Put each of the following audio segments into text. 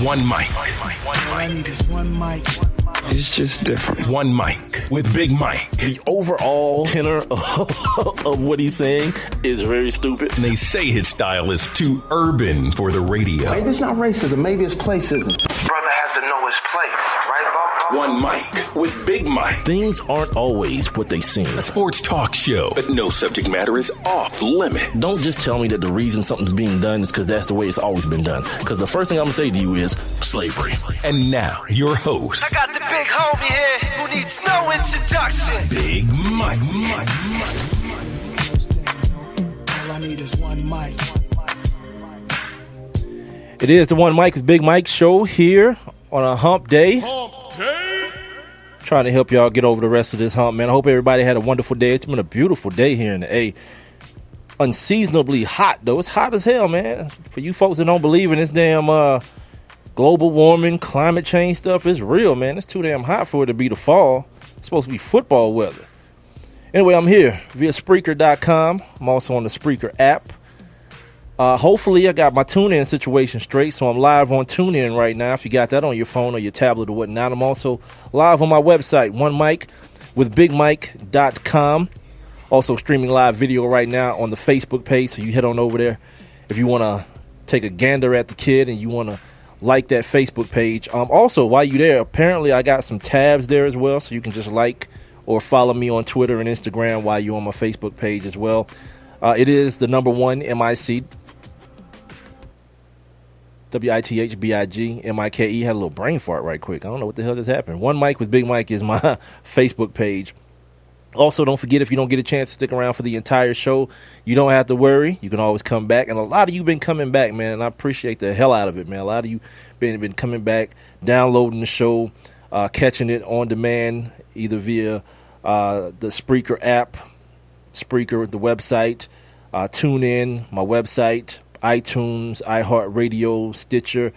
One mic. All I need is one mic. It's just different. One mic with Big Mike. The overall tenor of what he's saying is very stupid. And they say his style is too urban for the radio. Maybe it's not racism. Maybe it's placism. Brother has to know his place, right, Bob? One mic with Big Mike. Things aren't always what they seem. A sports talk show, but no subject matter is off limit. Don't just tell me that the reason something's being done is because that's the way it's always been done. Because the first thing I'm going to say to you is slavery. And now, your host. I got the big homie here who needs no introduction. Big Mike. All I need is one mic. It is the One Mic with Big Mike show here on a hump day. Trying to help y'all get over the rest of this hump, man. I hope everybody had a wonderful day. It's been a beautiful day here in the A. Unseasonably hot, though. It's hot as hell, man. For you folks that don't believe in this damn global warming, climate change stuff, it's real, man. It's too damn hot for it to be the fall. It's supposed to be football weather. Anyway, I'm here via Spreaker.com. I'm also on the Spreaker app. Hopefully, I got my TuneIn situation straight, so I'm live on TuneIn right now. If you got that on your phone or your tablet or whatnot, I'm also live on my website, onemicwithbigmike.com. Also streaming live video right now on the Facebook page, so you head on over there if you want to take a gander at the kid and you want to like that Facebook page. Also, while you're there, apparently I got some tabs there as well, so you can just like or follow me on Twitter and Instagram while you're on my Facebook page as well. It is the number one MIC. WITHBIGMIKE. Had a little brain fart right quick. I don't know what the hell just happened. One Mic with Big Mike is my Facebook page. Also, don't forget, if you don't get a chance to stick around for the entire show, you don't have to worry. You can always come back. And a lot of you been coming back, man, and I appreciate the hell out of it, man. A lot of you been coming back, downloading the show, catching it on demand, either via the Spreaker app, Spreaker, the website, TuneIn, my website, iTunes, iHeartRadio, Stitcher,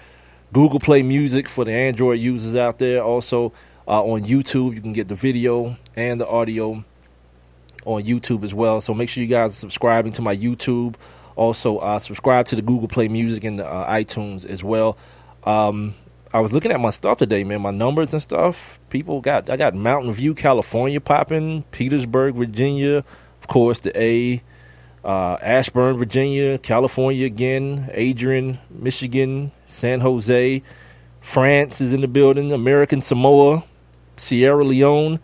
Google Play Music for the Android users out there. Also on YouTube, you can get the video and the audio on YouTube as well. So make sure you guys are subscribing to my YouTube. Also subscribe to the Google Play Music and the iTunes as well. I was looking at my stuff today, man, my numbers and stuff. I got Mountain View, California popping, Petersburg, Virginia, of course, the A. Ashburn, Virginia, California again, Adrian, Michigan, San Jose, France is in the building, American Samoa, Sierra Leone,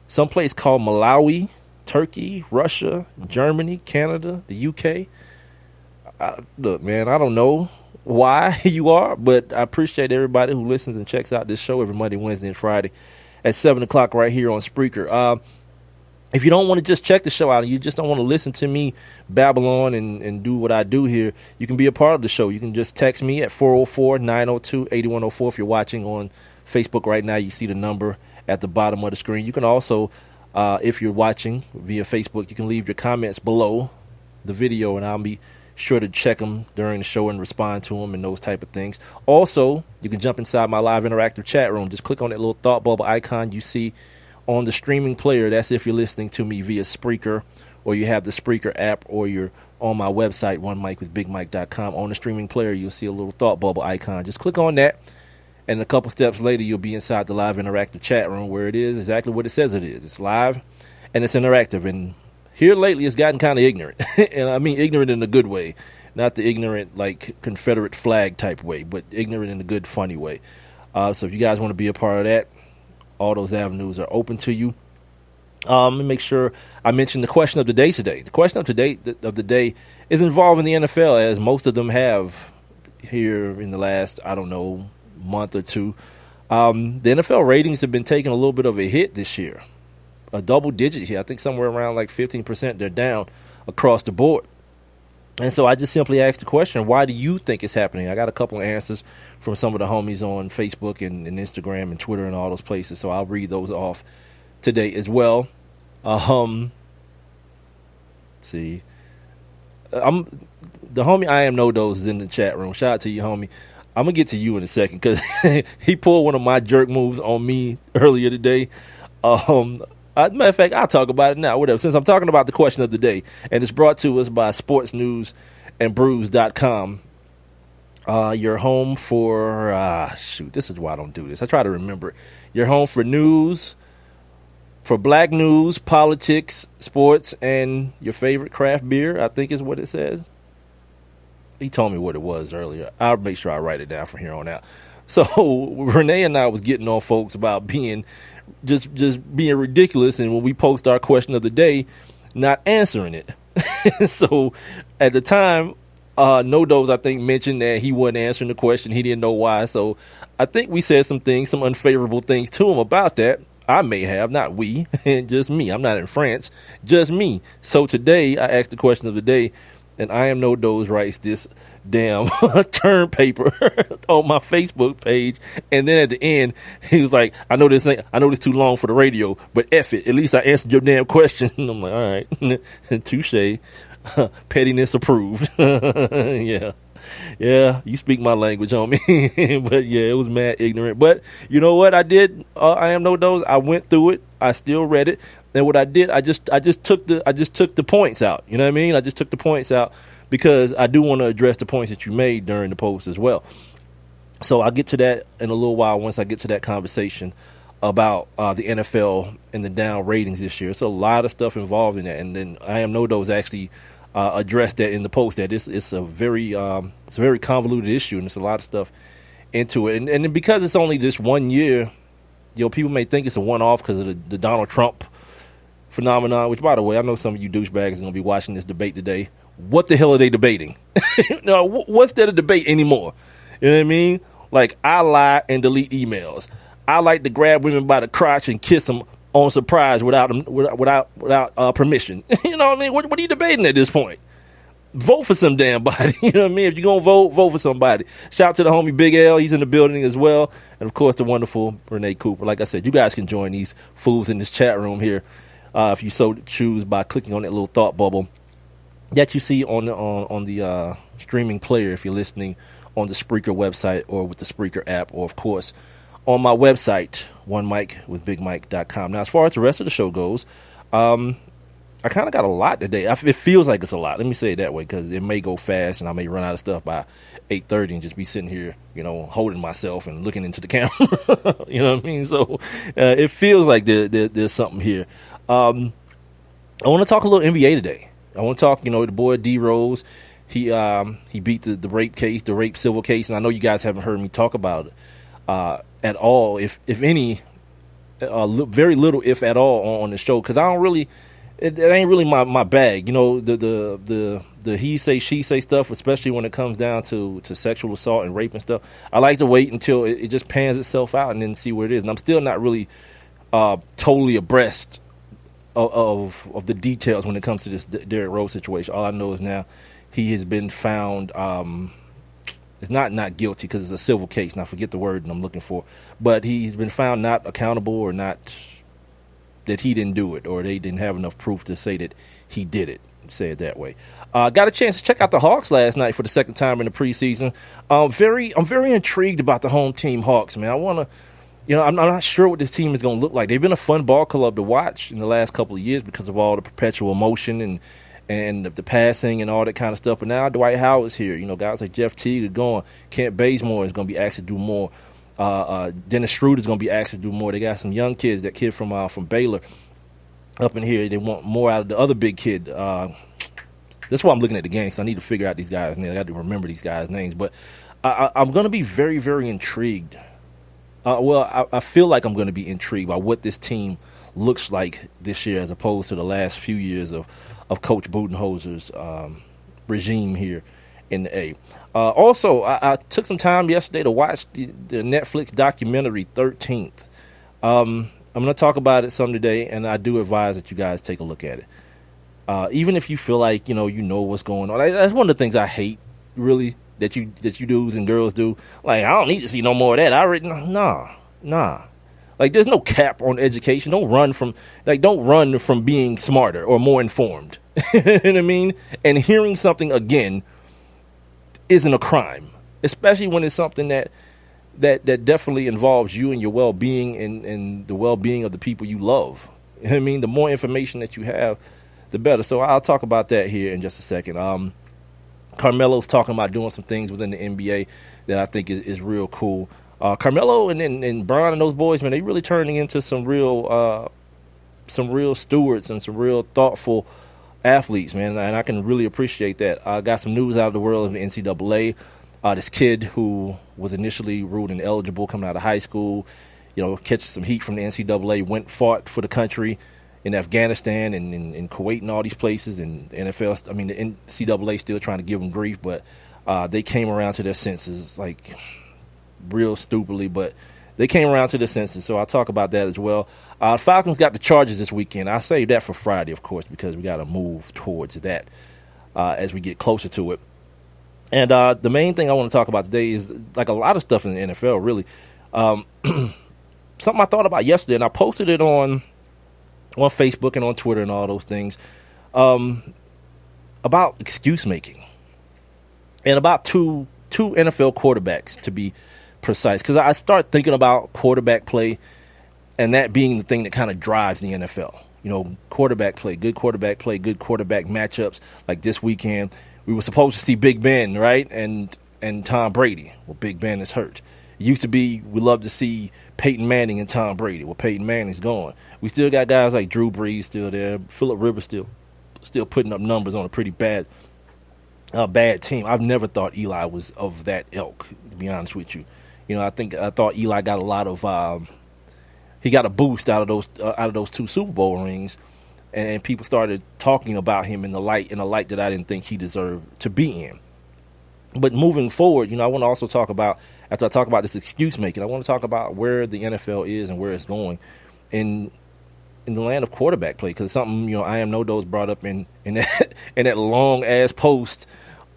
someplace called Malawi, Turkey, Russia, Germany, Canada, the UK. Look, man, I don't know why you are, but I appreciate everybody who listens and checks out this show every Monday, Wednesday, and Friday at 7 o'clock right here on Spreaker. If you don't want to just check the show out and you just don't want to listen to me babble on and do what I do here, you can be a part of the show. You can just text me at 404-902-8104. If you're watching on Facebook right now, you see the number at the bottom of the screen. You can also, if you're watching via Facebook, you can leave your comments below the video, and I'll be sure to check them during the show and respond to them and those type of things. Also, you can jump inside my live interactive chat room. Just click on that little thought bubble icon you see on the streaming player. That's if you're listening to me via Spreaker, or you have the Spreaker app, or you're on my website, onemicwithbigmike.com. On the streaming player, you'll see a little thought bubble icon. Just click on that, and a couple steps later, you'll be inside the live interactive chat room, where it is exactly what it says it is. It's live, and it's interactive. And here lately, it's gotten kind of ignorant. And I mean ignorant in a good way. Not the ignorant, like, Confederate flag type way, but ignorant in a good, funny way. So if you guys want to be a part of that, all those avenues are open to you. Let me make sure I mention the question of the day today. The question of the day is involving the NFL, as most of them have here in the last, month or two. The NFL ratings have been taking a little bit of a hit this year, a double digit here. I think somewhere around like 15% they're down across the board. And so I just simply asked the question, why do you think it's happening? I got a couple of answers from some of the homies on Facebook and Instagram and Twitter and all those places, so I'll read those off today as well. Let's see. The homie I Am No Dose is in the chat room. Shout out to you, homie. I'm going to get to you in a second because he pulled one of my jerk moves on me earlier today. Matter of fact, I'll talk about it now, whatever, since I'm talking about the question of the day. And it's brought to us by sportsnewsandbrews.com. You're home for this is why I don't do this. I try to remember it. You're home for news, for black news, politics, sports, and your favorite craft beer, I think is what it says. He told me what it was earlier. I'll make sure I write it down from here on out. So Renee and I was getting on folks about being just being ridiculous, and when we post our question of the day, not answering it. So at the time, No Dose, I think, mentioned that he wasn't answering the question. He didn't know why. So I think we said some things, some unfavorable things to him about that. I may have, not we, just me. I'm not in France, just me. So today I asked the question of the day, and I Am No Dose writes this damn term paper on my Facebook page. And then at the end, he was like, I know this too long for the radio, but F it. At least I answered your damn question. I'm like, all right, touche. Pettiness approved. Yeah, you speak my language, homie. But yeah, it was mad ignorant. But you know what I did? I Am No Dose. I went through it. I still read it. And what I did, I just took the points out. You know what I mean? I just took the points out because I do want to address the points that you made during the post as well. So I'll get to that in a little while once I get to that conversation about the NFL and the down ratings this year. It's a lot of stuff involved in that. And then I Am No Dose actually addressed that in the post, that it's a very convoluted issue, and there's a lot of stuff into it. And because it's only this 1 year, people may think it's a one-off because of the Donald Trump phenomenon, which, by the way, I know some of you douchebags are going to be watching this debate today. What the hell are they debating? No, what's there to debate anymore? You know what I mean? Like, I lie and delete emails. I like to grab women by the crotch and kiss them on surprise without permission. You know what I mean? What are you debating at this point? Vote for some damn body. You know what I mean? If you're going to vote for somebody. Shout out to the homie Big L. He's in the building as well. And, of course, the wonderful Renee Cooper. Like I said, you guys can join these fools in this chat room here if you so choose by clicking on that little thought bubble that you see on the streaming player if you're listening on the Spreaker website or with the Spreaker app, or, of course, on my website, onemicwithbigmike.com. Now, as far as the rest of the show goes, I kind of got a lot today. It feels like it's a lot. Let me say it that way, because it may go fast and I may run out of stuff by 8:30 and just be sitting here, holding myself and looking into the camera. You know what I mean? So it feels like there's something here. I want to talk a little NBA today. I want to talk, the boy D Rose. He beat the rape case, the rape civil case, and I know you guys haven't heard me talk about it at all, if any, very little, if at all, on the show, because I don't really. It ain't really my bag, the he say she say stuff, especially when it comes down to sexual assault and rape and stuff. I like to wait until it just pans itself out and then see where it is. And I'm still not really totally abreast of the details when it comes to this Derrick Rose situation. All I know is now he has been found. It's not guilty because it's a civil case, and I forget the word I'm looking for. But he's been found not accountable, or not. That he didn't do it, or they didn't have enough proof to say that he did it. Say it that way. Got a chance to check out the Hawks last night for the second time in the preseason. I'm very intrigued about the home team Hawks, man. I want to, I'm not sure what this team is going to look like. They've been a fun ball club to watch in the last couple of years because of all the perpetual motion and the passing and all that kind of stuff. But now Dwight Howard's here. Guys like Jeff Teague are gone. Kent Bazemore is going to be asked to do more. Dennis Schroeder is going to be asked to do more. They got some young kids. That kid from Baylor up in here. They want more out of the other big kid. That's why I'm looking at the game, because I need to figure out these guys' names. I got to remember these guys' names. But I'm going to be very, very intrigued. I feel like I'm going to be intrigued by what this team looks like this year, as opposed to the last few years of Coach Budenholzer's regime here in the A. Also, I took some time yesterday to watch the Netflix documentary 13th. I'm going to talk about it some today, and I do advise that you guys take a look at it. Even if you feel like you know what's going on. That's one of the things I hate, really, that you dudes and girls do. Like, I don't need to see no more of that. Nah. Like, there's no cap on education. Don't run from being smarter or more informed. You know what I mean? And hearing something again isn't a crime, especially when it's something that definitely involves you and your well-being and the well-being of the people you love. You know what I mean? The more information that you have, the better. So I'll talk about that here in just a second. Carmelo's talking about doing some things within the NBA that I think is real cool. Carmelo and Bron and those boys, man, they really turning into some real stewards and some real thoughtful athletes, man, and I can really appreciate that. I got some news out of the world of the NCAA. This kid who was initially ruled ineligible coming out of high school, catching some heat from the NCAA, fought for the country in Afghanistan and in Kuwait and all these places, and the NCAA still trying to give them grief, but they came around to their senses, like real stupidly, but they came around to their senses, so I'll talk about that as well. Falcons got the Chargers this weekend. I saved that for Friday, of course, because we got to move towards that as we get closer to it. And the main thing I want to talk about today is like a lot of stuff in the NFL, really. Something I thought about yesterday, and I posted it on Facebook and on Twitter and all those things, about excuse making and about two NFL quarterbacks, to be precise, because I start thinking about quarterback play and that being the thing that kind of drives the NFL. Quarterback play, good quarterback matchups. Like this weekend, we were supposed to see Big Ben, right, and Tom Brady. Well, Big Ben is hurt. It used to be we love to see Peyton Manning and Tom Brady. Well, Peyton Manning's gone. We still got guys like Drew Brees still there. Phillip Rivers still putting up numbers on a pretty bad team. I've never thought Eli was of that ilk, to be honest with you. I thought Eli got a lot of he got a boost out of those 2 Super Bowl rings, and people started talking about him in a light that I didn't think he deserved to be in. But moving forward, I want to also talk about, after I talk about this excuse making, I want to talk about where the NFL is and where it's going in the land of quarterback play, because something I Am No Dose brought up in that long ass post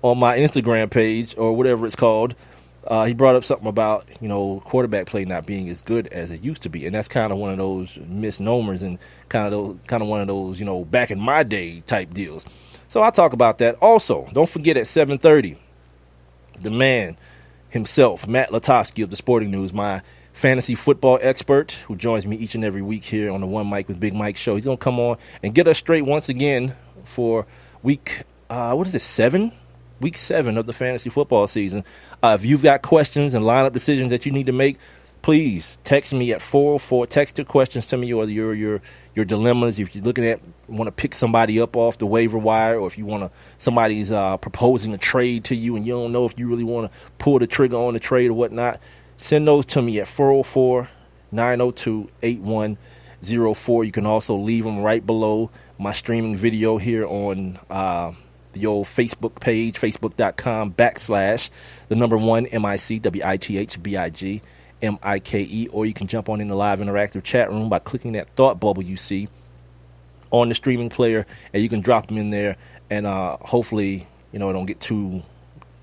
on my Instagram page or whatever it's called. He brought up something about, quarterback play not being as good as it used to be. And that's kind of one of those misnomers and kind of one of those, back in my day type deals. So I'll talk about that. Also, don't forget at 7:30, the man himself, Matt Lutovsky of the Sporting News, my fantasy football expert who joins me each and every week here on the One Mike with Big Mike show. He's going to come on and get us straight once again for week 7? Week 7 of the fantasy football season. If you've got questions and lineup decisions that you need to make, please text me at 404. Text your questions to me, or your dilemmas. If you're want to pick somebody up off the waiver wire, or if you somebody's proposing a trade to you and you don't know if you really want to pull the trigger on the trade or whatnot, send those to me at 404-902-8104. You can also leave them right below my streaming video here on the old Facebook page, facebook.com/1MICWITHBIG MIKE, or you can jump on in the live interactive chat room by clicking that thought bubble you see on the streaming player, and you can drop them in there, and hopefully,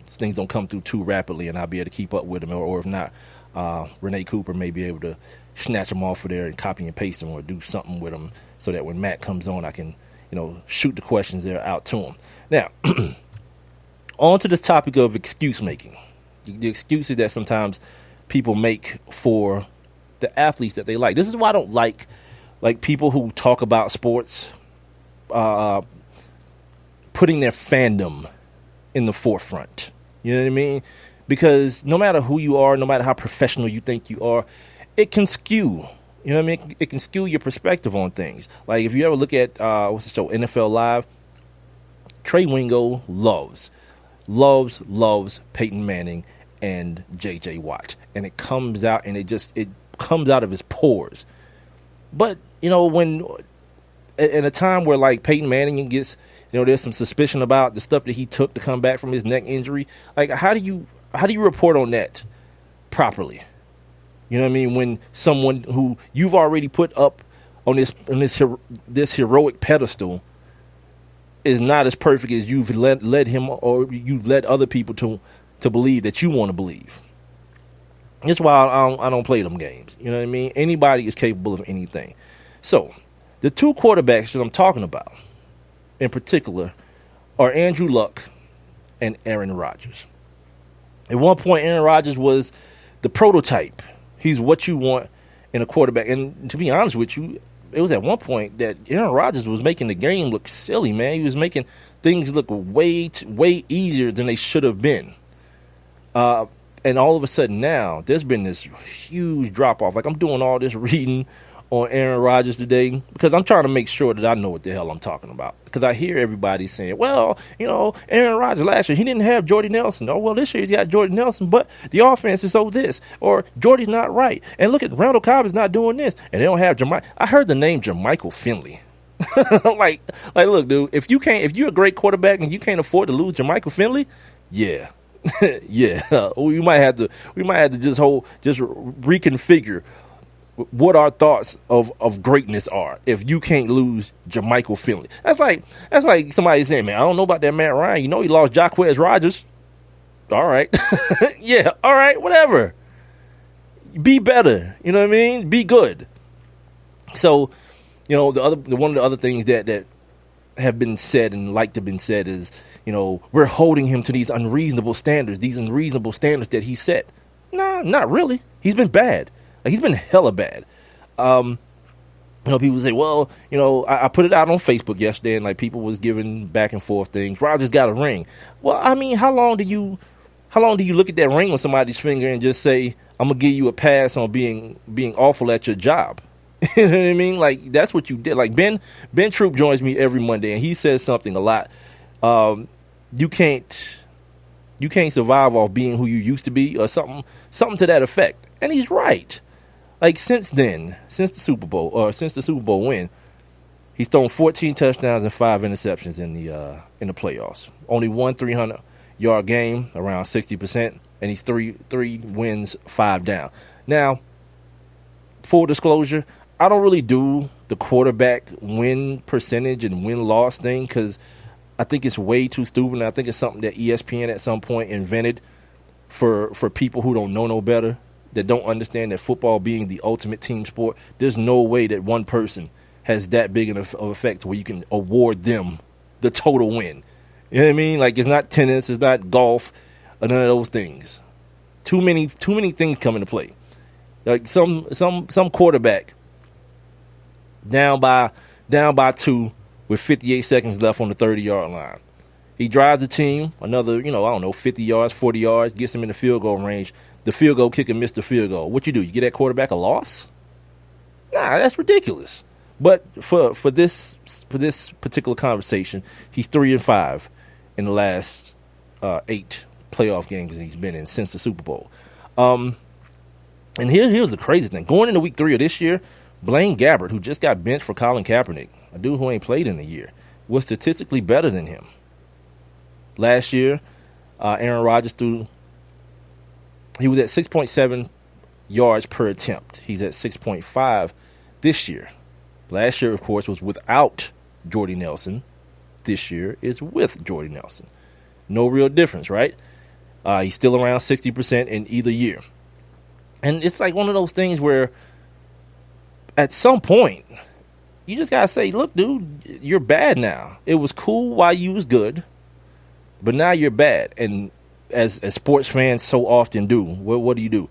things don't come through too rapidly, and I'll be able to keep up with them, or if not, Renee Cooper may be able to snatch them off of there and copy and paste them or do something with them so that when Matt comes on, I can, shoot the questions there out to him. Now, on to this topic of excuse making. The excuses that sometimes people make for the athletes that they like. This is why I don't like people who talk about sports putting their fandom in the forefront. You know what I mean? Because no matter who you are, no matter how professional you think you are, it can skew. You know what I mean? It can skew your perspective on things. Like if you ever look at what's the show, NFL Live, Trey Wingo loves Peyton Manning and J.J. Watt, and it comes out, and it comes out of his pores. But when in a time where like Peyton Manning gets, there's some suspicion about the stuff that he took to come back from his neck injury. Like how do you report on that properly? You know what I mean? When someone who you've already put up on this heroic pedestal is not as perfect as you've led him, or you led other people to believe that you want to believe. That's why I don't play them games. You know what I mean? Anybody is capable of anything. So the 2 quarterbacks that I'm talking about in particular are Andrew Luck and Aaron Rodgers. At one point, Aaron Rodgers was the prototype. He's what you want in a quarterback. And to be honest with you, it was at one point that Aaron Rodgers was making the game look silly, man. He was making things look way easier than they should have been. And all of a sudden now, there's been this huge drop-off. Like, I'm doing all this reading on Aaron Rodgers today because I'm trying to make sure that I know what the hell I'm talking about. Because I hear everybody saying, well, Aaron Rodgers last year, he didn't have Jordy Nelson. Oh, well, this year he's got Jordy Nelson, but the offense is so this. Or Jordy's not right. And look at Randall Cobb is not doing this. And they don't have I heard the name Jermichael Finley. like, look, dude, if you're a great quarterback and you can't afford to lose Jermichael Finley, yeah. Yeah, we might have to just reconfigure what our thoughts of greatness are if you can't lose Jermichael Finley. That's like somebody saying, man, I don't know about that Matt Ryan. He lost Jacquez Rodgers. All right. Yeah, all right, whatever. Be better. You know what I mean? Be good. So, one of the other things that have been said and like to been said is, we're holding him to these unreasonable standards that he set. Nah, not really. He's been bad. Like, he's been hella bad. People say, well, I put it out on Facebook yesterday and like people was giving back and forth things. Rodgers got a ring. Well, I mean, how long do you look at that ring on somebody's finger and just say, I'm gonna give you a pass on being awful at your job? You know what I mean? Like, that's what you did. Like, Ben Troop joins me every Monday, and he says something a lot. You can't survive off being who you used to be, or something to that effect. And he's right. Like, since the Super Bowl win, he's thrown 14 touchdowns and 5 interceptions in the playoffs. Only one 300-yard game, around 60%, and he's three wins, 5 down. Now, full disclosure, I don't really do the quarterback win percentage and win-loss thing because I think it's way too stupid. And I think it's something that ESPN at some point invented for people who don't know no better, that don't understand that football being the ultimate team sport, there's no way that one person has that big of effect where you can award them the total win. You know what I mean? Like, it's not tennis, it's not golf, or none of those things. Too many things come into play. Like some quarterback down by 2 with 58 seconds left on the 30-yard line. He drives the team another, 50 yards, 40 yards, gets him in the field goal range. The field goal kicker missed the field goal. What you do? You get that quarterback a loss? Nah, that's ridiculous. But for this particular conversation, he's 3-5 in the last 8 playoff games that he's been in since the Super Bowl. And here's the crazy thing. Going into week 3 of this year, Blaine Gabbert, who just got benched for Colin Kaepernick, a dude who ain't played in a year, was statistically better than him. Last year, Aaron Rodgers he was at 6.7 yards per attempt. He's at 6.5 this year. Last year, of course, was without Jordy Nelson. This year is with Jordy Nelson. No real difference, right? He's still around 60% in either year. And it's like one of those things where at some point, you just got to say, look, dude, you're bad now. It was cool while you was good, but now you're bad. And as sports fans so often do, what do?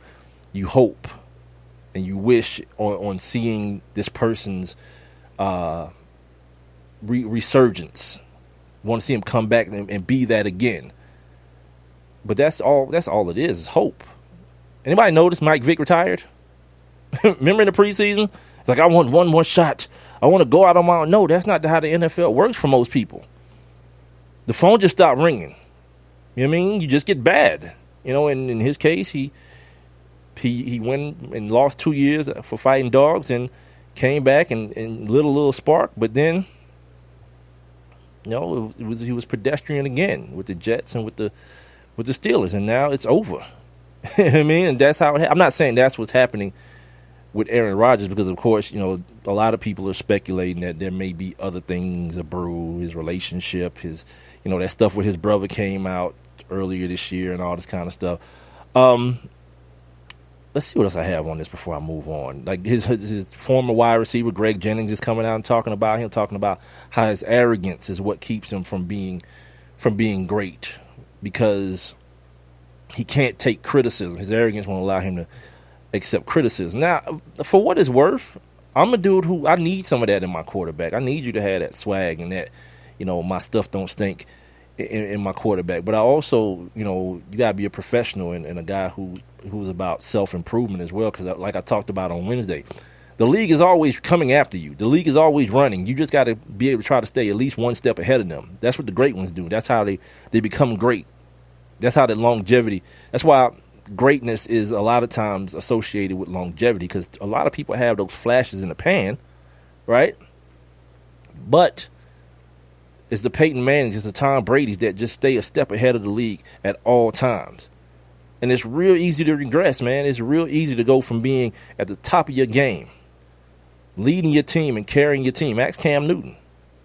You hope and you wish on seeing this person's resurgence. Want to see him come back and be that again. But that's all it is hope. Anybody notice Mike Vick retired? Remember in the preseason? It's like, I want one more shot. I want to go out on my own. No, that's not how the NFL works for most people. The phone just stopped ringing. You know what I mean? You just get bad. And in his case, he went and lost 2 years for fighting dogs and came back and lit a little spark. But then, he was pedestrian again with the Jets and with the Steelers. And now it's over. You know what I mean? And that's how I'm not saying that's what's happening with Aaron Rodgers because, of course, a lot of people are speculating that there may be other things a brew, his relationship, his, that stuff with his brother came out earlier this year and all this kind of stuff. Let's see what else I have on this before I move on. Like his former wide receiver, Greg Jennings, is coming out and talking about how his arrogance is what keeps him from being great because he can't take criticism. His arrogance won't allow him to accept criticism. Now, for what it's worth, I'm a dude who I need some of that in my quarterback. I need you to have that swag and that, my stuff don't stink in my quarterback. But I also, you got to be a professional and a guy who's about self-improvement as well. Because like I talked about on Wednesday, the league is always coming after you. The league is always running. You just got to be able to try to stay at least one step ahead of them. That's what the great ones do. That's how they become great. That's how the longevity. That's why greatness is a lot of times associated with longevity, because a lot of people have those flashes in the pan, right? But it's the Peyton Mannings, it's the Tom Brady's that just stay a step ahead of the league at all times. And it's real easy to regress, man. It's real easy to go from being at the top of your game, leading your team and carrying your team. Ask Cam Newton.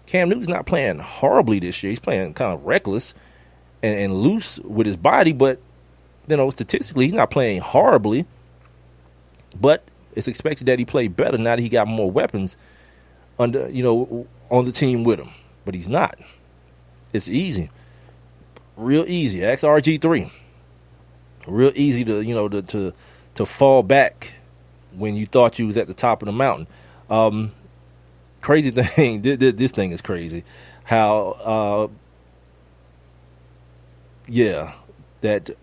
Cam Newton's not playing horribly this year. He's playing kind of reckless and loose with his body, but statistically, he's not playing horribly, but it's expected that he play better now that he got more weapons on the team with him. But he's not. It's easy, real easy. Ask RG3. Real easy to fall back when you thought you was at the top of the mountain. Crazy thing. This thing is crazy. How that.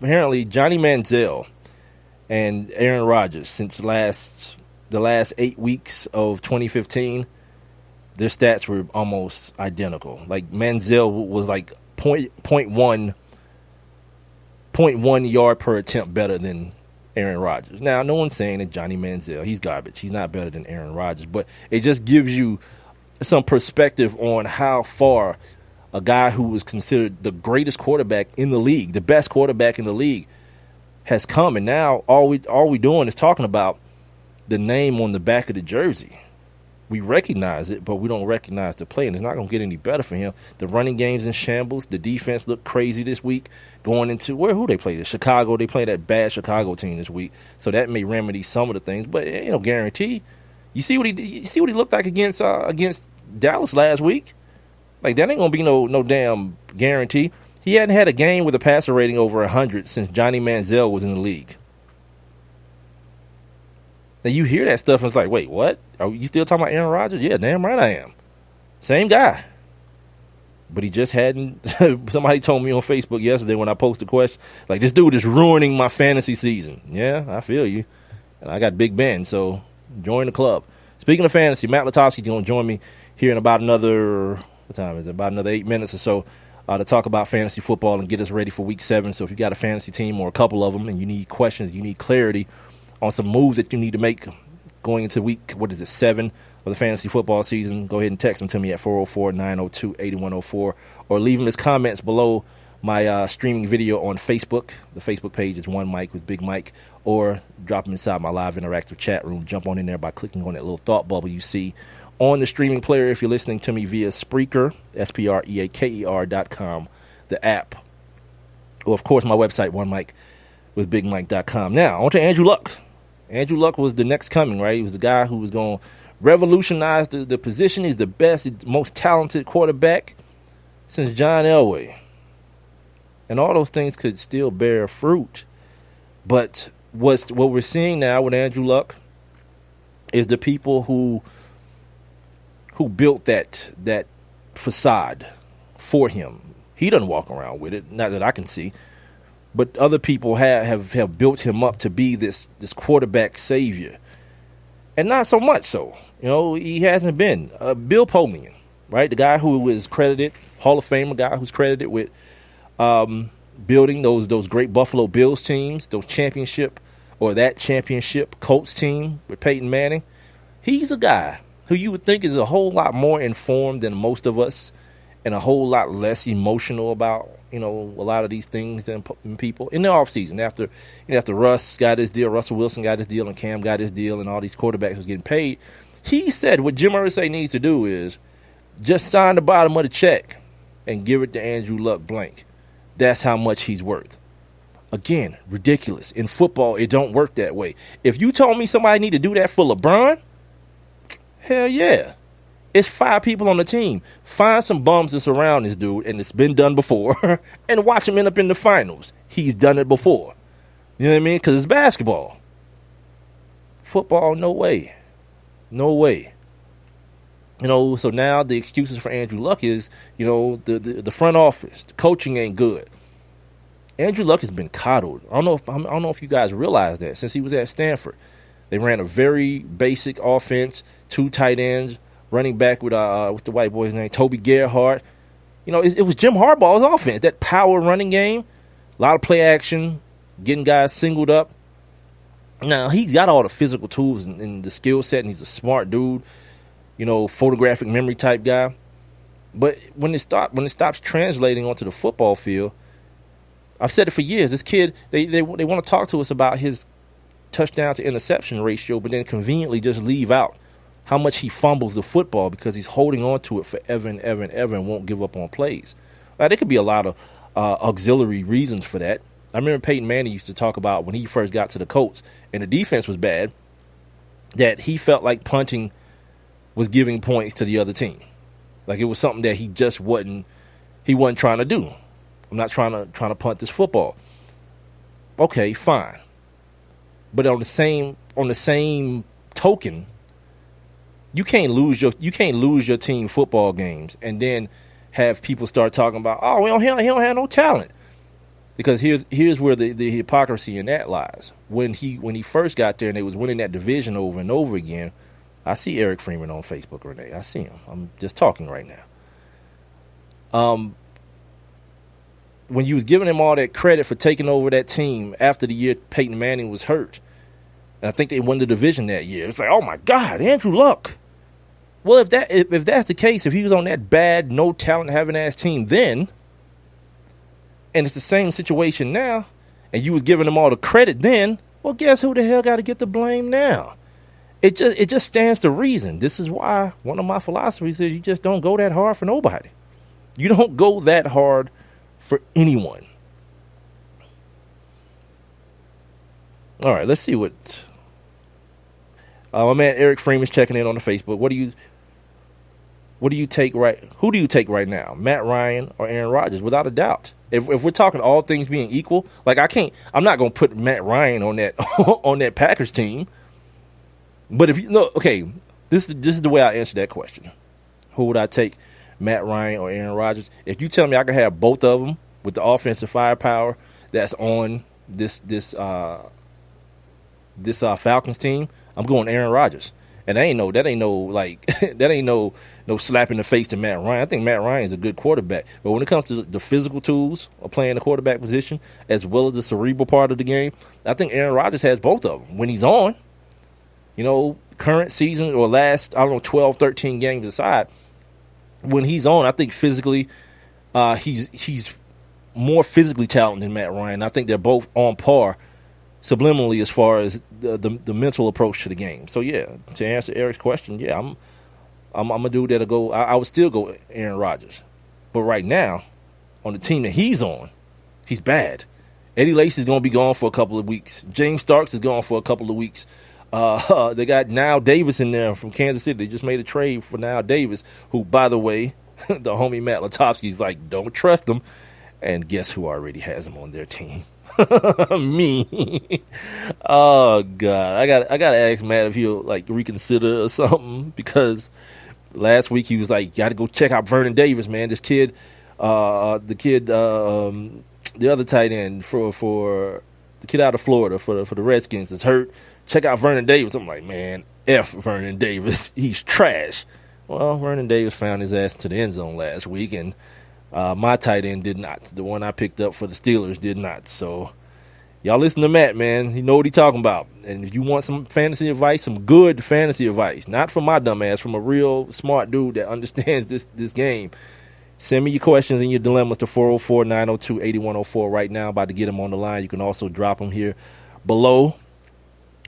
Apparently, Johnny Manziel and Aaron Rodgers, since the last 8 weeks of 2015, their stats were almost identical. Like Manziel was like 0.1 yard per attempt better than Aaron Rodgers. Now, no one's saying that Johnny Manziel, he's garbage. He's not better than Aaron Rodgers, but it just gives you some perspective on how far a guy who was considered the greatest quarterback in the league, the best quarterback in the league, has come. And now all we doing is talking about the name on the back of the jersey. We recognize it, but we don't recognize the play, and it's not going to get any better for him. The running game's in shambles. The defense looked crazy this week going into who they played? Chicago. They played that bad Chicago team this week, so that may remedy some of the things, but guarantee. You see what he looked like against Dallas last week. Like, that ain't going to be no damn guarantee. He hadn't had a game with a passer rating over 100 since Johnny Manziel was in the league. Now, you hear that stuff and it's like, wait, what? Are you still talking about Aaron Rodgers? Yeah, damn right I am. Same guy. But he just hadn't. Somebody told me on Facebook yesterday when I posted a question, like, this dude is ruining my fantasy season. Yeah, I feel you. And I got Big Ben, so join the club. Speaking of fantasy, Matt Lutovsky is going to join me here in about another... What time is it? About another 8 minutes or so to talk about fantasy football and get us ready for week 7. So if you got a fantasy team or a couple of them and you need questions, you need clarity on some moves that you need to make going into week, 7 of the fantasy football season, go ahead and text them to me at 404-902-8104 or leave them as comments below my streaming video on Facebook. The Facebook page is One Mic with Big Mike, or drop them inside my live interactive chat room. Jump on in there by clicking on that little thought bubble you see on the streaming player if you're listening to me via Spreaker, SPREAKER.com, the app. Or, of course, my website, OneMicWithBigMike.com. Now, on to Andrew Luck. Andrew Luck was the next coming, right? He was the guy who was going to revolutionize the position. He's the best, most talented quarterback since John Elway. And all those things could still bear fruit. But what we're seeing now with Andrew Luck is the people who built that facade for him. He doesn't walk around with it, not that I can see. But other people have built him up to be this quarterback savior. And not so much so. He hasn't been. Bill Polian, right? The guy who was credited, Hall of Famer guy who's credited with building those great Buffalo Bills teams, that championship Colts team with Peyton Manning. He's a guy who you would think is a whole lot more informed than most of us and a whole lot less emotional about, a lot of these things than people in the offseason. After Russ got his deal, Russell Wilson got his deal, and Cam got his deal, and all these quarterbacks was getting paid, he said what Jim Irsay needs to do is just sign the bottom of the check and give it to Andrew Luck blank. That's how much he's worth. Again, ridiculous. In football, it don't work that way. If you told me somebody need to do that for LeBron, hell yeah. It's 5 people on the team. Find some bums to surround this dude, and it's been done before, and watch him end up in the finals. He's done it before. You know what I mean? Because it's basketball. Football, no way. No way. So now the excuses for Andrew Luck is, the front office, the coaching ain't good. Andrew Luck has been coddled. I don't know if you guys realize that since he was at Stanford. They ran a very basic offense, 2 tight ends, running back with what's the white boy's name, Toby Gerhardt. It was Jim Harbaugh's offense, that power running game, a lot of play action, getting guys singled up. Now he's got all the physical tools and the skill set, and he's a smart dude. Photographic memory type guy. But when it stops translating onto the football field, I've said it for years. This kid, they want to talk to us about his touchdown to interception ratio, but then conveniently just leave out how much he fumbles the football because he's holding on to it forever and ever and ever and won't give up on plays. Now, there could be a lot of auxiliary reasons for that. I remember Peyton Manning used to talk about when he first got to the Colts and the defense was bad, that he felt like punting was giving points to the other team. Like it was something that he wasn't trying to do. I'm not trying to punt this football. Okay, fine. But on the same token, you can't lose your team football games and then have people start talking about, oh, he don't have no talent. Because here's where the hypocrisy in that lies. When he first got there and they was winning that division over and over again, I see Eric Freeman on Facebook, Renee. I see him. I'm just talking right now. When you was giving him all that credit for taking over that team after the year Peyton Manning was hurt, and I think they won the division that year, it's like, oh my God, Andrew Luck. Well, if that's the case, if he was on that bad, no talent having ass team then, and it's the same situation now, and you was giving him all the credit then, well, guess who the hell got to get the blame now? It just stands to reason. This is why one of my philosophies is you just don't go that hard for nobody. You don't go that hard for anyone. All right, let's see what my man Eric Freeman's checking in on the Facebook. Who do you take right now? Matt Ryan or Aaron Rodgers? Without a doubt. If we're talking all things being equal, like I'm not going to put Matt Ryan on that on that Packers team. But if this is the way I answer that question. Who would I take, Matt Ryan or Aaron Rodgers? If you tell me I could have both of them with the offensive firepower that's on this Falcons team, I'm going Aaron Rodgers. And that ain't no slap in the face to Matt Ryan. I think Matt Ryan is a good quarterback. But when it comes to the physical tools of playing the quarterback position as well as the cerebral part of the game, I think Aaron Rodgers has both of them when he's on. Current season or last, 12, 13 games aside, when he's on, I think physically, he's more physically talented than Matt Ryan. I think they're both on par subliminally as far as the mental approach to the game. So, yeah, to answer Eric's question, yeah, I'm a dude that'll go. I would still go Aaron Rodgers. But right now, on the team that he's on, he's bad. Eddie Lacy is going to be gone for a couple of weeks. James Starks is gone for a couple of weeks. They got Niall Davis in there from Kansas City. They just made a trade for Niall Davis, who, by the way, the homie Matt Lutovsky is like, don't trust him. And guess who already has him on their team? Me. Oh God, I got to ask Matt if he'll reconsider or something, because last week he was like, got to go check out Vernon Davis, man. This kid, the other tight end for the kid out of Florida for the Redskins is hurt. Check out Vernon Davis. I'm like, man, F Vernon Davis. He's trash. Well, Vernon Davis found his ass to the end zone last week, and my tight end did not. The one I picked up for the Steelers did not. So y'all listen to Matt, man. He know what he's talking about. And if you want some fantasy advice, some good fantasy advice, not from my dumb ass, from a real smart dude that understands this game, send me your questions and your dilemmas to 404-902-8104 right now. About to get them on the line. You can also drop them here below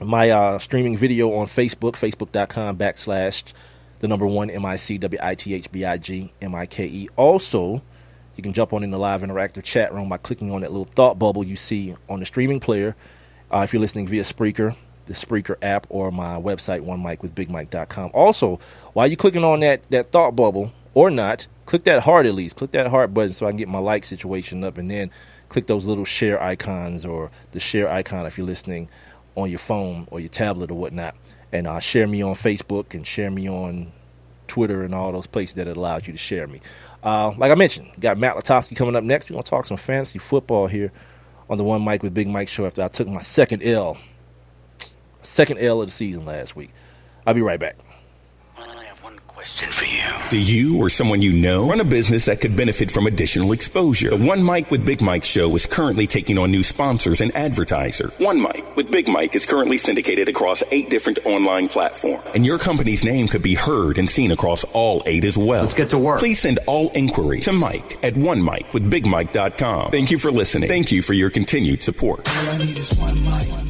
my streaming video on Facebook, facebook.com/1MICWITHBIGMIKE. Also, you can jump on in the live interactive chat room by clicking on that little thought bubble you see on the streaming player. If you're listening via Spreaker, the Spreaker app, or my website, onemicwithbigmike.com. Also, while you're clicking on that thought bubble or not, click that heart at least. Click that heart button so I can get my like situation up, and then click those little share icons or the share icon if you're listening on your phone or your tablet or whatnot. and share me on Facebook and share me on Twitter and all those places that it allows you to share me. Like I mentioned, got Matt Lutovsky coming up next. We're going to talk some fantasy football here on the One Mic with Big Mike show after I took my second L of the season last week. I'll be right back. I have one question for you. Do you or someone you know run a business that could benefit from additional exposure? The One Mic with Big Mike show is currently taking on new sponsors and advertisers. One Mic with Big Mike is currently syndicated across 8 different online platforms, and your company's name could be heard and seen across all 8 as well. Let's get to work. Please send all inquiries to Mike at onemicwithbigmike.com. Thank you for listening. Thank you for your continued support. All I need is one mic.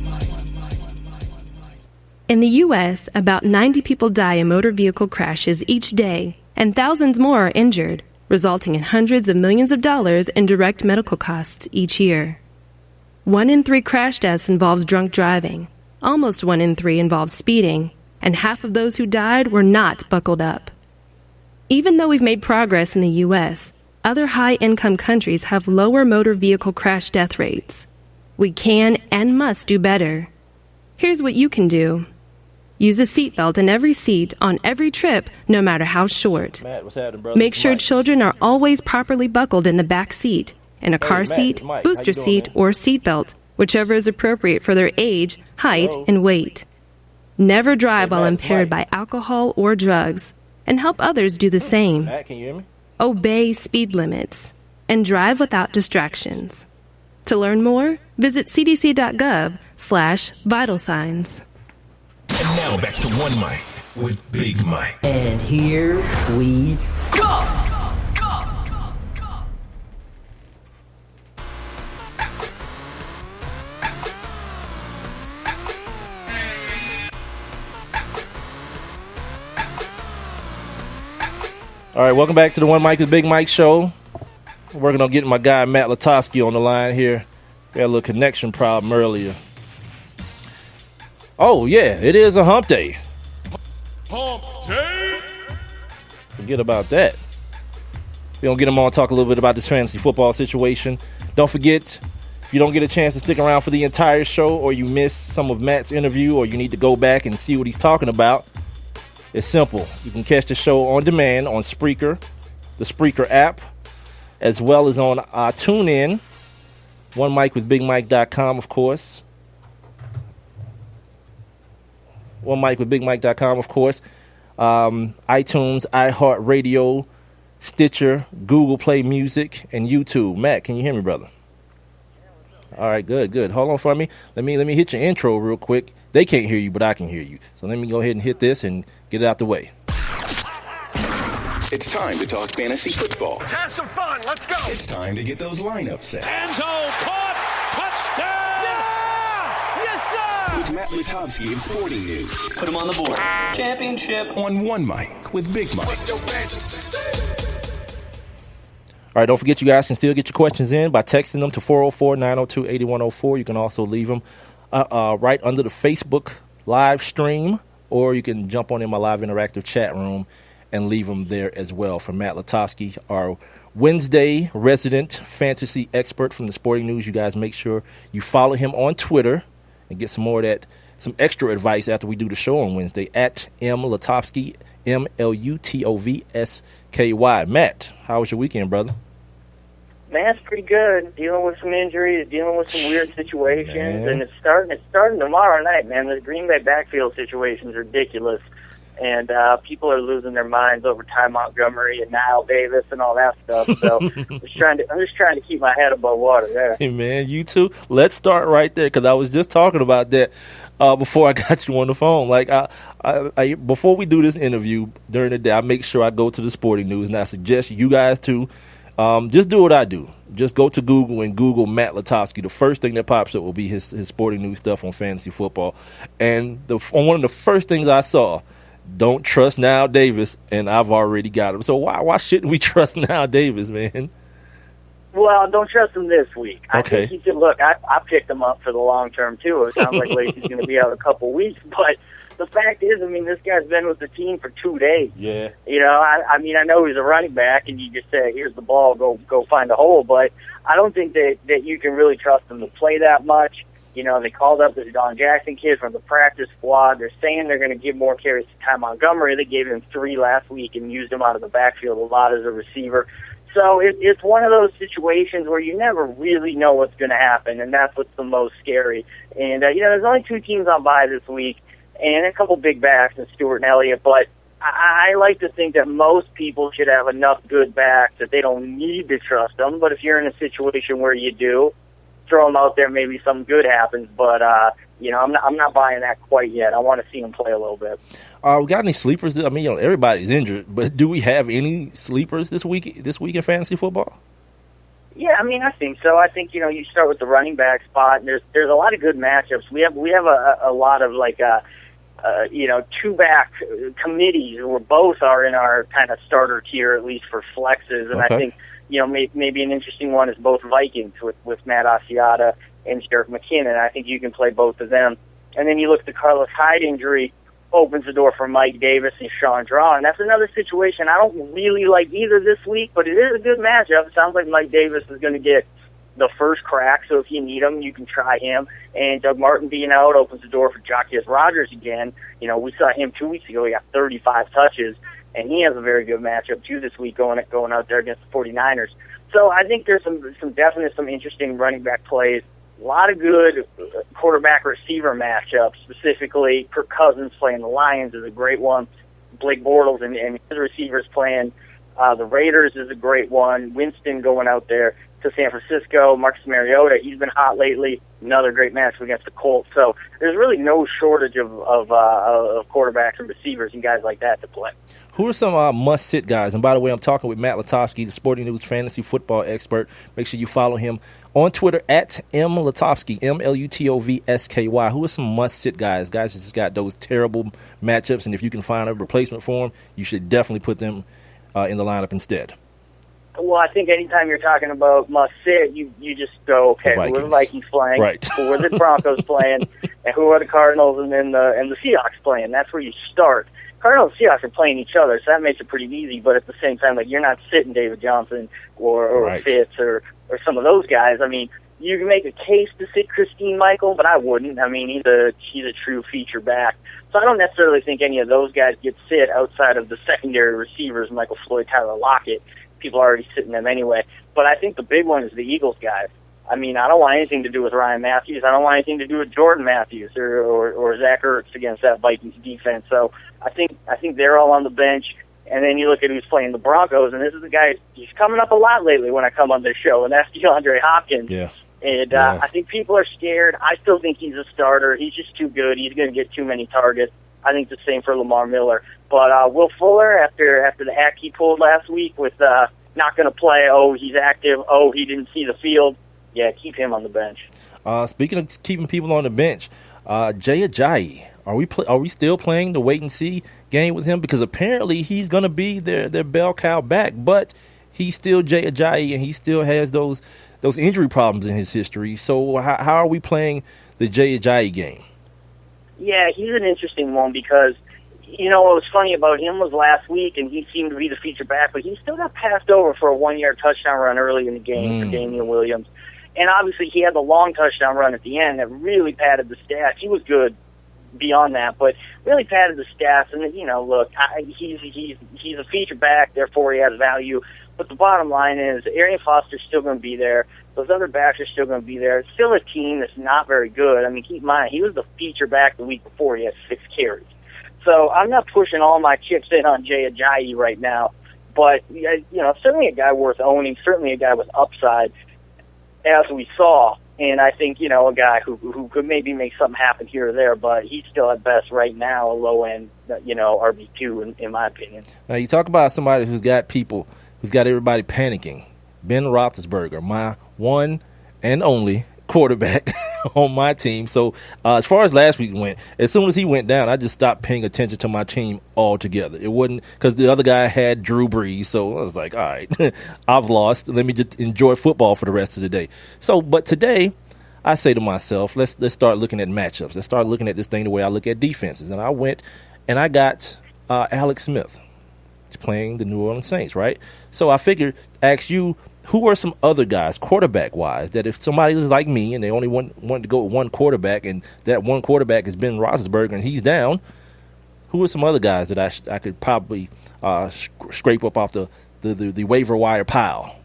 In the U.S., about 90 people die in motor vehicle crashes each day, and thousands more are injured, resulting in hundreds of millions of dollars in direct medical costs each year. 1 in 3 crash deaths involves drunk driving, almost 1 in 3 involves speeding, and half of those who died were not buckled up. Even though we've made progress in the U.S., other high-income countries have lower motor vehicle crash death rates. We can and must do better. Here's what you can do. Use a seatbelt in every seat on every trip, no matter how short. Matt, what's happening, brother? Make sure children are always properly buckled in the back seat, in a car Matt, seat, it's Mike. booster How you doing, seat, man? or seatbelt, whichever is appropriate for their age, height, and weight. Never drive while Matt, it's impaired Mike. by alcohol or drugs, and help others do the same. Matt, can you hear me? Obey speed limits, and drive without distractions. To learn more, visit cdc.gov/vital signs. And now back to One Mic with Big Mike. And here we go! All right, welcome back to the One Mic with Big Mike show. We're working on getting my guy Matt Lutovsky on the line here. We had a little connection problem earlier. Oh, yeah, it is a hump day. Hump day? Forget about that. We're going to get him on and talk a little bit about this fantasy football situation. Don't forget, if you don't get a chance to stick around for the entire show, or you miss some of Matt's interview, or you need to go back and see what he's talking about, it's simple. You can catch the show on demand on Spreaker, the Spreaker app, as well as on TuneIn, onemicwithbigmike.com, of course. onemicwithbigmike.com, of course. iTunes, iHeartRadio, Stitcher, Google Play Music, and YouTube. Matt, can you hear me, brother? All right, good. Hold on for me. Let me hit your intro real quick. They can't hear you, but I can hear you. So let me go ahead and hit this and get it out the way. It's time to talk fantasy football. Let's have some fun. Let's go. It's time to get those lineups set. End zone caught. Touchdown. Yeah! Yes, sir. With Matt Lutovsky of Sporting News. Put him on the board. Championship. On One Mic with Big Mike. All right, don't forget you guys can still get your questions in by texting them to 404-902-8104. You can also leave them right under the Facebook live stream, or you can jump on in my live interactive chat room and leave them there as well. For Matt Lutovsky, our Wednesday resident fantasy expert from the Sporting News, you guys make sure you follow him on Twitter and get some more of that, some extra advice after we do the show on Wednesday at Lutovsky, Lutovsky. Matt, how was your weekend, brother? Man, it's pretty good. Dealing with some injuries, dealing with some weird situations, Man. and it's starting tomorrow night, man. The Green Bay backfield situation is ridiculous, and people are losing their minds over Ty Montgomery and Niall Davis and all that stuff. So I'm just trying to keep my head above water there. Hey, man, you too. Let's start right there, because I was just talking about that before I got you on the phone. Like, I before we do this interview during the day, I make sure I go to the Sporting News, and I suggest you guys too. Just do what I do. Just go to Google and Google Matt Lutovsky. The first thing that pops up will be his Sporting News stuff on fantasy football. And one of the first things I saw, don't trust Niall Davis, and I've already got him. So why shouldn't we trust Niall Davis, man? Well, don't trust him this week. Okay. I think he could look. I picked him up for the long term too. It sounds like Lacey's going to be out a couple weeks, but the fact is, I mean, this guy's been with the team for 2 days. Yeah. You know, I mean, I know he's a running back, and you just say, "Here's the ball, go find a hole." But I don't think that you can really trust him to play that much. They called up this Don Jackson kid from the practice squad. They're saying they're going to give more carries to Ty Montgomery. They gave him 3 last week and used him out of the backfield a lot as a receiver. So it's one of those situations where you never really know what's going to happen, and that's what's the most scary. And, there's only 2 teams on bye this week, and a couple big backs in Stewart and Elliott, but I like to think that most people should have enough good backs that they don't need to trust them. But if you're in a situation where you do, throw them out there, maybe something good happens. But, I'm not buying that quite yet. I want to see them play a little bit. We got any sleepers? I mean, everybody's injured, but do we have any sleepers this week in fantasy football? Yeah, I think so. I think, you start with the running back spot, and there's a lot of good matchups. We have a lot of, two-back committees where both are in our kind of starter tier, at least for flexes. And Okay. I think, maybe an interesting one is both Vikings with Matt Asiata and Sheriff McKinnon. I think you can play both of them. And then you look at the Carlos Hyde injury, opens the door for Mike Davis and Sean Draw. And that's another situation I don't really like either this week, but it is a good matchup. It sounds like Mike Davis is going to get the first crack, so if you need him, you can try him. And Doug Martin being out opens the door for Jacquez Rogers again. We saw him 2 weeks ago. He got 35 touches, and he has a very good matchup, too, this week going out there against the 49ers. So I think there's some interesting running back plays. A lot of good quarterback-receiver matchups, specifically Kirk Cousins playing the Lions is a great one. Blake Bortles and his receivers playing the Raiders is a great one. Winston going out there to San Francisco. Marcus Mariota, he's been hot lately. Another great match against the Colts. So there's really no shortage of quarterbacks and receivers and guys like that to play. Who are some must-sit guys? And by the way, I'm talking with Matt Lutovsky, the Sporting News fantasy football expert. Make sure you follow him on Twitter at @MLutovsky, MLutovsky. Who are some must-sit guys? Guys that just got those terrible matchups, and if you can find a replacement for them, you should definitely put them in the lineup instead. Well, I think anytime you're talking about must-sit, you just go, okay, who are the Vikings playing? Right. Who are the Broncos playing? And who are the Cardinals and then the Seahawks playing? That's where you start. Cardinals and Seahawks are playing each other, so that makes it pretty easy. But at the same time, you're not sitting David Johnson or Right. Fitz or some of those guys. You can make a case to sit Christine Michael, but I wouldn't. He's a true feature back. So I don't necessarily think any of those guys get sit outside of the secondary receivers, Michael Floyd, Tyler Lockett. People are already sitting them anyway. But I think the big one is the Eagles guys. I don't want anything to do with Ryan Matthews. I don't want anything to do with Jordan Matthews or Zach Ertz against that Vikings defense. So I think they're all on the bench. And then you look at who's playing the Broncos, and this is the guy he's coming up a lot lately when I come on this show, and that's DeAndre Hopkins. Yeah. And I think people are scared. I still think he's a starter. He's just too good. He's going to get too many targets. I think the same for Lamar Miller. But Will Fuller, after the act he pulled last week with not going to play, he's active, he didn't see the field, yeah, keep him on the bench. Speaking of keeping people on the bench, Jay Ajayi, are we still playing the wait-and-see game with him? Because apparently he's going to be their bell cow back, but he's still Jay Ajayi, and he still has those injury problems in his history. So how are we playing the Jay Ajayi game? Yeah, he's an interesting one because, what was funny about him was last week, and he seemed to be the feature back, but he still got passed over for a 1-yard touchdown run early in the game for Damian Williams. And obviously he had the long touchdown run at the end that really padded the stats. He was good beyond that, but really padded the stats. And, look, he's a feature back, therefore he has value. But the bottom line is Arian Foster's still going to be there. Those other backs are still going to be there. It's still a team that's not very good. Keep in mind, he was the feature back the week before. He had 6 carries. So I'm not pushing all my chips in on Jay Ajayi right now. But, certainly a guy worth owning, certainly a guy with upside, as we saw. And I think, a guy who could maybe make something happen here or there, but he's still at best right now a low-end, RB2 in my opinion. Now, you talk about somebody who's got everybody panicking. Ben Roethlisberger, my one and only quarterback on my team. So as far as last week went, as soon as he went down, I just stopped paying attention to my team altogether. It wasn't because the other guy had Drew Brees, so I was like, all right, I've lost. Let me just enjoy football for the rest of the day. So, but today, I say to myself, let's start looking at matchups. Let's start looking at this thing the way I look at defenses. And I went and I got Alex Smith. He's playing the New Orleans Saints, right? So I figured, ask you, who are some other guys, quarterback-wise, that if somebody is like me and they only want to go with one quarterback and that one quarterback is Ben Roethlisberger and he's down, who are some other guys that I could probably scrape up off the waiver wire pile?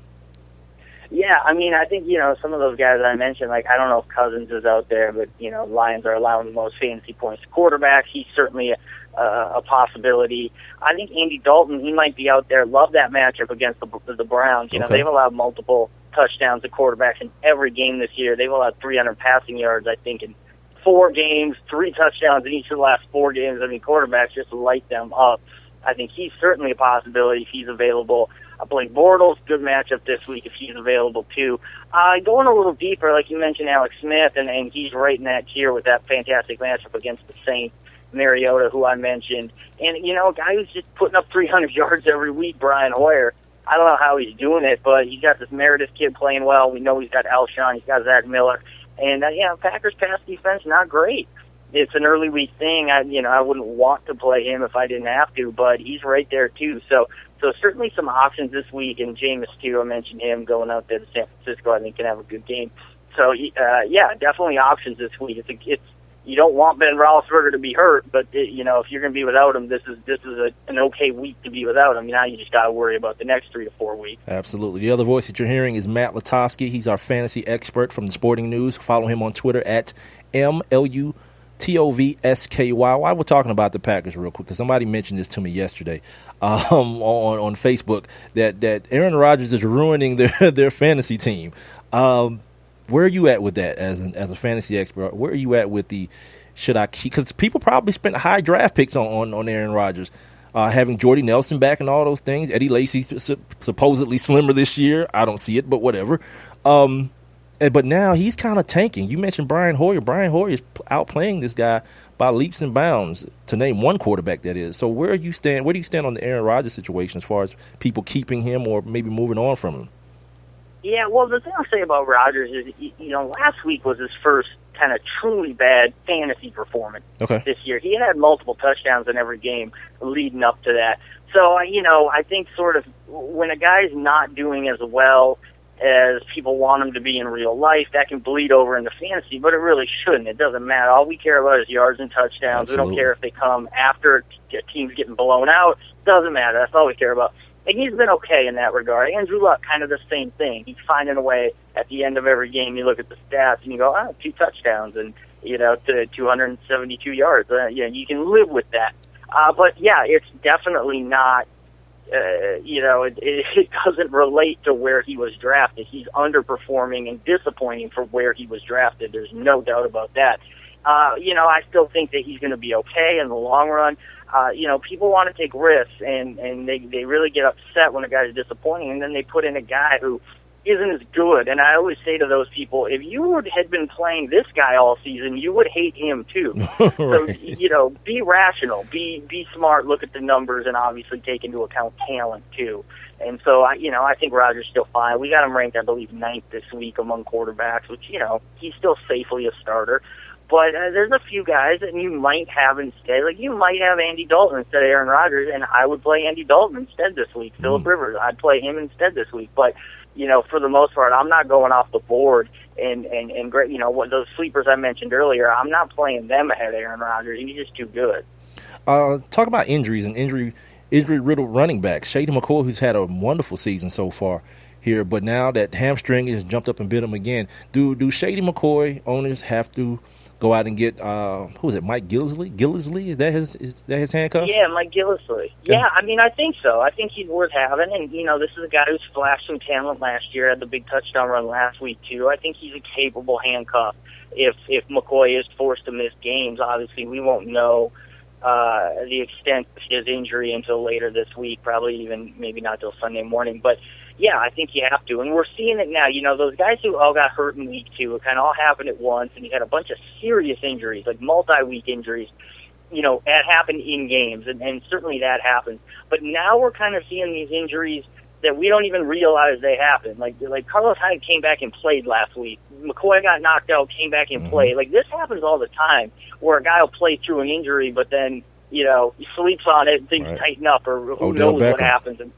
Yeah, I mean, I think, some of those guys I mentioned, like, I don't know if Cousins is out there, but, Lions are allowing the most fantasy points to quarterbacks. He's certainly a possibility. I think Andy Dalton, he might be out there. Love that matchup against the Browns. They've allowed multiple touchdowns to quarterbacks in every game this year. They've allowed 300 passing yards, I think, in 4 games, 3 touchdowns in each of the last 4 games. I mean, quarterbacks just light them up. I think he's certainly a possibility if he's available. Blake Bortles, good matchup this week if he's available too. Going a little deeper, like you mentioned, Alex Smith, and he's right in that tier with that fantastic matchup against the Saints. Mariota, who I mentioned, and a guy who's just putting up 300 yards every week, Brian Hoyer. I don't know how he's doing it, but he's got this Meredith kid playing well. We know he's got Alshon, he's got Zach Miller, and Packers pass defense not great. It's an early week thing. I wouldn't want to play him if I didn't have to, but he's right there too. So certainly some options this week, and Jameis too. I mentioned him going out there to San Francisco. I think can have a good game. So definitely options this week. It's you don't want Ben Roethlisberger to be hurt, but if you're going to be without him, this is an okay week to be without him. Now you just got to worry about the next 3 to 4 weeks. Absolutely. The other voice that you're hearing is Matt Lutovsky. He's our fantasy expert from the Sporting News. Follow him on Twitter at MLUTOVSKY. While we're talking about the Packers real quick, because somebody mentioned this to me yesterday on Facebook that Aaron Rodgers is ruining their fantasy team. Where are you at with that as a fantasy expert? Where are you at with should I keep? Because people probably spent high draft picks on Aaron Rodgers, having Jordy Nelson back and all those things. Eddie Lacy's supposedly slimmer this year. I don't see it, but whatever. But now he's kind of tanking. You mentioned Brian Hoyer. Brian Hoyer is outplaying this guy by leaps and bounds, to name one quarterback that is. So where do you stand on the Aaron Rodgers situation as far as people keeping him or maybe moving on from him? Yeah, well, the thing I'll say about Rodgers is, last week was his first kind of truly bad fantasy performance this year. He had multiple touchdowns in every game leading up to that. So, I think sort of when a guy's not doing as well as people want him to be in real life, that can bleed over into fantasy, but it really shouldn't. It doesn't matter. All we care about is yards and touchdowns. Absolutely. We don't care if they come after a team's getting blown out. Doesn't matter. That's all we care about. And he's been okay in that regard. Andrew Luck, kind of the same thing. He's finding a way at the end of every game. You look at the stats and you go, 2 touchdowns and, to 272 yards. You can live with that. But it's definitely not, it doesn't relate to where he was drafted. He's underperforming and disappointing for where he was drafted. There's no doubt about that. I still think that he's going to be okay in the long run. People want to take risks, and they really get upset when a guy's disappointing, and then they put in a guy who isn't as good. And I always say to those people, if you had been playing this guy all season, you would hate him too. Right. So, be rational, be smart, look at the numbers, and obviously take into account talent too. And so, I think Rodgers still fine. We got him ranked, I believe, 9th this week among quarterbacks, which, he's still safely a starter. But there's a few guys that you might have instead. Like, you might have Andy Dalton instead of Aaron Rodgers, and I would play Andy Dalton instead this week. Phillip Rivers, I'd play him instead this week. But, for the most part, I'm not going off the board. And what those sleepers I mentioned earlier, I'm not playing them ahead of Aaron Rodgers. He's just too good. Talk about injuries and injury-riddled running backs. Shady McCoy, who's had a wonderful season so far here, but now that hamstring has jumped up and bit him again. Do Shady McCoy owners have to go out and get who is it? Mike Gillislee? Is that his handcuff? Yeah, Mike Gillislee. Yeah, I think so. I think he's worth having, and this is a guy who's flashed some talent last year. Had the big touchdown run last week too. I think he's a capable handcuff. If McCoy is forced to miss games, obviously we won't know the extent of his injury until later this week. Probably even maybe not till Sunday morning, but. Yeah, I think you have to. And we're seeing it now. Those guys who all got hurt in week 2, it kind of all happened at once, and you had a bunch of serious injuries, like multi-week injuries, that happen in games, and certainly that happens. But now we're kind of seeing these injuries that we don't even realize they happen. Like Carlos Hyde came back and played last week. McCoy got knocked out, came back and played. Like, this happens all the time, where a guy will play through an injury, but then, he sleeps on it, and things tighten up, or who knows what happens. And,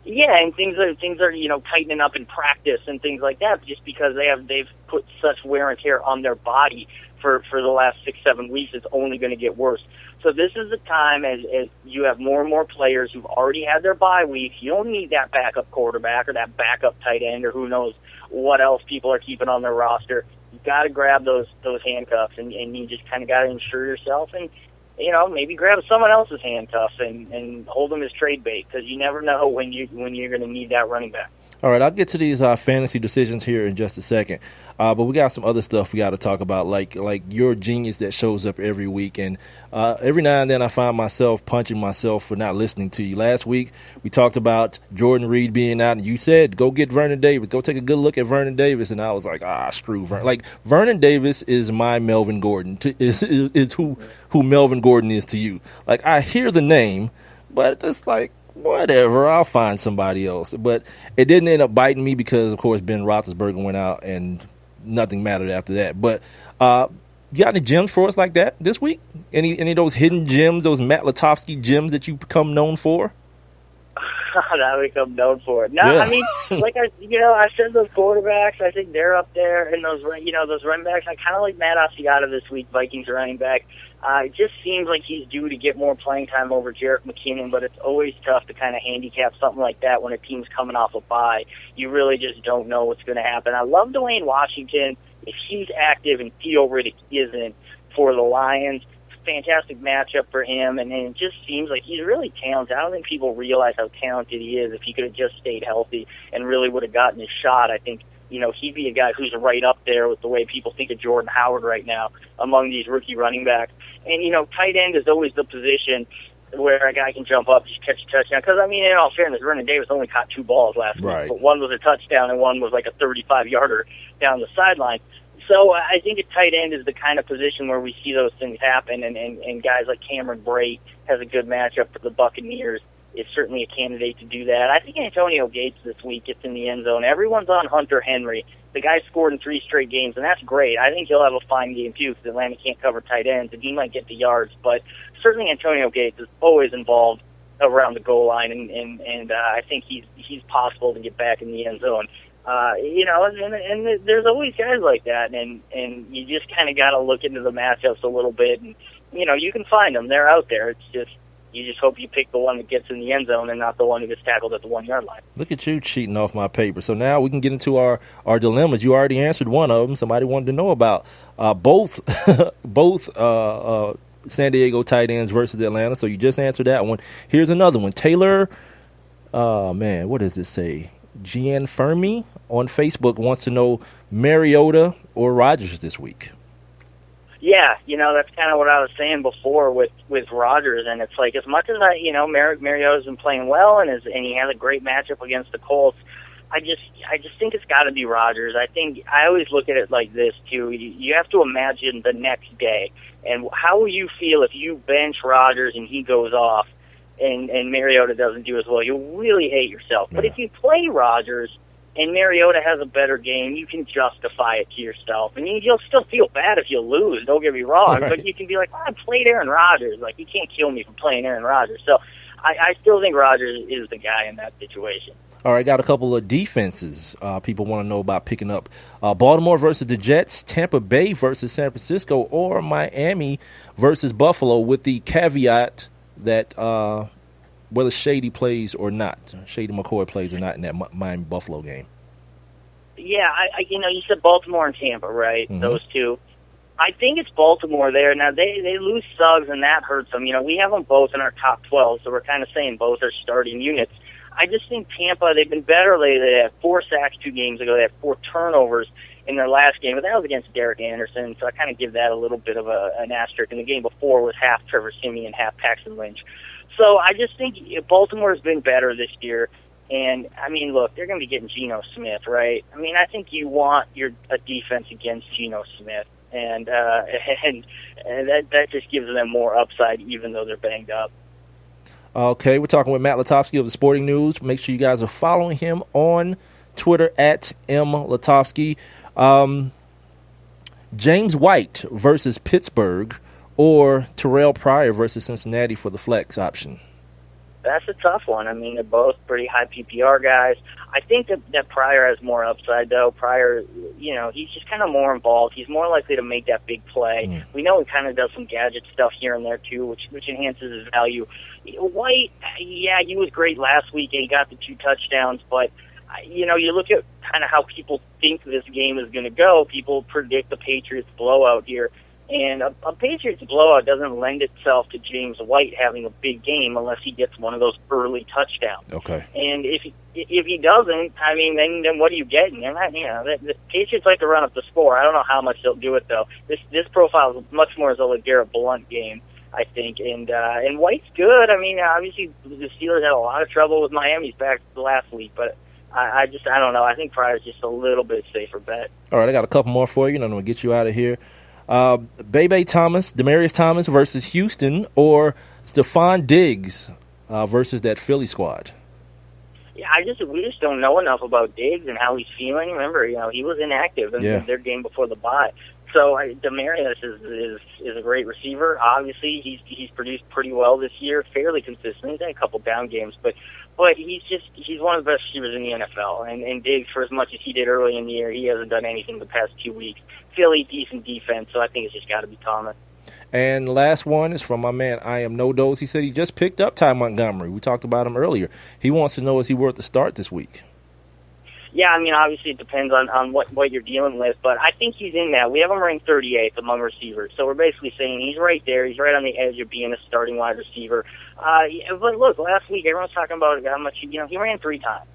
Yeah, and things are tightening up in practice and things like that, just because they've put such wear and tear on their body for the last 6-7 weeks. It's only going to get worse. So this is the time, as you have more and more players who've already had their bye weeks. You don't need that backup quarterback or that backup tight end or who knows what else people are keeping on their roster. You've got to grab those handcuffs, and you just kind of got to insure yourself, and maybe grab someone else's handcuffs and hold them as trade bait, because you never know when you're going to need that running back. All right, I'll get to these fantasy decisions here in just a second, but we got some other stuff we got to talk about, like your genius that shows up every week, and every now and then I find myself punching myself for not listening to you. Last week we talked about Jordan Reed being out, and you said go get Vernon Davis, go take a good look at Vernon Davis, and I was like, screw Vernon. Like, Vernon Davis is my Melvin Gordon, is who Melvin Gordon is to you. Like, I hear the name, but it's like, whatever, I'll find somebody else. But it didn't end up biting me because, of course, Ben Roethlisberger went out and nothing mattered after that. But you got any gems for us like that this week? Any of those hidden gems, those Matt Lutovsky gems that you become known for? That I become known for it. No, yeah. I mean, I said those quarterbacks, I think they're up there, and those running backs. I kind of like Matt Asiata this week, Vikings running back. It just seems like he's due to get more playing time over Jerick McKinnon, but it's always tough to kind of handicap something like that when a team's coming off a bye. You really just don't know what's going to happen. I love Dwayne Washington. If he's active and Theo Riddick isn't for the Lions, fantastic matchup for him, and it just seems like he's really talented. I don't think people realize how talented he is. If he could have just stayed healthy and really would have gotten his shot, I think he'd be a guy who's right up there with the way people think of Jordan Howard right now among these rookie running backs. And, tight end is always the position where a guy can jump up, just catch a touchdown. Because, I mean, in all fairness, Vernon Davis only caught 2 balls last week, but one was a touchdown and one was like a 35-yarder down the sideline. So I think a tight end is the kind of position where we see those things happen, and guys like Cameron Brate has a good matchup for the Buccaneers. Is certainly a candidate to do that. I think Antonio Gates this week gets in the end zone. Everyone's on Hunter Henry. The guy scored in 3 straight games, and that's great. I think he'll have a fine game, too, because Atlanta can't cover tight ends, and he might get the yards. But certainly Antonio Gates is always involved around the goal line, and I think he's possible to get back in the end zone. And there's always guys like that, and you just kind of got to look into the matchups a little bit, and, you can find them. They're out there. It's just, you just hope you pick the one that gets in the end zone and not the one who gets tackled at the 1-yard line. Look at you cheating off my paper. So now we can get into our dilemmas. You already answered one of them. Somebody wanted to know about both San Diego tight ends versus Atlanta. So you just answered that one. Here's another one. Taylor, what does this say? Gianfermi on Facebook wants to know Mariota or Rodgers this week. Yeah, that's kind of what I was saying before with Rodgers, and it's like, as much as Mariota's been playing well and he has a great matchup against the Colts, I just think it's got to be Rodgers. I think I always look at it like this too. You have to imagine the next day, and how will you feel if you bench Rodgers and he goes off, and Mariota doesn't do as well? You'll really hate yourself. But if you play Rodgers and Mariota has a better game, you can justify it to yourself. I mean, you'll still feel bad if you lose, don't get me wrong, but you can be like, I played Aaron Rodgers. Like, you can't kill me for playing Aaron Rodgers. So I still think Rodgers is the guy in that situation. All right, got a couple of defenses people want to know about picking up. Baltimore versus the Jets, Tampa Bay versus San Francisco, or Miami versus Buffalo, with the caveat that whether Shady plays or not, Shady McCoy plays or not in that Miami-Buffalo game. Yeah, you said Baltimore and Tampa, right? Mm-hmm. Those two. I think it's Baltimore there. Now, they lose Suggs, and that hurts them. We have them both in our top 12, so we're kind of saying both are starting units. I just think Tampa, they've been better lately. They had 4 sacks 2 games ago. They had 4 turnovers in their last game, but that was against Derek Anderson, so I kind of give that a little bit of an asterisk. And the game before was half Trevor Siemian, half Paxton Lynch. So I just think Baltimore has been better this year. And, I mean, look, they're going to be getting Geno Smith, right? I mean, I think you want a defense against Geno Smith. And that just gives them more upside, even though they're banged up. Okay, we're talking with Matt Lutovsky of the Sporting News. Make sure you guys are following him on Twitter at @MLutovsky. James White versus Pittsburgh, or Terrell Pryor versus Cincinnati for the flex option? That's a tough one. I mean, they're both pretty high PPR guys. I think that Pryor has more upside, though. Pryor, he's just kind of more involved. He's more likely to make that big play. We know he kind of does some gadget stuff here and there, too, which enhances his value. White, yeah, he was great last week, and he got the 2 touchdowns, but, you look at kind of how people think this game is going to go. People predict the Patriots blowout here. And a Patriots blowout doesn't lend itself to James White having a big game unless he gets one of those early touchdowns. Okay. And if he doesn't, I mean, then what are you getting? And the Patriots like to run up the score. I don't know how much they'll do it though. This profile is much more as a LeGarrette Blount game, I think. And White's good. I mean, obviously the Steelers had a lot of trouble with Miami's back last week, but I don't know. I think Pryor's just a little bit safer bet. All right, I got a couple more for you, and I'm going to get you out of here. Demaryius Thomas versus Houston, or Stephon Diggs versus that Philly squad? Yeah, we just don't know enough about Diggs and how he's feeling. Remember, he was inactive in their game before the bye. So Demaryius is a great receiver. Obviously, he's produced pretty well this year, fairly consistent. He's had a couple down games, but he's one of the best receivers in the NFL. And Diggs, for as much as he did early in the year, he hasn't done anything the past 2 weeks. Philly, decent defense, so I think it's just got to be Thomas. And the last one is from my man, I Am No Dose. He said he just picked up Ty Montgomery. We talked about him earlier. He wants to know, is he worth the start this week? Yeah, I mean, obviously it depends on what you're dealing with, but I think he's in that. We have him ranked 38th among receivers, so we're basically saying he's right there. He's right on the edge of being a starting wide receiver. But look, last week everyone's talking about how much, he ran 3 times.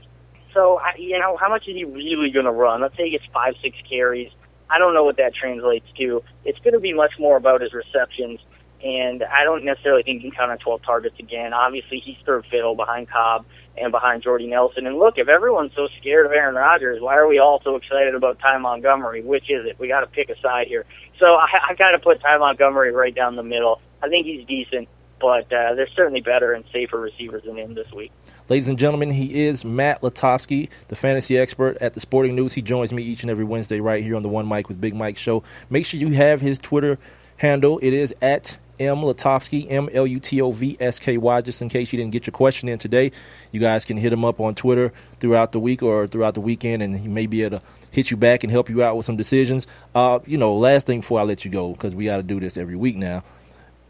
So, how much is he really going to run? Let's say he gets 5-6 carries. I don't know what that translates to. It's going to be much more about his receptions, and I don't necessarily think he can count on 12 targets again. Obviously, he's third fiddle behind Cobb and behind Jordy Nelson. And look, if everyone's so scared of Aaron Rodgers, why are we all so excited about Ty Montgomery? Which is it? We got to pick a side here. So I got to put Ty Montgomery right down the middle. I think he's decent, but there's certainly better and safer receivers than him this week. Ladies and gentlemen, he is Matt Lutovsky, the fantasy expert at the Sporting News. He joins me each and every Wednesday right here on the One Mic with Big Mike show. Make sure you have his Twitter handle. It is at M. Lutovsky, MLutovsky, just in case you didn't get your question in today. You guys can hit him up on Twitter throughout the week or throughout the weekend, and he may be able to hit you back and help you out with some decisions. Last thing before I let you go, because we got to do this every week now.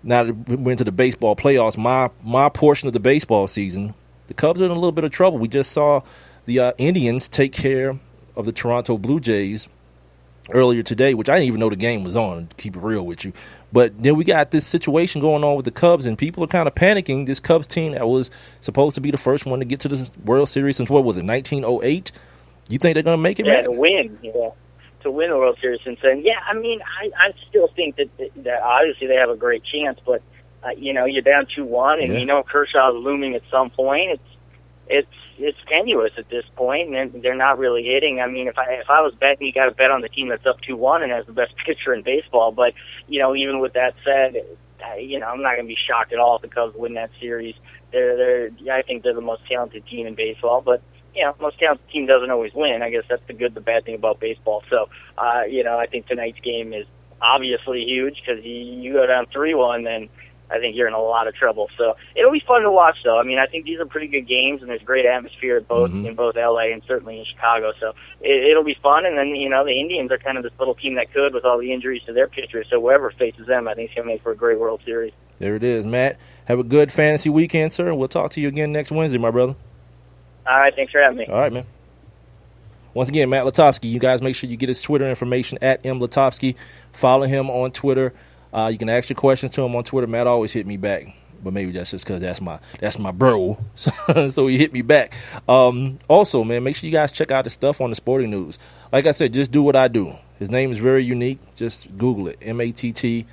Now that we're into the baseball playoffs, my portion of the baseball season, the Cubs are in a little bit of trouble. We just saw the Indians take care of the Toronto Blue Jays earlier today, which I didn't even know the game was on, to keep it real with you. But then we got this situation going on with the Cubs, and people are kind of panicking. This Cubs team that was supposed to be the first one to get to the World Series since, 1908? You think they're going to make it, Matt? to win the World Series since then. Yeah, I mean, I still think that obviously they have a great chance, but you're down 2-1, and Kershaw's looming at some point. It's tenuous at this point, and they're not really hitting. I mean, if I was betting, you got to bet on the team that's up 2-1 and has the best pitcher in baseball. But even with that said, I'm not going to be shocked at all if the Cubs win that series. I think they're the most talented team in baseball, but most talented team doesn't always win. I guess that's the good, the bad thing about baseball. So, I think tonight's game is obviously huge because you go down 3-1, then I think you're in a lot of trouble. So it'll be fun to watch, though. I mean, I think these are pretty good games, and there's great atmosphere in both LA and certainly in Chicago. So it'll be fun. And then, the Indians are kind of this little team that could with all the injuries to their pitchers. So whoever faces them, I think is going to make for a great World Series. There it is, Matt. Have a good fantasy weekend, sir. We'll talk to you again next Wednesday, my brother. All right, thanks for having me. All right, man. Once again, Matt Lutovsky. You guys make sure you get his Twitter information at M. Lutovsky. Follow him on Twitter. You can ask your questions to him on Twitter. Matt always hit me back, but maybe that's just because that's my bro. So he hit me back. Also, man, make sure you guys check out the stuff on the Sporting News. Like I said, just do what I do. His name is very unique. Just Google it. MattLutovsky.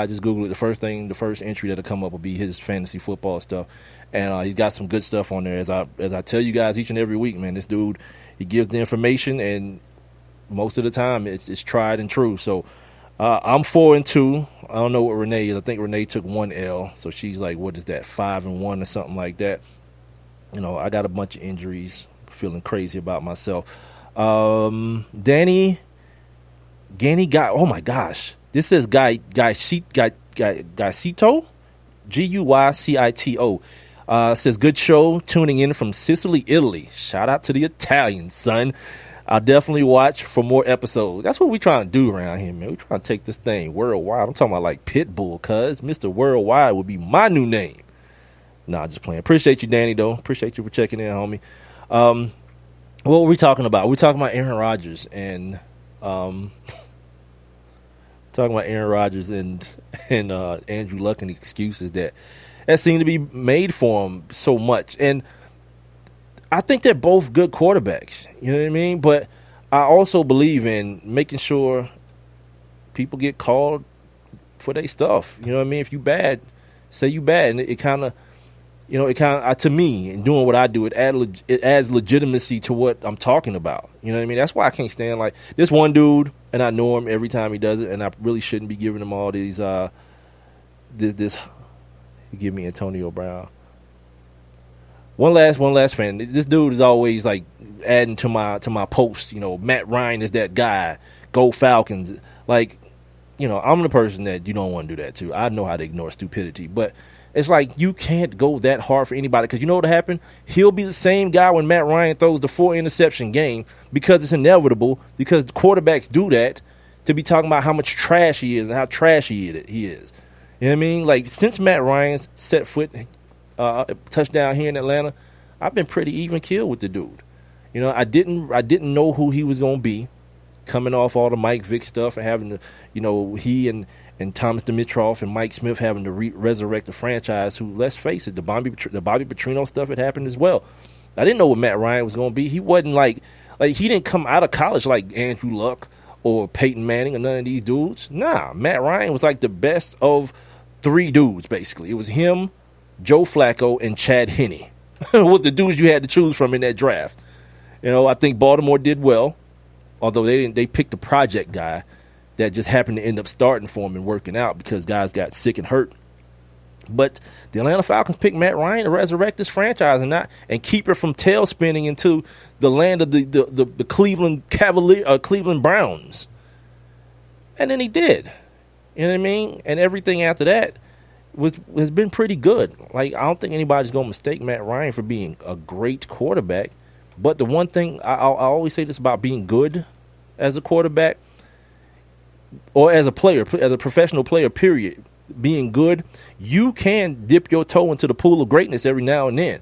Just Google it. The first entry that'll come up will be his fantasy football stuff, and he's got some good stuff on there. As I tell you guys each and every week, man, this dude, he gives the information, and most of the time it's tried and true. So. I'm 4-2. I don't know what Renee is. I think Renee took 1 L, so she's like, what is that, 5-1 or something like that. I got a bunch of injuries, feeling crazy about myself. Danny got, oh my gosh, this says Gaisito. Guycito. Says, good show, tuning in from Sicily, Italy. Shout out to the Italians, son. I'll definitely watch for more episodes. That's what we trying to do around here, man. We trying to take this thing worldwide. I'm talking about like Pitbull, cuz Mr. Worldwide would be my new name. Nah, just playing. Appreciate you, Danny, though. Appreciate you for checking in, homie. What were we talking about? We're talking about Aaron Rodgers and Andrew Luck and the excuses that seem to be made for him so much. And I think they're both good quarterbacks. You know what I mean? But I also believe in making sure people get called for their stuff. You know what I mean? If you bad, say you bad. And it kind of, to me, in doing what I do, it adds legitimacy to what I'm talking about. You know what I mean? That's why I can't stand like this one dude, and I know him every time he does it, and I really shouldn't be giving him all these give me Antonio Brown. One last fan. This dude is always like adding to my post. Matt Ryan is that guy. Go Falcons. Like, I'm the person that you don't want to do that to. I know how to ignore stupidity, but it's like you can't go that hard for anybody because you know what happened? He'll be the same guy when Matt Ryan throws the 4-interception game because it's inevitable because the quarterbacks do that to be talking about how much trash he is and how trashy he is. You know what I mean? Like, since Matt Ryan's set foot touchdown here in Atlanta, I've been pretty even killed with the dude. I didn't know who he was going to be coming off all the Mike Vick stuff and having to, he and Thomas Dimitroff and Mike Smith having to resurrect the franchise who, let's face it, the Bobby Petrino stuff had happened as well. I didn't know what Matt Ryan was going to be. He wasn't like he didn't come out of college like Andrew Luck or Peyton Manning or none of these dudes. Nah, Matt Ryan was like the best of three dudes, basically. It was him, Joe Flacco, and Chad Henne. What the dudes you had to choose from in that draft. I think Baltimore did well, although they picked the project guy that just happened to end up starting for him and working out because guys got sick and hurt. But the Atlanta Falcons picked Matt Ryan to resurrect this franchise and keep it from tail spinning into the land of the Cleveland Cleveland Browns. And then he did. You know what I mean? And everything after that has been pretty good. Like, I don't think anybody's going to mistake Matt Ryan for being a great quarterback. But the one thing, I always say this about being good as a quarterback or as a player, as a professional player, period, being good, you can dip your toe into the pool of greatness every now and then.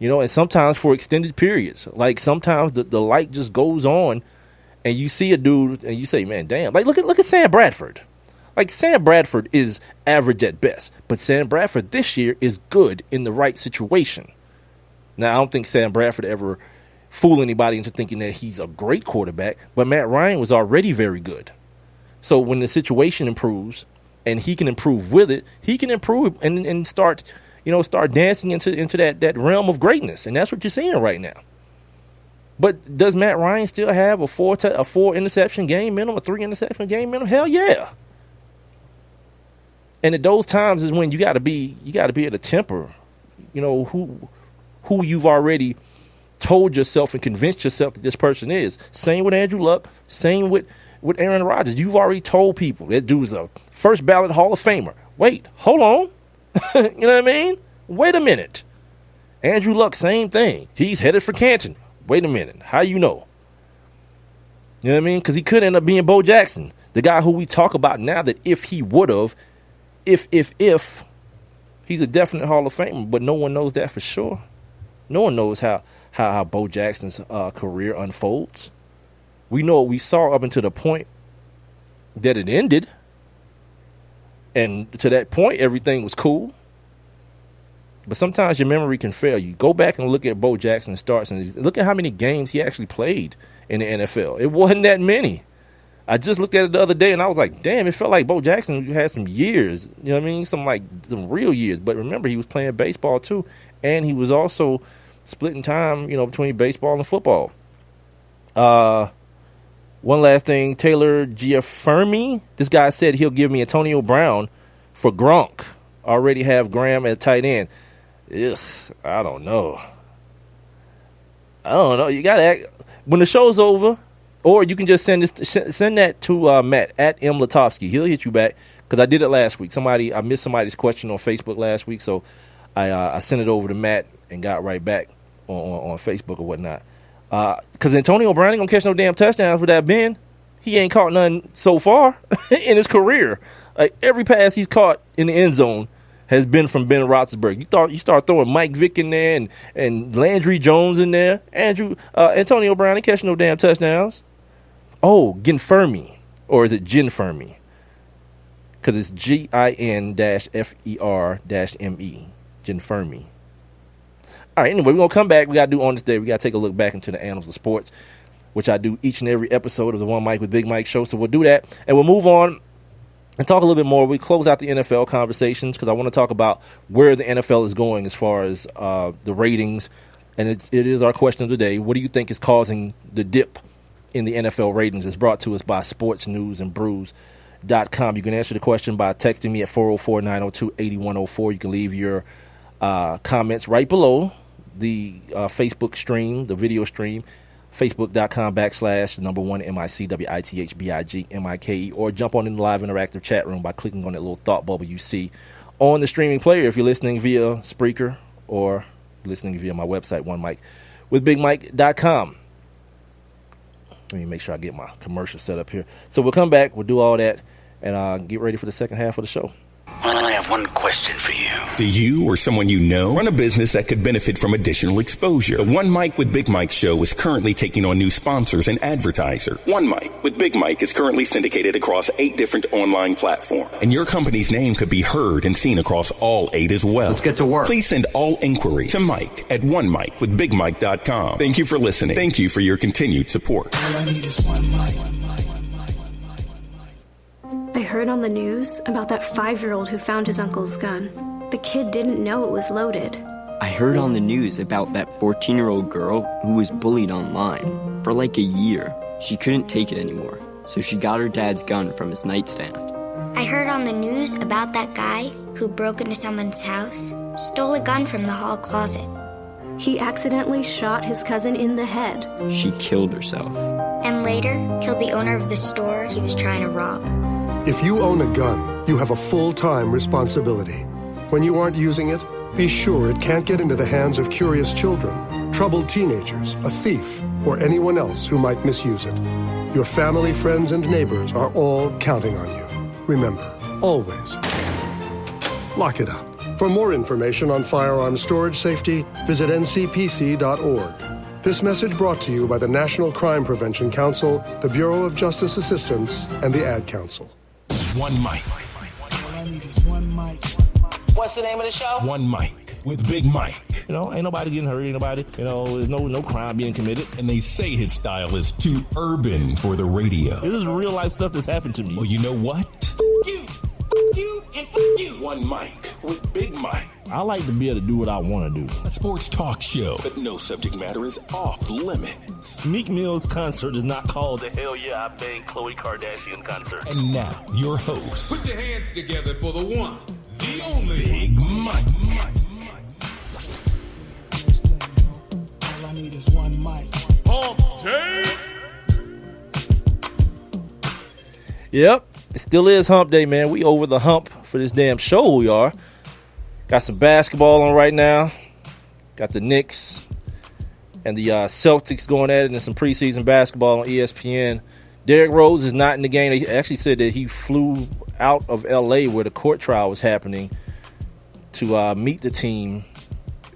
And sometimes for extended periods. Like, sometimes the light just goes on and you see a dude and you say, man, damn. Like, look at Sam Bradford. Like, Sam Bradford is average at best, but Sam Bradford this year is good in the right situation. Now, I don't think Sam Bradford ever fooled anybody into thinking that he's a great quarterback, but Matt Ryan was already very good. So when the situation improves and he can improve with it, he can improve and start dancing into that realm of greatness, and that's what you're seeing right now. But does Matt Ryan still have a 4-interception game minimum, a 3-interception game minimum? Hell yeah. And at those times is when you got to be able to temper, who you've already told yourself and convinced yourself that this person is. Same with Andrew Luck. Same with Aaron Rodgers. You've already told people that dude is a first ballot Hall of Famer. Wait, hold on. You know what I mean? Wait a minute. Andrew Luck, same thing. He's headed for Canton. Wait a minute. How you know? You know what I mean? Because he could end up being Bo Jackson, the guy who we talk about now that if he would have, if he's a definite Hall of Famer, but no one knows that for sure. No one knows how Bo Jackson's career unfolds. We know what we saw up until the point that it ended. And to that point, everything was cool. But sometimes your memory can fail you. Go back and look at Bo Jackson's starts and look at how many games he actually played in the NFL. It wasn't that many. I just looked at it the other day and I was like, damn, it felt like Bo Jackson had some years. You know what I mean? Some real years. But remember, he was playing baseball too. And he was also splitting time, between baseball and football. One last thing, Taylor Giaffermi. This guy said he'll give me Antonio Brown for Gronk. Already have Graham at tight end. Yes, I don't know. You got to act when the show's over, or you can just send that to Matt at M Lutovsky. He'll hit you back because I did it last week. I missed somebody's question on Facebook last week, so I sent it over to Matt and got right back on Facebook or whatnot. Because Antonio Brown ain't going to catch no damn touchdowns with that bend. He ain't caught none so far in his career. Like, every pass he's caught in the end zone has been from Ben Roethlisberger. You start throwing Mike Vick in there and Landry Jones in there. Antonio Brown ain't catching no damn touchdowns. Oh, Ginfermi. Or is it Ginfermi? Because it's GIN-FER-ME. Ginfermi. All right, anyway, we're going to come back. We got to do On This Day. We got to take a look back into the annals of sports, which I do each and every episode of the One Mic with Big Mike show. So we'll do that, and we'll move on and talk a little bit more. We close out the NFL conversations because I want to talk about where the NFL is going as far as the ratings, and it is our question of the day. What do you think is causing the dip in the NFL ratings? It's brought to us by sportsnewsandbrews.com. You can answer the question by texting me at 404-902-8104. You can leave your comments right below the Facebook stream, the video stream, facebook.com/1MICWITHBIGMIKE, or jump on in the live interactive chat room by clicking on that little thought bubble you see on the streaming player if you're listening via Spreaker or listening via my website, onemicwithbigmike.com. Let me make sure I get my commercial set up here. So we'll come back, we'll do all that, and get ready for the second half of the show. I have one question for you. Do you or someone you know run a business that could benefit from additional exposure? The One Mic with Big Mike show is currently taking on new sponsors and advertisers. One Mic with Big Mike is currently syndicated across 8 different online platforms, and your company's name could be heard and seen across all 8 as well. Let's get to work. Please send all inquiries to Mike at onemicwithbigmike.com. Thank you for listening. Thank you for your continued support. All I need is one mic. I heard on the news about that 5-year-old who found his uncle's gun. The kid didn't know it was loaded. I heard on the news about that 14-year-old girl who was bullied online. For like a year, she couldn't take it anymore, so she got her dad's gun from his nightstand. I heard on the news about that guy who broke into someone's house, stole a gun from the hall closet. He accidentally shot his cousin in the head. She killed herself. And later, killed the owner of the store he was trying to rob. If you own a gun, you have a full-time responsibility. When you aren't using it, be sure it can't get into the hands of curious children, troubled teenagers, a thief, or anyone else who might misuse it. Your family, friends, and neighbors are all counting on you. Remember, always, lock it up. For more information on firearm storage safety, visit ncpc.org. This message brought to you by the National Crime Prevention Council, the Bureau of Justice Assistance, and the Ad Council. One Mic. All I need is one mic. What's the name of the show? One Mic with Big Mike. Ain't nobody getting hurt, ain't nobody, there's no crime being committed. And they say his style is too urban for the radio. This is real life stuff that's happened to me. Well, you know what? You, and you. One Mic with Big Mike. I like to be able to do what I want to do. A sports talk show, but no subject matter is off limits. Meek Mill's concert is not called the Hell Yeah I Bang Khloe Kardashian concert. And now, your host. Put your hands together for the one, the only Big Mike. All I need is one mic. Yep, it still is hump day, man. We over the hump for this damn show, we are. Got some basketball on right now. Got the Knicks and the Celtics going at it, and some preseason basketball on ESPN. Derrick Rose is not in the game. They actually said that he flew out of L.A. where the court trial was happening to meet the team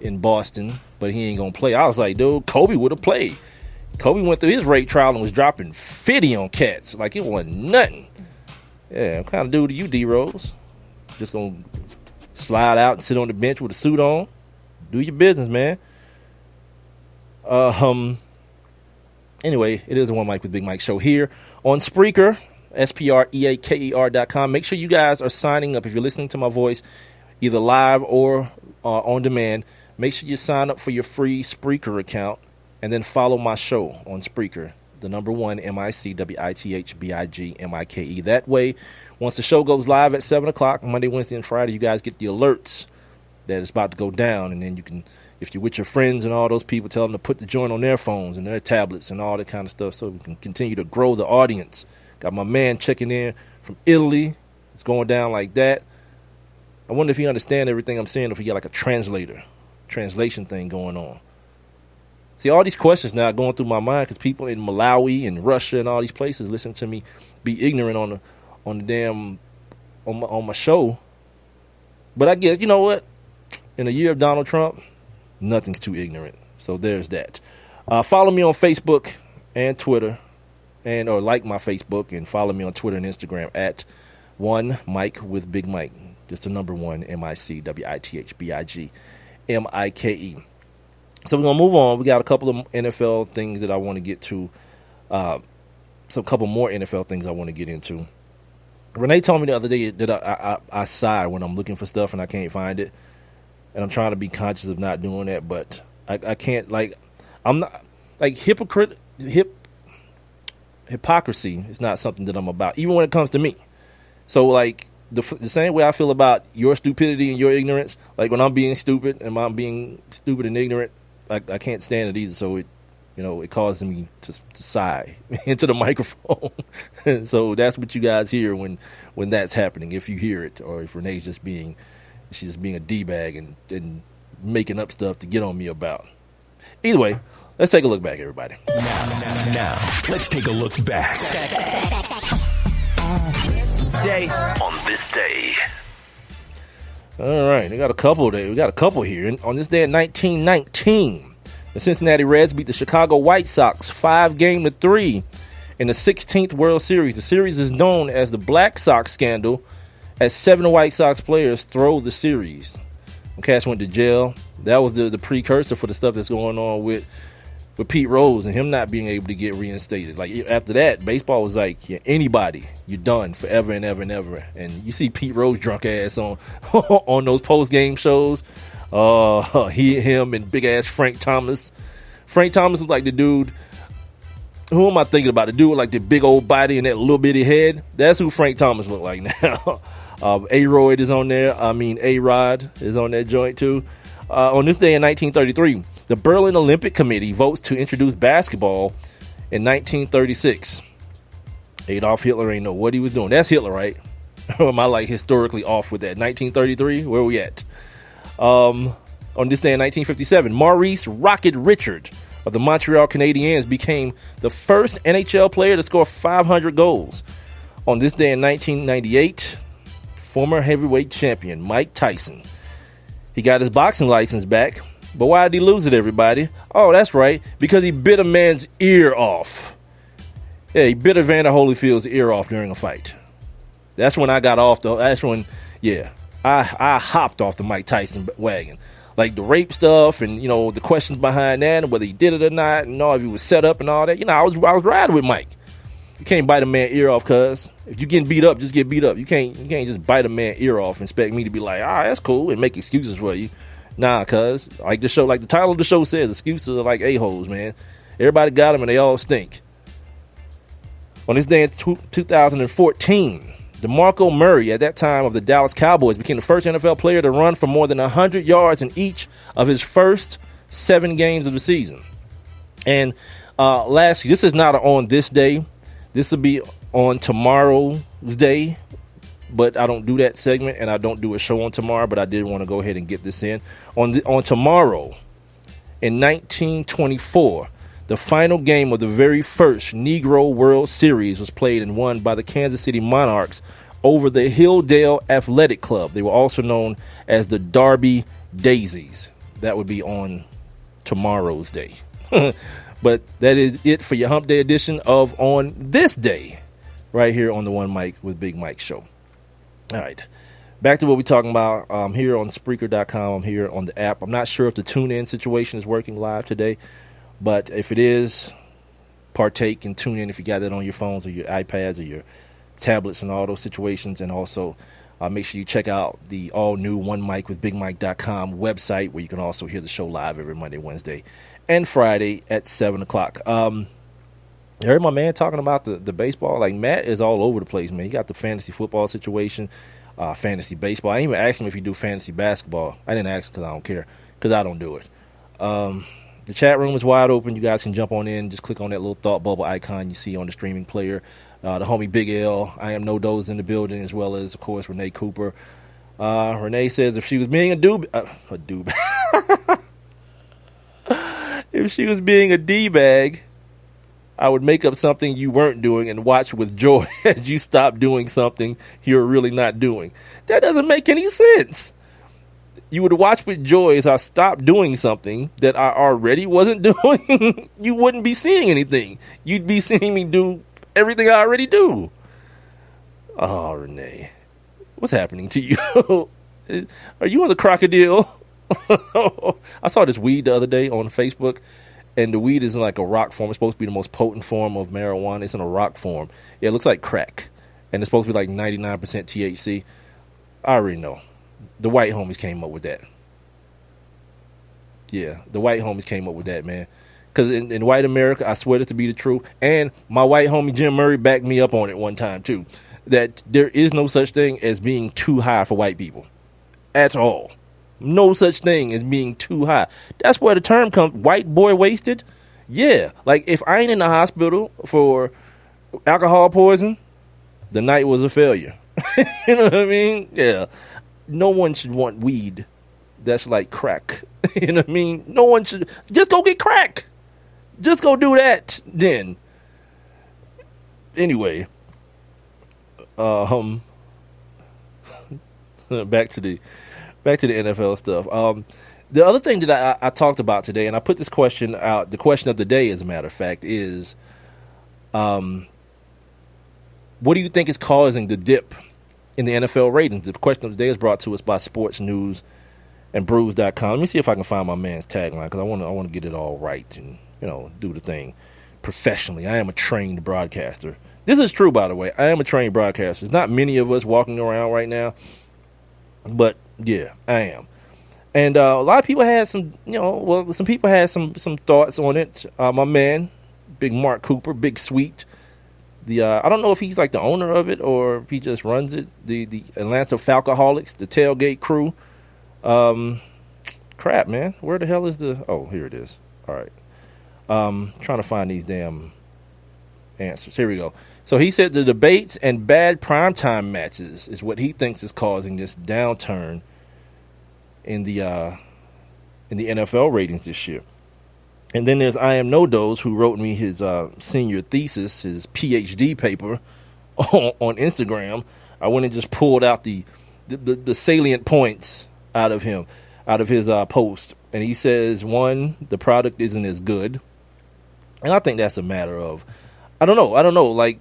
in Boston, but he ain't going to play. I was like, dude, Kobe would have played. Kobe went through his rape trial and was dropping 50 on cats. Like, it wasn't nothing. Yeah, what kind of dude are you, D-Rose? Just going to slide out and sit on the bench with a suit on? Do your business, man. Anyway, it is a One Mic with Big Mike show here on Spreaker, SPREAKER.com. Make sure you guys are signing up. If you're listening to my voice, either live or on demand, make sure you sign up for your free Spreaker account and then follow my show on Spreaker, the number 1 MICWITHBIGMIKE. That way, once the show goes live at 7 o'clock, Monday, Wednesday, and Friday, you guys get the alerts that it's about to go down. And then you can, if you're with your friends and all those people, tell them to put the joint on their phones and their tablets and all that kind of stuff so we can continue to grow the audience. Got my man checking in from Italy, It's going down like that. I wonder if he understands everything I'm saying, if he got like a translation thing going on. See, all these questions now going through my mind because people in Malawi and Russia and all these places listen to me be ignorant on my show. But I guess, you know what? In the year of Donald Trump, nothing's too ignorant. So there's that. Follow me on Facebook and Twitter, or like my Facebook and follow me on Twitter and Instagram at One Mike with Big Mike. Just the number 1 MICWITHBIGMIKE. So we're gonna move on. We got a couple of NFL things that I want to get to. Some couple more NFL things I want to get into. Renee told me the other day that I sigh when I'm looking for stuff and I can't find it, and I'm trying to be conscious of not doing that. But I can't, like, I'm not like hypocrisy is not something that I'm about, even when it comes to me. So like the same way I feel about your stupidity and your ignorance, like when I'm being stupid and I'm being stupid and ignorant, I can't stand it either. So it causes me to sigh into the microphone. So that's what you guys hear when that's happening, if you hear it, or if Renee's just being a D-bag and making up stuff to get on me about. Either way, let's take a look back, everybody. Now, let's take a look back. On this day. All right, we got a couple here. On this day in 1919, the Cincinnati Reds beat the Chicago White Sox 5-3 in the 16th World Series. The series is known as the Black Sox Scandal, as 7 White Sox players throw the series. Cash went to jail. That was the precursor for the stuff that's going on with Pete Rose and him not being able to get reinstated. Like, after that, baseball was like, yeah, anybody, you're done forever and ever and ever. And you see Pete Rose drunk ass on on those post game shows. Him and big ass Frank Thomas. Frank Thomas is like the dude. Who am I thinking about? The dude with like the big old body and that little bitty head. That's who Frank Thomas look like now. A-Rod is on there. A-Rod is on that joint too. On this day in 1933, the Berlin Olympic Committee votes to introduce basketball in 1936. Adolf Hitler ain't know what he was doing. That's Hitler, right? Or am I like historically off with that? 1933? Where we at? On this day in 1957, Maurice Rocket Richard of the Montreal Canadiens became the first NHL player to score 500 goals. On this day in 1998, former heavyweight champion Mike Tyson, he got his boxing license back. But why did he lose it, everybody? Oh, that's right, because he bit a man's ear off. Yeah, he bit Evander Holyfield's ear off during a fight. That's when I got off I hopped off the Mike Tyson wagon. Like the rape stuff and, the questions behind that and whether he did it or not and if he was set up and all that. I was riding with Mike. You can't bite a man's ear off, cuz. If you getting beat up, just get beat up. You can't just bite a man's ear off and expect me to be like, that's cool, and make excuses for you. Nah, cuz. Like the show, like the title of the show says, excuses are like a-holes, man. Everybody got them and they all stink. On this day in 2014, DeMarco Murray, at that time of the Dallas Cowboys, became the first NFL player to run for more than 100 yards in each of his first 7 games of the season. And lastly, this is not on this day. This will be on tomorrow's day, but I don't do that segment and I don't do a show on tomorrow, but I did want to go ahead and get this in. On tomorrow, in 1924, the final game of the very first Negro World Series was played and won by the Kansas City Monarchs over the Hilldale Athletic Club. They were also known as the Derby Daisies. That would be on tomorrow's day. But that is it for your Hump Day edition of On This Day, right here on the One Mike with Big Mike show. All right. Back to what we're talking about. I'm here on Spreaker.com. I'm here on the app. I'm not sure if the tune-in situation is working live today, but if it is, partake and tune in if you got it on your phones or your iPads or your tablets and all those situations. And also make sure you check out the all-new OneMikeWithBigMike.com website, where you can also hear the show live every Monday, Wednesday, and Friday at 7 o'clock. I heard my man talking about the baseball. Like, Matt is all over the place, man. He got the fantasy football situation, fantasy baseball. I didn't even ask him if he do fantasy basketball. I didn't ask because I don't care, because I don't do it. The chat room is wide open. You guys can jump on in. Just click on that little thought bubble icon you see on the streaming player. The homie Big L, I am no dose in the building, as well as, of course, Renee Cooper. Renee says if she was being if she was being a D-bag, I would make up something you weren't doing and watch with joy as you stop doing something you're really not doing. That doesn't make any sense. You would watch with joy as I stopped doing something that I already wasn't doing. You wouldn't be seeing anything. You'd be seeing me do everything I already do. Oh, Renee. What's happening to you? Are you on the crocodile? I saw this weed the other day on Facebook, and the weed is in like a rock form. It's supposed to be the most potent form of marijuana. It's in a rock form. Yeah, it looks like crack, and it's supposed to be like 99% THC. I already know. The white homies came up with that. Yeah, the white homies came up with that, man. Because in white America, I swear this to be the truth, and my white homie Jim Murray backed me up on it one time too, that there is no such thing as being too high for white people at all. No such thing as being too high. That's where the term comes, white boy wasted. Yeah, like if I ain't in the hospital for alcohol poison, the night was a failure. You know what I mean? Yeah. No one should want weed that's like crack. You know what I mean? No one should. Just go get crack. Just go do that then. Anyway. Back to the NFL stuff. The other thing that I talked about today, and I put this question out, the question of the day, as a matter of fact, is what do you think is causing the dip in the NFL ratings? The question of the day is brought to us by sportsnewsandbrews.com. Let me see if I can find my man's tagline, because I want to get it all right and, do the thing professionally. I am a trained broadcaster. This is true, by the way. I am a trained broadcaster. There's not many of us walking around right now, but yeah, I am. And a lot of people had some people had some thoughts on it. My man, Big Mark Cooper, Big Sweet. I don't know if he's like the owner of it or if he just runs it. The Atlanta Falcoholics, the tailgate crew. Crap, man. Where the hell is oh, here it is. All right. Trying to find these damn answers. Here we go. So he said the debates and bad primetime matches is what he thinks is causing this downturn in the NFL ratings this year. And then there's I Am No Dose, who wrote me his senior thesis, his PhD paper on Instagram. I went and just pulled out the salient points out of him, out of his post. And he says, one, the product isn't as good. And I think that's a matter of, I don't know. Like,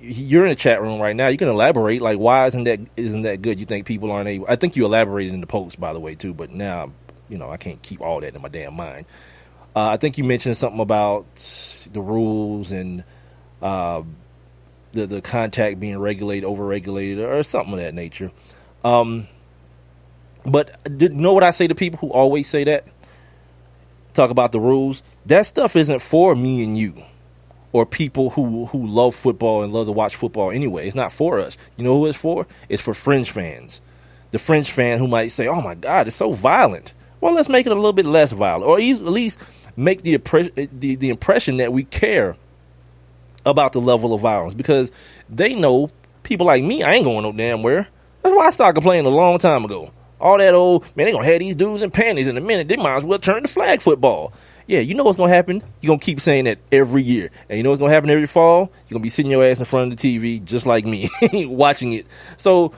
you're in the chat room right now. You can elaborate. Like, why isn't that good? You think people aren't able? I think you elaborated in the post, by the way, too. But now, I can't keep all that in my damn mind. I think you mentioned something about the rules and the contact being regulated, over-regulated, or something of that nature. But you know what I say to people who always say that? Talk about the rules. That stuff isn't for me and you or people who love football and love to watch football anyway. It's not for us. You know who it's for? It's for fringe fans. The fringe fan who might say, oh, my God, it's so violent. Well, let's make it a little bit less violent, or at least make the impression that we care about the level of violence, because they know people like me, I ain't going no damn where. That's why I started complaining a long time ago. All that old, man, they going to have these dudes in panties in a minute. They might as well turn to flag football. Yeah, you know what's going to happen? You're going to keep saying that every year. And you know what's going to happen every fall? You're going to be sitting your ass in front of the TV just like me, watching it. So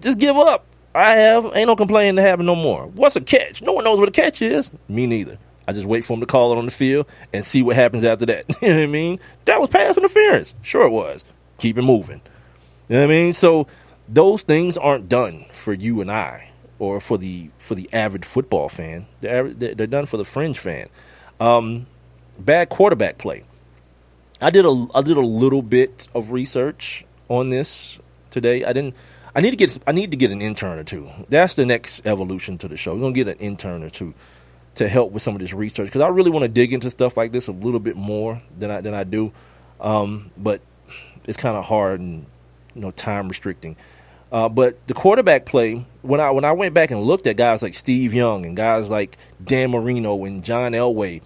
just give up. Ain't no complaining to happen no more. What's a catch? No one knows what a catch is. Me neither. I just wait for him to call it on the field and see what happens after that. You know what I mean? That was pass interference. Sure it was. Keep it moving. You know what I mean? So those things aren't done for you and I, or for the avid football fan. They're done for the fringe fan. Bad quarterback play. I did a little bit of research on this today. I need to get an intern or two. That's the next evolution to the show. We're gonna get an intern or two to help with some of this research, because I really want to dig into stuff like this a little bit more than I do. But it's kind of hard and time restricting. But the quarterback play, when I went back and looked at guys like Steve Young and guys like Dan Marino and John Elway,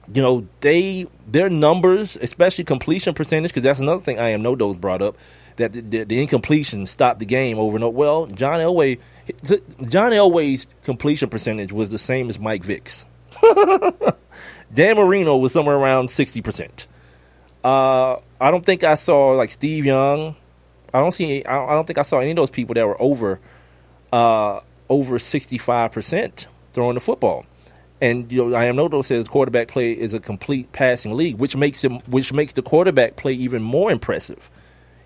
their numbers, especially completion percentage, because that's another thing I am no dose brought up, that the incompletion stopped the game over and over. Well, John Elway's completion percentage was the same as Mike Vick's. Dan Marino was somewhere around 60%. I don't think I saw like Steve Young. I don't think I saw any of those people that were over 65% throwing the football. And I am no dose says quarterback play is a complete passing league, which makes the quarterback play even more impressive.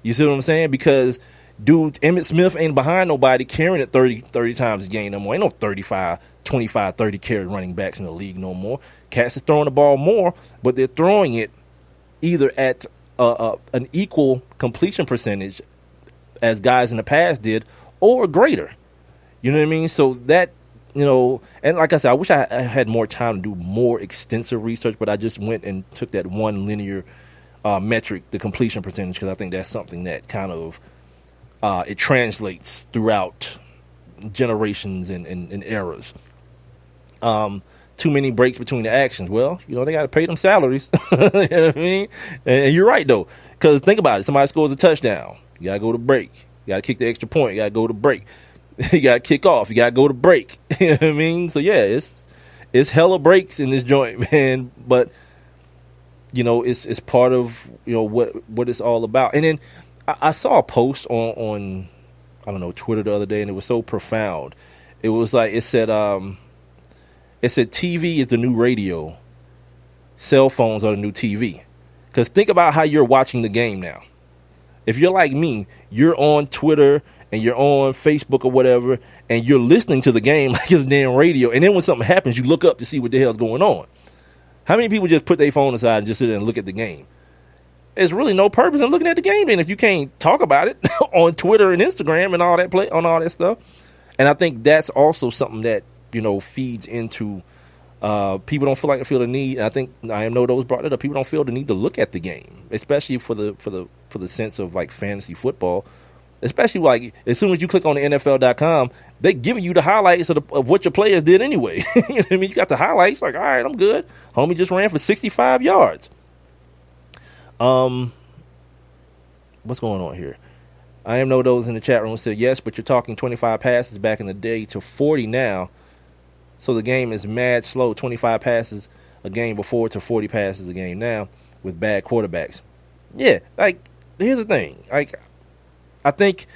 You see what I'm saying? Because Emmitt Smith ain't behind nobody carrying it 30 times a game no more. Ain't no 35, 25, 30 carry running backs in the league no more. Cats is throwing the ball more, but they're throwing it either at an equal completion percentage as guys in the past did, or greater. You know what I mean? So that, and like I said, I wish I had more time to do more extensive research, but I just went and took that one linear metric, the completion percentage, because I think that's something that kind of it translates throughout generations and eras. Too many breaks between the actions. Well, they got to pay them salaries. You know what I mean? And you're right, though, because think about it. Somebody scores a touchdown. You got to go to break. You got to kick the extra point. You got to go to break. You got to kick off. You got to go to break. You know what I mean? So, yeah, it's hella breaks in this joint, man. But, it's part of, what it's all about. And then I saw a post on I don't know, Twitter the other day, and it was so profound. It was like, it said TV is the new radio. Cell phones are the new TV. Because think about how you're watching the game now. If you're like me, you're on Twitter and you're on Facebook or whatever, and you're listening to the game like it's damn radio. And then when something happens, you look up to see what the hell's going on. How many people just put their phone aside and just sit there and look at the game? There's really no purpose in looking at the game then if you can't talk about it on Twitter and Instagram and all that stuff. And I think that's also something that, feeds into people don't feel the need. And I think I am no those brought it up. People don't feel the need to look at the game, especially for the sense of like fantasy football. Especially like as soon as you click on the NFL.com, they giving you the highlights of what your players did anyway. You know what I mean? You got the highlights, like, all right, I'm good. Homie just ran for 65 yards. What's going on here? I am no those in the chat room said yes, but you're talking 25 passes back in the day to 40 now. So the game is mad slow. 25 passes a game before to 40 passes a game now with bad quarterbacks. Yeah, like here's the thing. Like I think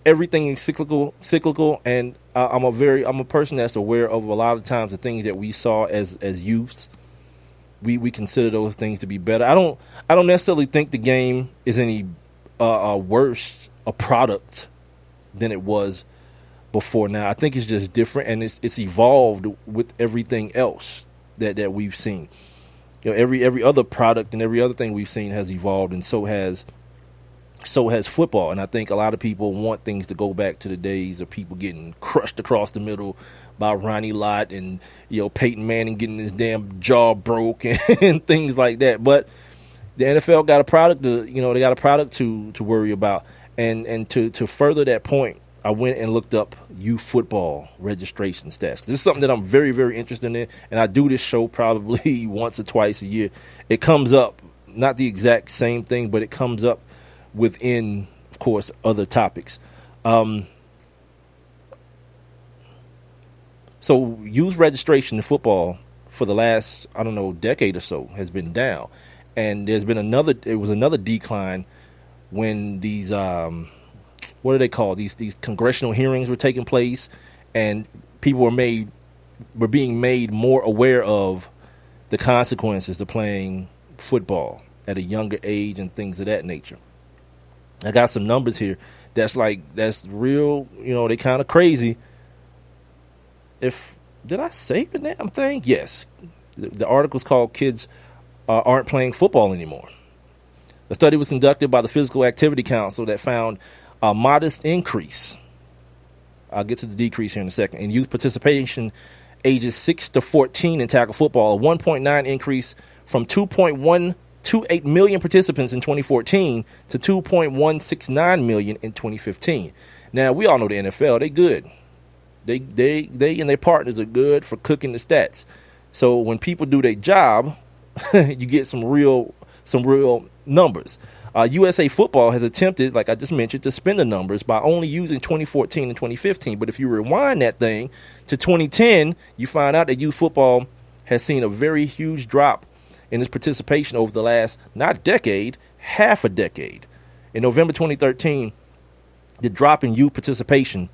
everything is cyclical, and I'm a person that's aware of a lot of times the things that we saw as youths. We consider those things to be better. I don't necessarily think the game is any worse a product than it was before now. I think it's just different, and it's evolved with everything else that we've seen. Every other product and every other thing we've seen has evolved, and so has football. And I think a lot of people want things to go back to the days of people getting crushed across the middle by Ronnie Lott and Peyton Manning getting his damn jaw broke and things like that. But the NFL got a product to worry about. And to further that point, I went and looked up youth football registration stats. This is something that I'm very, very interested in, and I do this show probably once or twice a year. It comes up, not the exact same thing, but it comes up within, of course, other topics. So youth registration in football for the last, decade or so has been down. And there was another decline when these, what are they called? These congressional hearings were taking place, and people were being made more aware of the consequences of playing football at a younger age and things of that nature. I got some numbers here that's real, they kind of crazy. Did I save the damn thing? Yes. The article's called Kids Aren't Playing Football Anymore. A study was conducted by the Physical Activity Council that found a modest increase. I'll get to the decrease here in a second. In youth participation ages 6 to 14 in tackle football, a 1.9 increase from 2.128 million participants in 2014 to 2.169 million in 2015. Now, we all know the NFL, they good. They and their partners are good for cooking the stats. So when people do their job, you get some real numbers. USA Football has attempted, like I just mentioned, to spin the numbers by only using 2014 and 2015. But if you rewind that thing to 2010, you find out that youth football has seen a very huge drop in its participation over the last, not decade, half a decade. In November 2013, the drop in youth participation,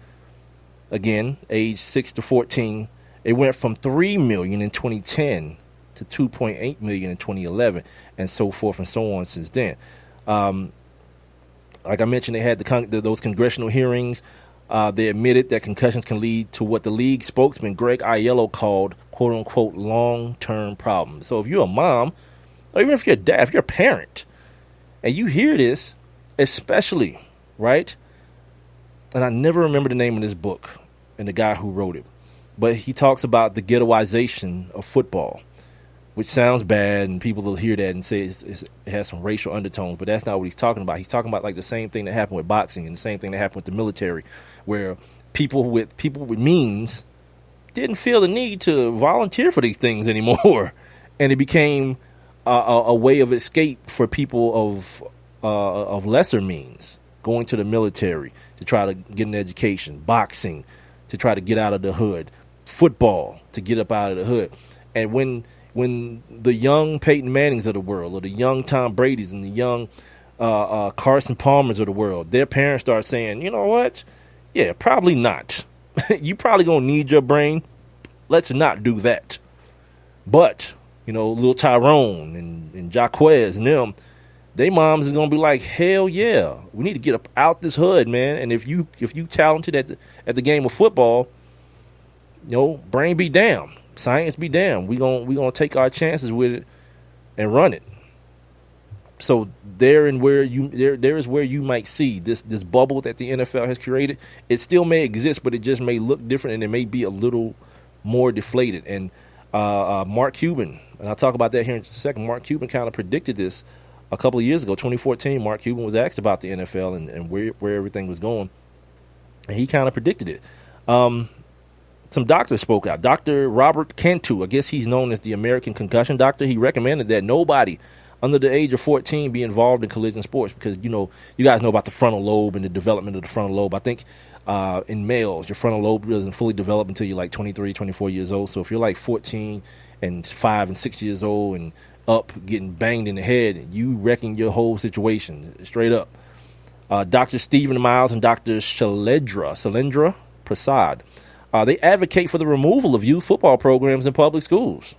again, age 6 to 14, it went from 3 million in 2010 to 2.8 million in 2011, and so forth and so on since then. Like I mentioned, they had those congressional hearings. They admitted that concussions can lead to what the league spokesman Greg Aiello called "quote-unquote" long-term problems. So if you're a mom, or even if you're a dad, if you're a parent, and you hear this, especially, right? And I never remember the name of this book and the guy who wrote it, but he talks about the ghettoization of football, which sounds bad, and people will hear that and say it has some racial undertones, but that's not what he's talking about. He's talking about like the same thing that happened with boxing and the same thing that happened with the military, where people with means didn't feel the need to volunteer for these things anymore, and it became a way of escape for people of lesser means, going to the military to try to get an education, boxing to try to get out of the hood, football to get up out of the hood. And when the young Peyton Mannings of the world, or the young Tom Brady's and the young Carson Palmers of the world, their parents start saying, you know what? Yeah, probably not. You probably going to need your brain. Let's not do that. But, little Tyrone and Jaquez and them, they moms is going to be like, hell yeah, we need to get up out this hood, man. And if you talented at the game of football, brain be damned. Science be damned. We gonna take our chances with it and run it. So there is where you might see this bubble that the NFL has created. It still may exist, but it just may look different, and it may be a little more deflated. And Mark Cuban, and I'll talk about that here in just a second. Mark Cuban kind of predicted this a couple of years ago, 2014. Mark Cuban was asked about the NFL and where everything was going, and he kind of predicted it. Some doctors spoke out. Dr. Robert Cantu, I guess he's known as the American concussion doctor. He recommended that nobody under the age of 14 be involved in collision sports because, you guys know about the frontal lobe and the development of the frontal lobe. I think in males, your frontal lobe doesn't fully develop until you're like 23, 24 years old. So if you're like 14 and 5 and 6 years old and up getting banged in the head, you wrecking your whole situation straight up. Dr. Stephen Miles and Dr. Shalendra Prasad, they advocate for the removal of youth football programs in public schools.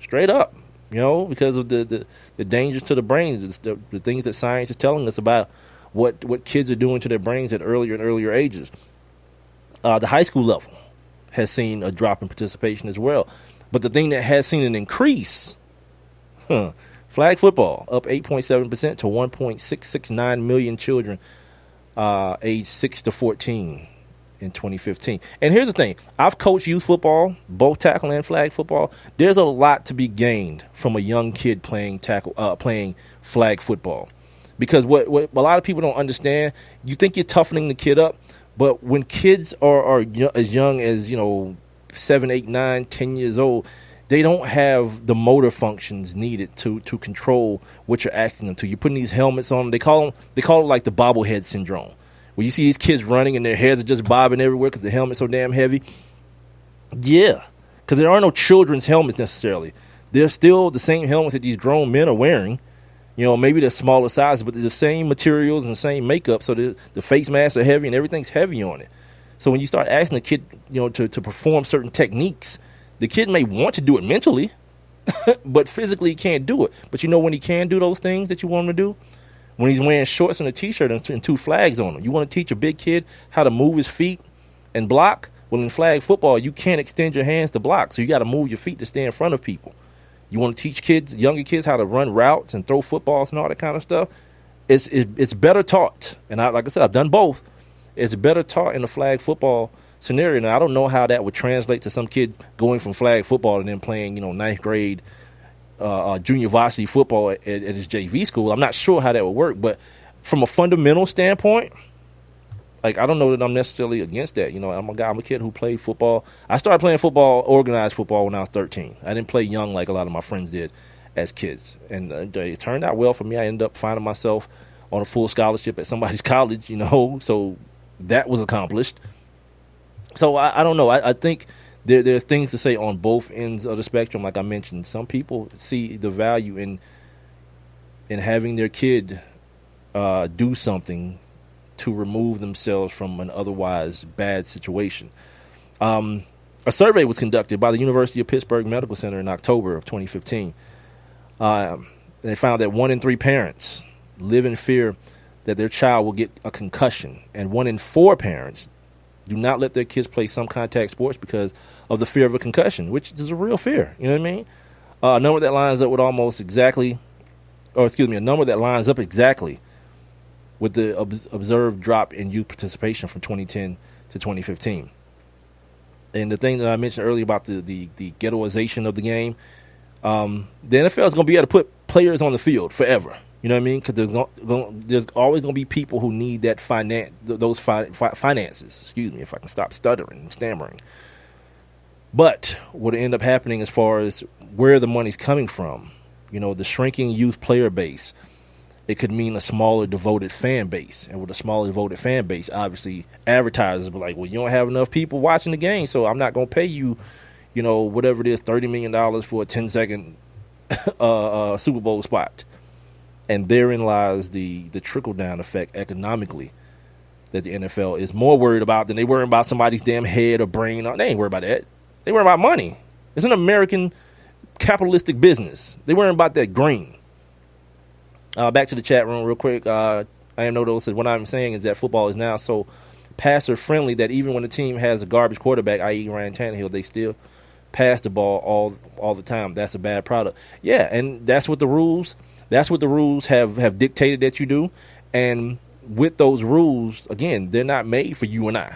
Straight up, because of the dangers to the brain, the things that science is telling us about what kids are doing to their brains at earlier and earlier ages. The high school level has seen a drop in participation as well. But the thing that has seen an increase, flag football, up 8.7% to 1.669 million children aged 6 to 14. In 2015. And here's the thing. I've coached youth football, both tackle and flag football. There's a lot to be gained from a young kid playing flag football. Because what a lot of people don't understand, you think you're toughening the kid up, but when kids are as young as, 7, 8, 9, 10 years old, they don't have the motor functions needed to control what you're asking them to. You're putting these helmets on. They call it like the bobblehead syndrome. When you see these kids running and their heads are just bobbing everywhere because the helmet's so damn heavy. Yeah, because there are no children's helmets necessarily. They're still the same helmets that these grown men are wearing. Maybe they're smaller sizes, but they're the same materials and the same makeup. So the face masks are heavy and everything's heavy on it. So when you start asking the kid, to perform certain techniques, the kid may want to do it mentally, but physically he can't do it. But when he can do those things that you want him to do? When he's wearing shorts and a T-shirt and 2 flags on him. You want to teach a big kid how to move his feet and block? Well, in flag football, you can't extend your hands to block, so you got to move your feet to stay in front of people. You want to teach younger kids how to run routes and throw footballs and all that kind of stuff? It's better taught. And like I said, I've done both. It's better taught in a flag football scenario. Now, I don't know how that would translate to some kid going from flag football and then playing, 9th grade junior varsity football at his JV school. I'm not sure how that would work, but from a fundamental standpoint, I don't know that I'm necessarily against that. I'm a kid who played football. I started playing football, organized football, when I was 13. I didn't play young like a lot of my friends did as kids. And it turned out well for me. I ended up finding myself on a full scholarship at somebody's college, so that was accomplished. So I don't know. I think there's things to say on both ends of the spectrum. Like I mentioned, some people see the value in having their kid do something to remove themselves from an otherwise bad situation. A survey was conducted by the University of Pittsburgh Medical Center in October of 2015. They found that 1 in 3 parents live in fear that their child will get a concussion, and 1 in 4 parents do not let their kids play some contact sports because of the fear of a concussion, which is a real fear. You know what I mean? A number that lines up exactly with the observed drop in youth participation from 2010 to 2015. And the thing that I mentioned earlier about the ghettoization of the game, the NFL is going to be able to put players on the field forever. You know what I mean? Because there's always going to be people who need that finances. Excuse me, if I can stop stuttering and stammering. But what end up happening as far as where the money's coming from, the shrinking youth player base, it could mean a smaller devoted fan base. And with a smaller devoted fan base, obviously advertisers will be like, well, you don't have enough people watching the game, so I'm not going to pay you, whatever it is, $30 million for a 10-second Super Bowl spot. And therein lies the trickle-down effect economically that the NFL is more worried about than they worry about somebody's damn head or brain. They ain't worried about that. They worry about money. It's an American capitalistic business. They worry about that green. Back to the chat room real quick. I am no said what I'm saying is that football is now so passer-friendly that even when the team has a garbage quarterback, i.e. Ryan Tannehill, they still pass the ball all the time. That's a bad product. Yeah, and that's what the rules have dictated that you do. And with those rules, again, they're not made for you and I.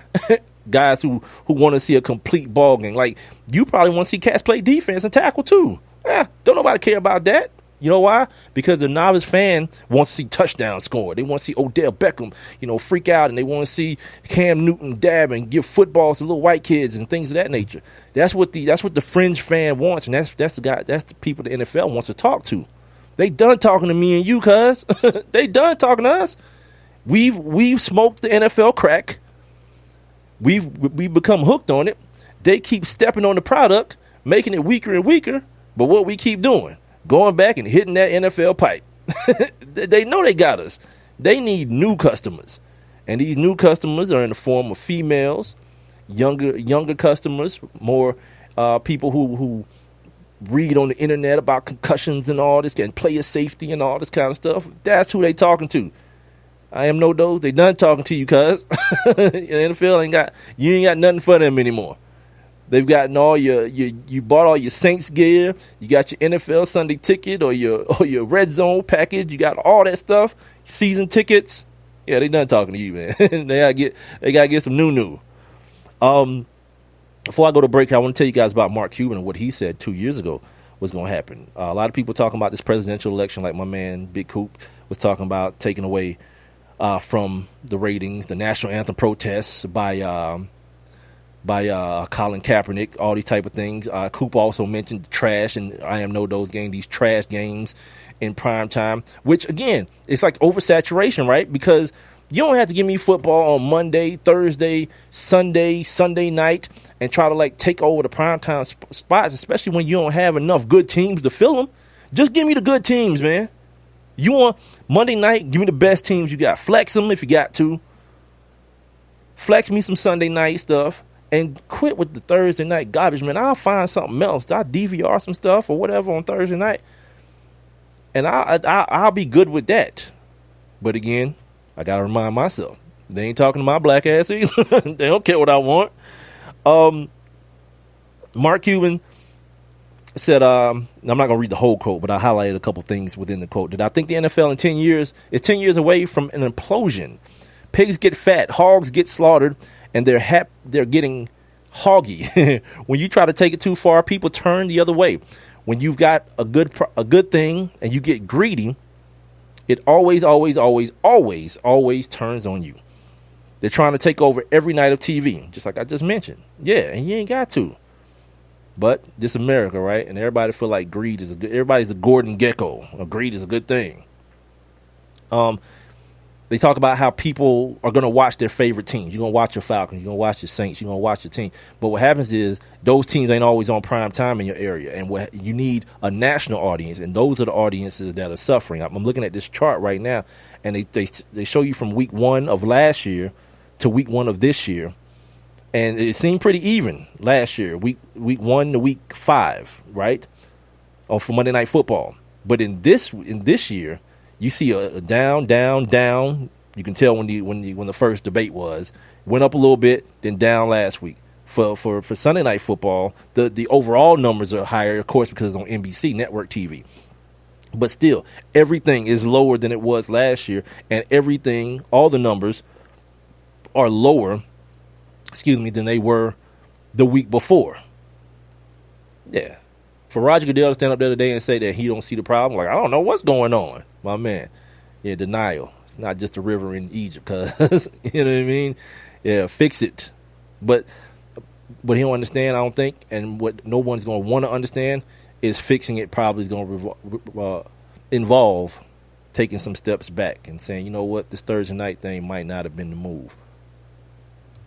Guys who want to see a complete ball game. Like, you probably want to see cats play defense and tackle too. Don't nobody care about that. You know why? Because the novice fan wants to see touchdowns scored. They want to see Odell Beckham, freak out, and they want to see Cam Newton dab and give footballs to little white kids and things of that nature. That's what the fringe fan wants, and that's the people the NFL wants to talk to. They done talking to me and you, cuz. They done talking to us. We've smoked the NFL crack. We've become hooked on it. They keep stepping on the product, making it weaker and weaker. But what we keep doing, going back and hitting that NFL pipe. They know they got us. They need new customers. And these new customers are in the form of females, younger customers, more people who read on the internet about concussions and all this and player safety and all this kind of stuff. That's who they talking to. I am no dose. They done talking to you, cuz. The NFL ain't got nothing for them anymore. They've gotten all you bought all your Saints gear. You got your NFL Sunday ticket or your Red Zone package. You got all that stuff. Season tickets. Yeah, they done talking to you, man. they gotta get some new. Before I go to break, I want to tell you guys about Mark Cuban and what he said 2 years ago was going to happen. A lot of people talking about this presidential election, like my man Big Coop was talking about taking away from the ratings, the national anthem protests by Colin Kaepernick, all these type of things. Coop also mentioned the trash, and I am no those games, these trash games in prime time, which again, it's like oversaturation, right? Because you don't have to give me football on Monday, Thursday, Sunday night, and try to take over the primetime spots, especially when you don't have enough good teams to fill them. Just give me the good teams, man. You want Monday night, give me the best teams you got. Flex them if you got to. Flex me some Sunday night stuff. And quit with the Thursday night garbage, man. I'll find something else. I'll DVR some stuff or whatever on Thursday night. And I'll be good with that. But again, I got to remind myself, they ain't talking to my black ass either. They don't care what I want. Mark Cuban said, I'm not going to read the whole quote, but I highlighted a couple things within the quote. That I think the NFL in 10 years is 10 years away from an implosion. Pigs get fat, hogs get slaughtered, and they're getting hoggy. When you try to take it too far, people turn the other way. When you've got a good thing and you get greedy, it always turns on you. They're trying to take over every night of TV, just like I just mentioned. Yeah, and you ain't got to. But this America, right? And everybody feel like greed is everybody's a Gordon Gekko. Greed is a good thing. They talk about how people are going to watch their favorite teams. You're going to watch your Falcons. You're going to watch your Saints. You're going to watch your team. But what happens is those teams ain't always on prime time in your area. And you need a national audience. And those are the audiences that are suffering. I'm looking at this chart right now. And they show you from week 1 of last year to week 1 of this year. And it seemed pretty even last year, week 1 to week 5, right? For Monday Night Football. But in this year, you see a down. You can tell when the first debate was. Went up a little bit, then down last week. For Sunday Night Football, the overall numbers are higher, of course, because it's on NBC network TV. But still, everything is lower than it was last year, and all the numbers are lower, than they were the week before. Yeah. For Roger Goodell to stand up the other day and say that he don't see the problem, like, I don't know what's going on, my man. Yeah, denial. It's not just a river in Egypt, cuz, you know what I mean? Yeah, fix it. But he don't understand, I don't think, and what no one's going to want to understand is fixing it probably is going to involve taking some steps back and saying, you know what, this Thursday night thing might not have been the move.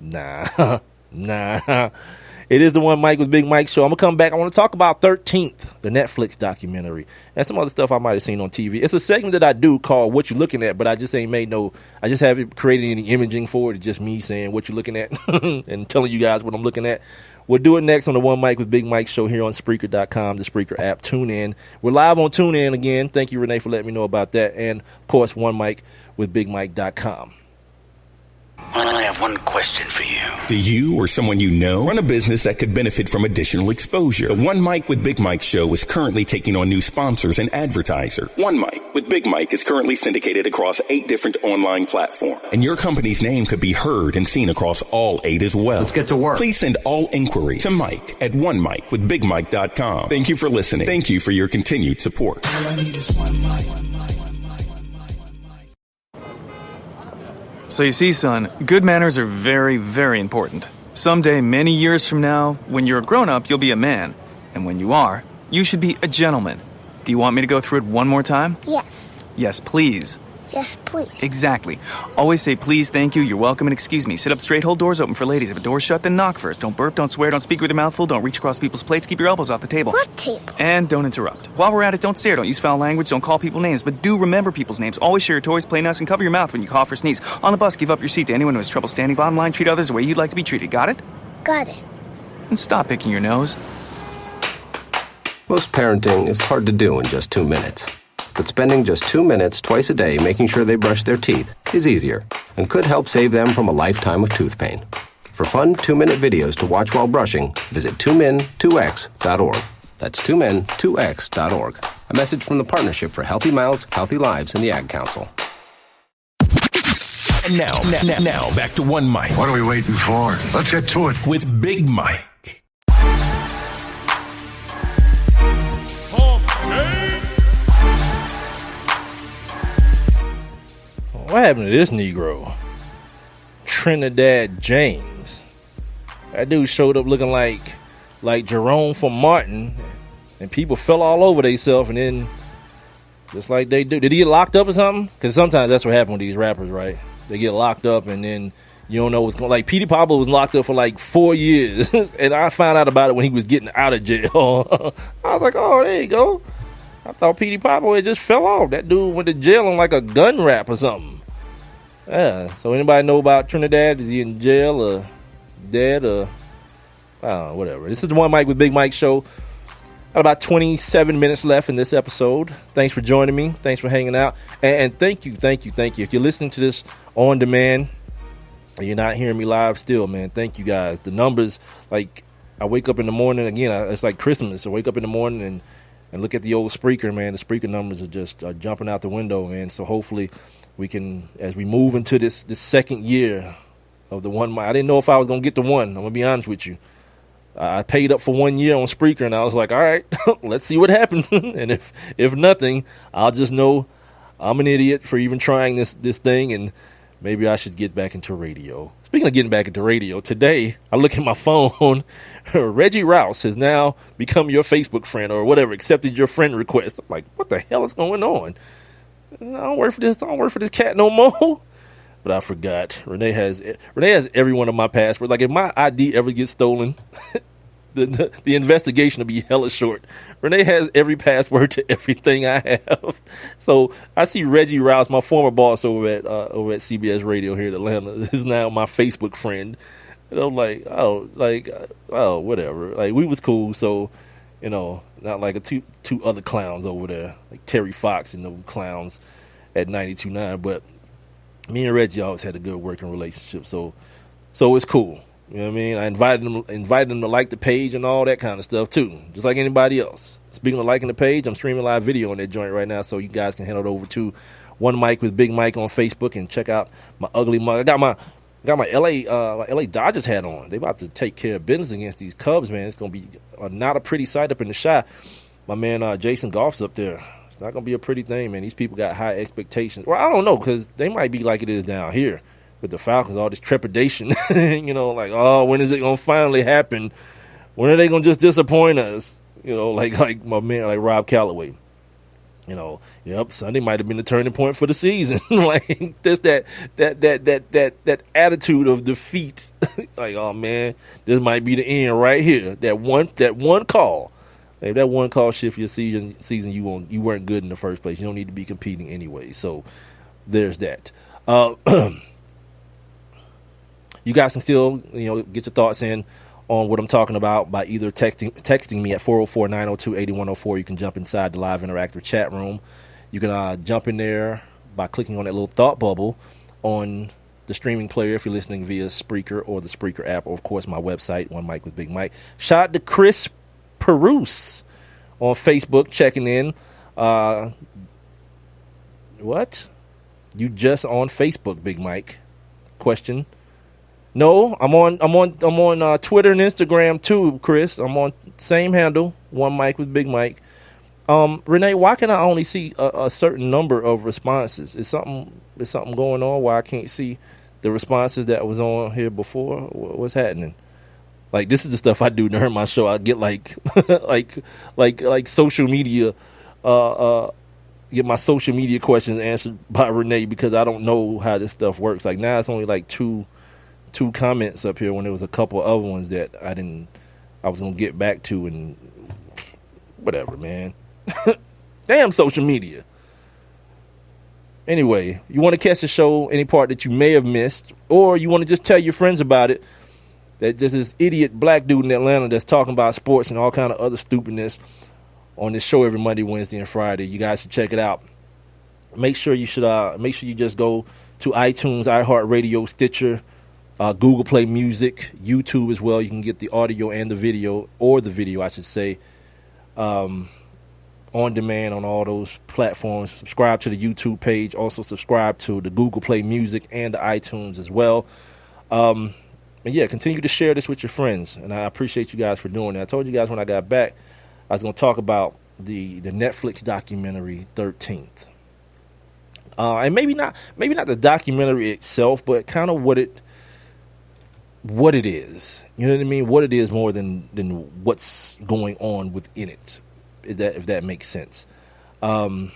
Nah. It is the One Mike with Big Mike show. I'm going to come back. I want to talk about 13th, the Netflix documentary, and some other stuff I might have seen on TV. It's a segment that I do called What You Looking At, but I just haven't created any imaging for it. It's just me saying what you're looking at and telling you guys what I'm looking at. We'll do it next on the One Mike with Big Mike show here on Spreaker.com, the Spreaker app. Tune in. We're live on TuneIn again. Thank you, Renee, for letting me know about that. And, of course, One Mike with BigMike.com. I have one question for you. Do you or someone you know run a business that could benefit from additional exposure? The One Mike with Big Mike show is currently taking on new sponsors and advertisers. One Mike with Big Mike is currently syndicated across 8 different online platforms, and your company's name could be heard and seen across all 8 as well. Let's get to work. Please send all inquiries to Mike at onemikewithbigmike.com. Thank you for listening. Thank you for your continued support. All I need is one mic. So you see, son, good manners are very, very important. Someday, many years from now, when you're a grown-up, you'll be a man. And when you are, you should be a gentleman. Do you want me to go through it one more time? Yes. Yes, please. Yes, please. Exactly. Always say please, thank you, you're welcome, and excuse me. Sit up straight, hold doors open for ladies. If a door's shut, then knock first. Don't burp, don't swear, don't speak with your mouth full, don't reach across people's plates, keep your elbows off the table. What table? And don't interrupt. While we're at it, don't stare, don't use foul language, don't call people names, but do remember people's names. Always share your toys, play nice, and cover your mouth when you cough or sneeze. On the bus, give up your seat to anyone who has trouble standing. Bottom line, treat others the way you'd like to be treated. Got it? Got it. And stop picking your nose. Most parenting is hard to do in just 2 minutes. But spending just 2 minutes twice a day making sure they brush their teeth is easier and could help save them from a lifetime of tooth pain. For fun 2-minute videos to watch while brushing, visit 2min2x.org. That's 2min2x.org. A message from the Partnership for Healthy Mouths, Healthy Lives, and the Ad Council. And now, back to One Mike. What are we waiting for? Let's get to it. With Big Mike. What happened to this Negro? Trinidad James. That dude showed up looking like Jerome from Martin, and people fell all over themselves, and then just like they do. Did he get locked up or something? Because sometimes that's what happens with these rappers, right? They get locked up, and then you don't know what's going on. Like, Petey Pablo was locked up for like 4 years, and I found out about it when he was getting out of jail. I was like, oh, there you go. I thought Petey Pablo had just fell off. That dude went to jail on like a gun rap or something. Yeah, so anybody know about Trinidad? Is he in jail or dead or whatever? This is the One Mike with Big Mike show. Got about 27 minutes left in this episode. Thanks for joining me. Thanks for hanging out. And thank you. If you're listening to this on demand and you're not hearing me live still, man, thank you guys. The numbers, like, I wake up in the morning, again, it's like Christmas. I wake up in the morning and look at the old Spreaker, man. The Spreaker numbers are just jumping out the window, man. So hopefully we can, as we move into this second year of the One Mike. I didn't know if I was going to get to one. I'm going to be honest with you. I paid up for 1 year on Spreaker, and I was like, all right, let's see what happens. And if nothing, I'll just know I'm an idiot for even trying this thing. And maybe I should get back into radio. Speaking of getting back into radio, today I look at my phone. Reggie Rouse has now become your Facebook friend or whatever, accepted your friend request. I'm like, what the hell is going on? I don't work for this. I don't work for this cat no more. But I forgot. Renee has every one of my passwords. Like if my ID ever gets stolen, the investigation will be hella short. Renee has every password to everything I have. So I see Reggie Rouse, my former boss over at CBS Radio here in Atlanta, is now my Facebook friend. And I'm like, oh, whatever. Like we was cool. So, not like two other clowns over there, like Terry Fox and the clowns at 92.9. But me and Reggie always had a good working relationship. So it's cool. You know what I mean? I invited them to like the page and all that kind of stuff too, just like anybody else. Speaking of liking the page, I'm streaming live video on that joint right now, so you guys can head on over to One Mic with Big Mike on Facebook and check out my ugly mug. I got my LA Dodgers hat on. They about to take care of business against these Cubs, man. It's gonna be not a pretty sight up in the shot. My man Jason Goff's up there. It's not gonna be a pretty thing, man. These people got high expectations. Well, I don't know, because they might be like it is down here with the Falcons, all this trepidation, like, oh, when is it going to finally happen? When are they going to just disappoint us? Like my man, like Rob Calloway. Sunday might have been the turning point for the season. Like just that attitude of defeat. Like, oh man, this might be the end right here. That one call. If that one call shift your season, you weren't good in the first place. You don't need to be competing anyway. So there's that. You guys can still, get your thoughts in on what I'm talking about by either texting me at 404-902-8104. You can jump inside the live interactive chat room. You can jump in there by clicking on that little thought bubble on the streaming player if you're listening via Spreaker or the Spreaker app, or, of course, my website, One Mic with Big Mike. Shout out to Chris Perouse on Facebook checking in. What? You just on Facebook, Big Mike? Question. No, I'm on Twitter and Instagram too, Chris. I'm on same handle, One Mic with Big Mike. Renee, why can I only see a certain number of responses? Is something going on why I can't see the responses that was on here before? What's happening? Like, this is the stuff I do during my show. I get like social media, get my social media questions answered by Renee because I don't know how this stuff works. Like now it's only like two comments up here when there was a couple other ones that I was gonna get back to, and whatever, man. Damn social media. Anyway, you want to catch the show, any part that you may have missed, or you want to just tell your friends about it, that there's this idiot black dude in Atlanta that's talking about sports and all kind of other stupidness on this show every Monday, Wednesday, and Friday. You guys should check it out. Make sure you just go to iTunes, iHeartRadio, Stitcher, Google Play Music, YouTube as well. You can get the audio and the video, or the video, I should say, on demand on all those platforms. Subscribe to the YouTube page. Also subscribe to the Google Play Music and the iTunes as well. And yeah, continue to share this with your friends. And I appreciate you guys for doing that. I told you guys when I got back, I was going to talk about the Netflix documentary 13th. And maybe not the documentary itself, but kind of what it is. You know what I mean? What it is more than what's going on within it. If that makes sense. Renee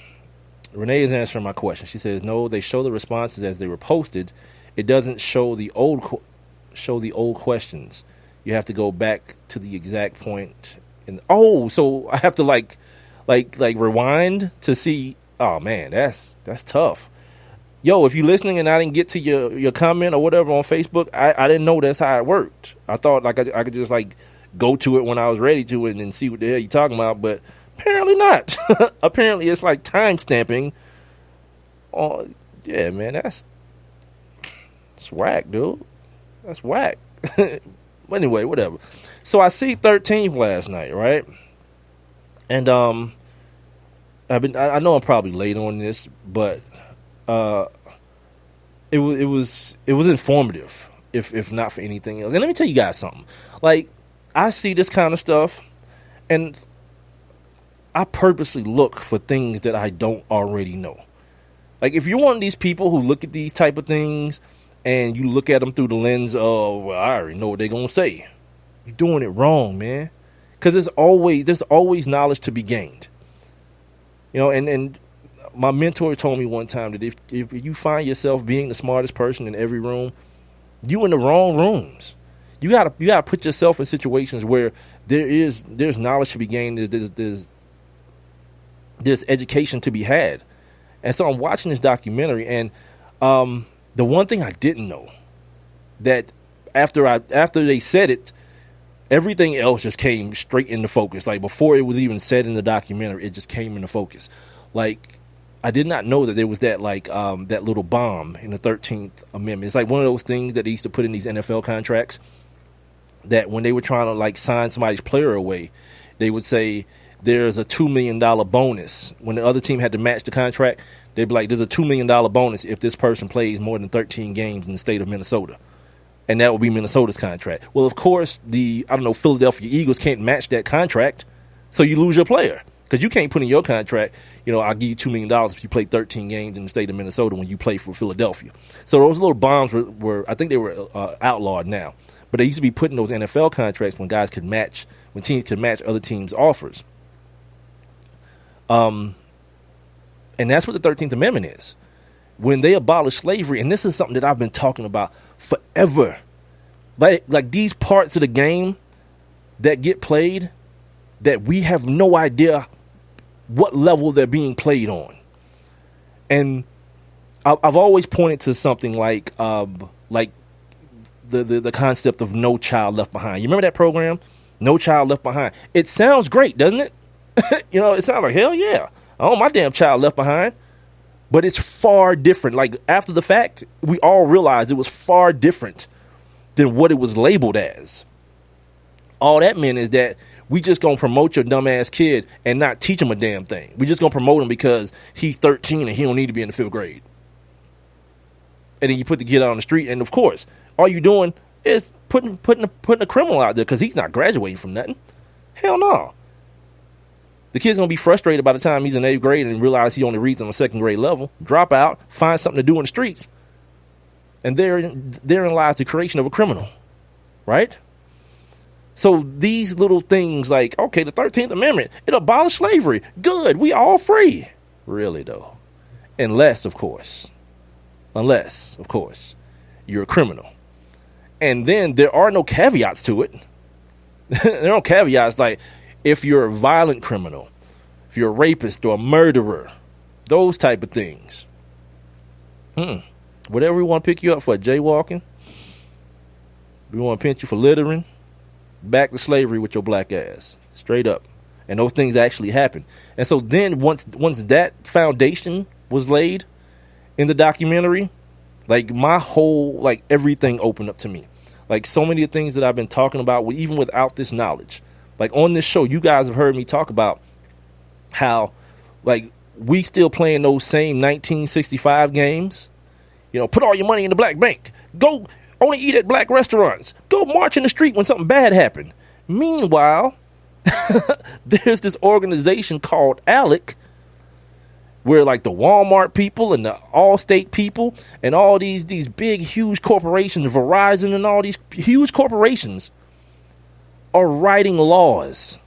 is answering my question. She says, no, they show the responses as they were posted. It doesn't show the old questions. You have to go back to the exact point. So I have to like rewind to see. Oh man, that's tough. Yo, if you're listening and I didn't get to your comment or whatever on Facebook, I didn't know that's how it worked. I thought like I could just like go to it when I was ready to it and then see what the hell you're talking about, but apparently not. Apparently it's like time stamping. Oh yeah, man, that's whack, dude. That's whack. Anyway, whatever. So I see 13th last night, right? And I know I'm probably late on this, but it was informative, if not for anything else. And let me tell you guys something. Like, I see this kind of stuff, and I purposely look for things that I don't already know. Like, if you're one of these people who look at these type of things and you look at them through the lens of, well, I already know what they're going to say, you're doing it wrong, man. Because there's always knowledge to be gained. You know, and my mentor told me one time that if you find yourself being the smartest person in every room, you in the wrong rooms. You gotta put yourself in situations where there's knowledge to be gained. There's education to be had. And so I'm watching this documentary, and the one thing I didn't know, that after they said it, everything else just came straight into focus. Like, before it was even said in the documentary, it just came into focus. Like, I did not know that there was that that little bomb in the 13th Amendment. It's like one of those things that they used to put in these NFL contracts, that when they were trying to like sign somebody's player away, they would say there's a $2 million bonus. When the other team had to match the contract, they'd be like, there's a $2 million bonus if this person plays more than 13 games in the state of Minnesota. And that would be Minnesota's contract. Well, of course, Philadelphia Eagles can't match that contract, so you lose your player. Because you can't put in your contract, I'll give you $2 million if you play 13 games in the state of Minnesota when you play for Philadelphia. So those little bombs were I think they were outlawed now. But they used to be put in those NFL contracts when teams could match other teams' offers. And that's what the 13th Amendment is. When they abolished slavery, and this is something that I've been talking about forever. Like these parts of the game that get played, that we have no idea what level they're being played on. And I've always pointed to something like the concept of No Child Left Behind. You remember that program? No Child Left Behind. It sounds great, doesn't it? It sounds like, hell yeah. Oh, my damn child left behind. But it's far different. Like, after the fact, we all realized it was far different than what it was labeled as. All that meant is that we just gonna promote your dumbass kid and not teach him a damn thing. We just gonna promote him because he's 13 and he don't need to be in the 5th grade. And then you put the kid out on the street, and of course, all you doing is putting a criminal out there because he's not graduating from nothing. Hell no. The kid's going to be frustrated by the time he's in 8th grade and realize he only reads on a 2nd grade level, drop out, find something to do in the streets. And therein lies the creation of a criminal, right? So these little things like, okay, the 13th Amendment, it abolished slavery. Good, we all free. Really, though. Unless, of course, you're a criminal. And then there are no caveats to it. There are no caveats like, if you're a violent criminal, if you're a rapist or a murderer, those type of things. Whatever we want to pick you up for, jaywalking, we want to pinch you for littering, back to slavery with your black ass, straight up. And those things actually happen. And so then once that foundation was laid in the documentary, like everything opened up to me. Like so many of the things that I've been talking about, even without this knowledge. Like on this show, you guys have heard me talk about how, like, we still playing those same 1965 games. Put all your money in the black bank. Go only eat at black restaurants. Go march in the street when something bad happened. Meanwhile, there's this organization called ALEC, where like the Walmart people and the Allstate people and all these big, huge corporations, Verizon and all these huge corporations, are writing laws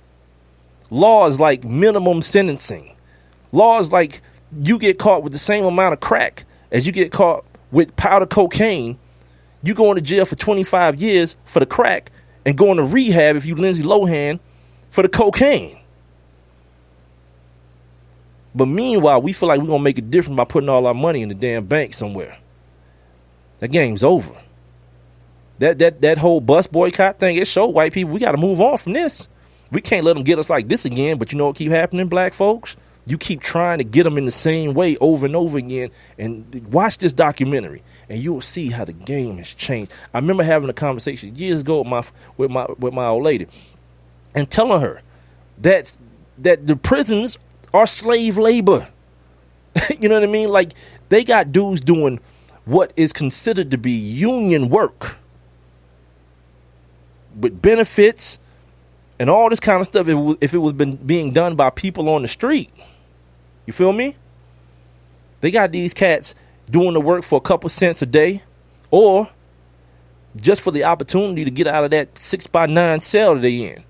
like minimum sentencing, laws like you get caught with the same amount of crack as you get caught with powder cocaine, you go into jail for 25 years for the crack and go into rehab if you Lindsay Lohan for the cocaine. But meanwhile, we feel like we're going to make a difference by putting all our money in the damn bank somewhere. That game's over. That whole bus boycott thing, it showed white people we got to move on from this. We can't let them get us like this again. But you know what keep happening, black folks? You keep trying to get them in the same way over and over again. And watch this documentary, and you'll see how the game has changed. I remember having a conversation years ago with my old lady, and telling her that the prisons are slave labor. You know what I mean? Like, they got dudes doing what is considered to be union work, with benefits and all this kind of stuff, if it was being done by people on the street. You feel me? They got these cats doing the work for a couple cents a day, or just for the opportunity to get out of that 6x9 cell that they in,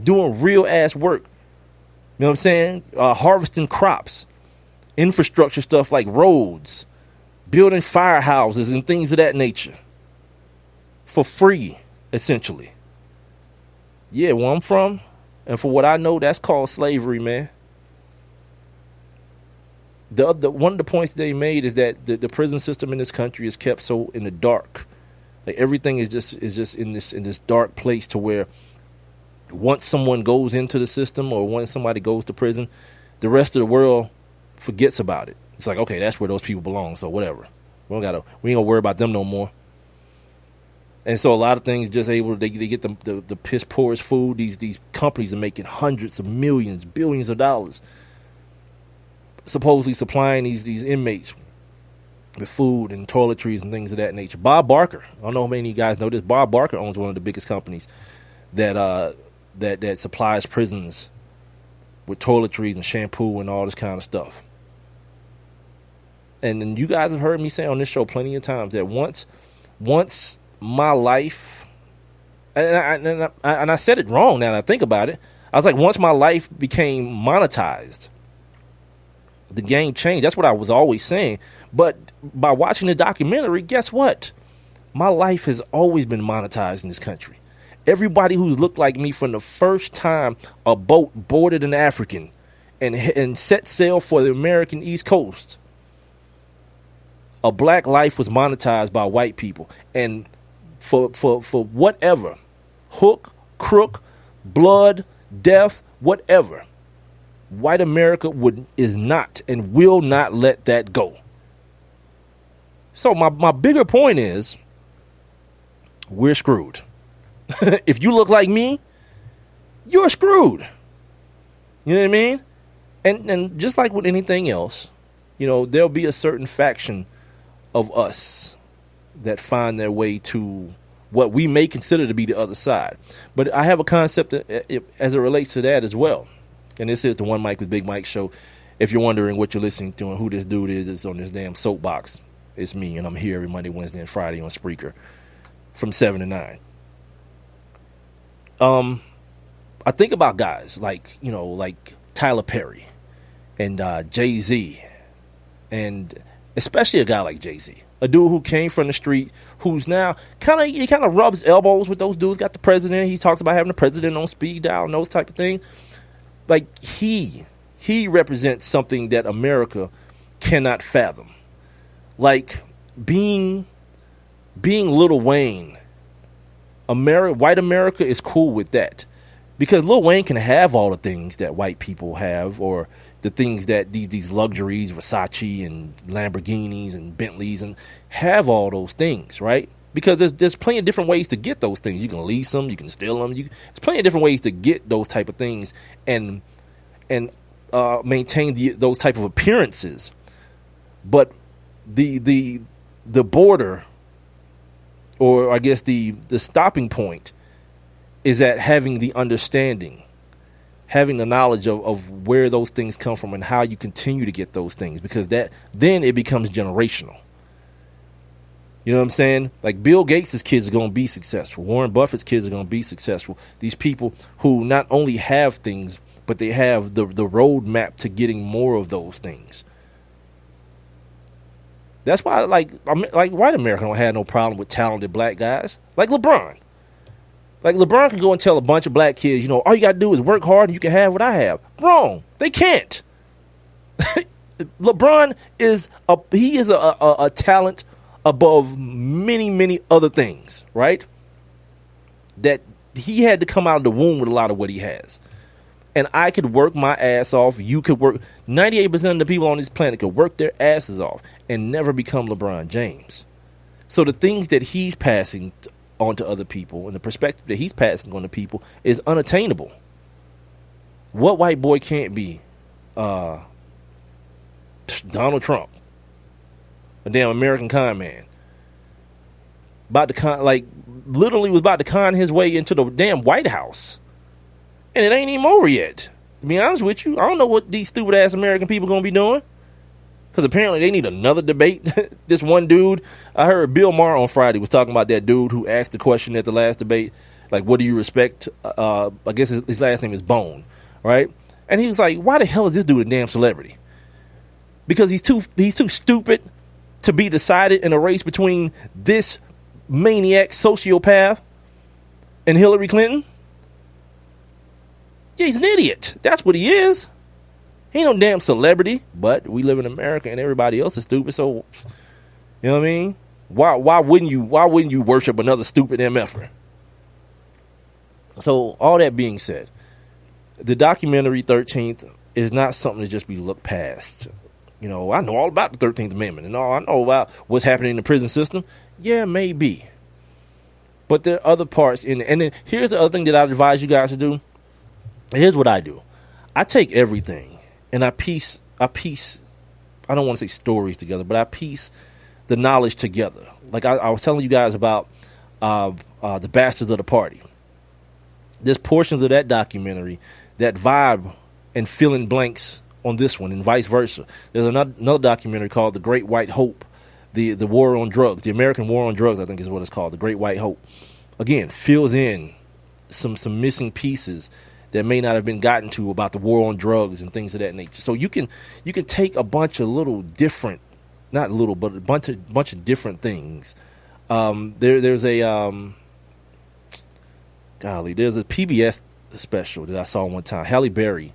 doing real ass work. You know what I'm saying? Harvesting crops, infrastructure stuff like roads, building firehouses and things of that nature for free, essentially. Yeah, where I'm from, and for what I know, that's called slavery, man. One of the points they made is that the prison system in this country is kept so in the dark. Like everything is just in this dark place to where once someone goes into the system or once somebody goes to prison, the rest of the world forgets about it. It's like, okay, that's where those people belong, so whatever. We ain't gonna worry about them no more. And so a lot of things just they get the piss poorest food. These companies are making hundreds of millions, billions of dollars, supposedly supplying these inmates with food and toiletries and things of that nature. Bob Barker, I don't know how many of you guys know this. Bob Barker owns one of the biggest companies that supplies prisons with toiletries and shampoo and all this kind of stuff. And you guys have heard me say on this show plenty of times that once my life, and I said it wrong now that I think about it. I was like, once my life became monetized, the game changed. That's what I was always saying. But by watching the documentary, guess what? My life has always been monetized in this country. Everybody who's looked like me from the first time a boat boarded an African and set sail for the American East Coast, a black life was monetized by white people. And for whatever, hook, crook, blood, death, whatever, white America is not and will not let that go. So my bigger point is, we're screwed. If you look like me, you're screwed. You know what I mean? And just like with anything else, there'll be a certain faction of us that find their way to what we may consider to be the other side. But I have a concept as it relates to that as well. And this is the One Mic with Big Mike show. If you're wondering what you're listening to and who this dude is, it's on this damn soapbox. It's me, and I'm here every Monday, Wednesday, and Friday on Spreaker from 7 to 9. I think about guys like Tyler Perry and Jay-Z, and especially a guy like Jay-Z, a dude who came from the street, who's now kind of rubs elbows with those dudes. Got the president. He talks about having the president on speed dial and those type of things. Like he represents something that America cannot fathom. Like being Lil Wayne. White America is cool with that, because Lil Wayne can have all the things that white people have, or the things that these luxuries, Versace and Lamborghinis and Bentleys, and have all those things, right? Because there's plenty of different ways to get those things. You can lease them, you can steal them. There's plenty of different ways to get those type of things and maintain those type of appearances. But the border, or I guess the stopping point, is at having the understanding, having the knowledge of where those things come from and how you continue to get those things, because then it becomes generational. You know what I'm saying? Like Bill Gates' kids are going to be successful. Warren Buffett's kids are going to be successful. These people who not only have things, but they have the roadmap to getting more of those things. That's why, like white America don't have no problem with talented black guys. Like LeBron. Like LeBron can go and tell a bunch of black kids, all you got to do is work hard and you can have what I have. Wrong. They can't. LeBron is a talent above many, many other things, right? That he had to come out of the womb with a lot of what he has. And I could work my ass off. You could work. 98% of the people on this planet could work their asses off and never become LeBron James. So the things that he's passing on to other people and the perspective that he's passing on to people is unattainable. What white boy can't be Donald Trump? A damn American con man. Literally was about to con his way into the damn White House. And it ain't even over yet. To be honest with you, I don't know what these stupid ass American people gonna be doing. Because apparently they need another debate. This one dude, I heard Bill Maher on Friday was talking about that dude who asked the question at the last debate, like, what do you respect? I guess his last name is Bone, right? And he was like, why the hell is this dude a damn celebrity? Because he's too stupid to be decided in a race between this maniac sociopath and Hillary Clinton? Yeah, he's an idiot. That's what he is. He ain't no damn celebrity, but we live in America and everybody else is stupid. So, you know what I mean? Why wouldn't you worship another stupid MFer? So, all that being said, the documentary 13th is not something to just be looked past. You know, I know all about the 13th Amendment and all. I know about what's happening in the prison system. Yeah, maybe. But there are other parts in it. And then here's the other thing that I advise you guys to do. Here's what I do. I take everything and I piece, I don't want to say stories together, but I piece the knowledge together. Like I was telling you guys about the Bastards of the Party. There's portions of that documentary that vibe and fill in blanks on this one and vice versa. There's another documentary called The Great White Hope, the War on Drugs, the American War on Drugs, I think is what it's called, The Great White Hope. Again, fills in some missing pieces that may not have been gotten to about the war on drugs and things of that nature. So you can take a bunch of little different, not little, but a bunch of different things. There's a PBS special that I saw one time. Halle Berry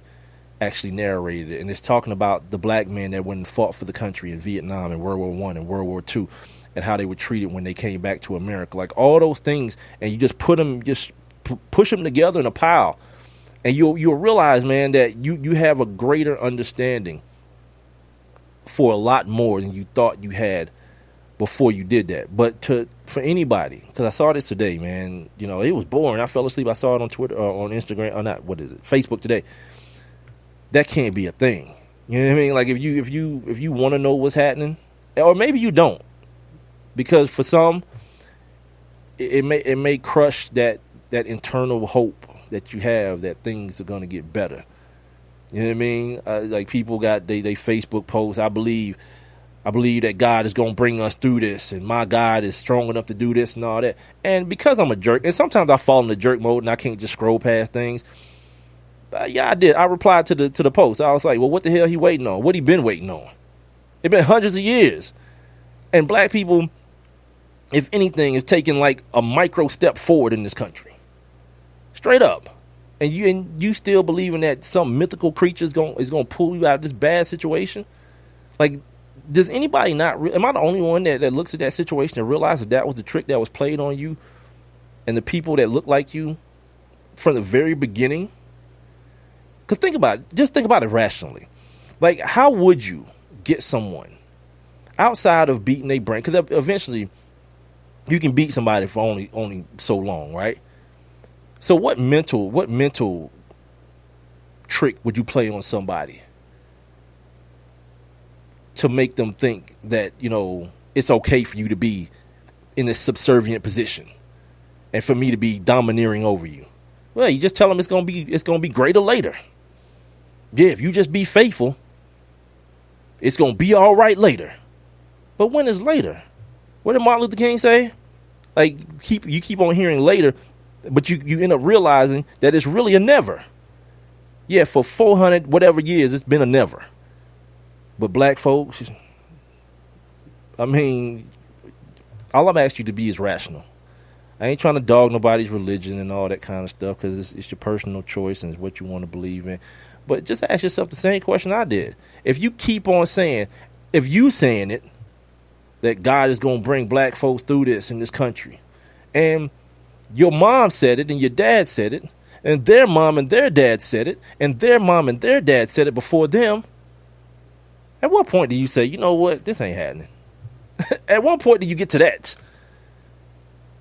actually narrated it, and it's talking about the black men that went and fought for the country in Vietnam and World War I and World War II, and how they were treated when they came back to America. Like all those things, and you just push them together in a pile, and you'll realize, man, that you have a greater understanding for a lot more than you thought you had before you did that. But for anybody, because I saw this today, man, you know, it was boring. I fell asleep. I saw it on Twitter or on Instagram or not. What is it? Facebook today. That can't be a thing. You know what I mean? Like if you want to know what's happening, or maybe you don't, because for some, it may crush that internal hope that you have that things are going to get better. You know what I mean? Like people got they Facebook posts. I believe that God is going to bring us through this, and my God is strong enough to do this and all that. And because I'm a jerk, and sometimes I fall in the jerk mode and I can't just scroll past things. Yeah, I did. I replied to the post. I was like, well, what the hell he waiting on? What he been waiting on? It's been hundreds of years. And black people, if anything, is taking like a micro step forward in this country. Straight up. And you still believing that some mythical creature is going to pull you out of this bad situation? Like, does anybody am I the only one that looks at that situation and realizes that was the trick that was played on you and the people that look like you from the very beginning? Because think about it rationally. Like, how would you get someone outside of beating their brain? Because eventually you can beat somebody for only so long, right? So what mental trick would you play on somebody to make them think that, you know, it's okay for you to be in this subservient position and for me to be domineering over you? Well, you just tell them it's gonna be greater later. Yeah, if you just be faithful, it's gonna be all right later. But when is later? What did Martin Luther King say? Like you keep on hearing later, but you end up realizing that it's really a never. Yeah, for 400 whatever years, it's been a never. But black folks, I mean, all I'm asking you to be is rational. I ain't trying to dog nobody's religion and all that kind of stuff, because it's your personal choice and it's what you want to believe in. But just ask yourself the same question I did. If you keep on saying, if you saying it, that God is going to bring black folks through this in this country, and your mom said it and your dad said it, and their mom and their dad said it, and their mom and their dad said it before them, at what point do you say, you know what, this ain't happening? At what point do you get to that?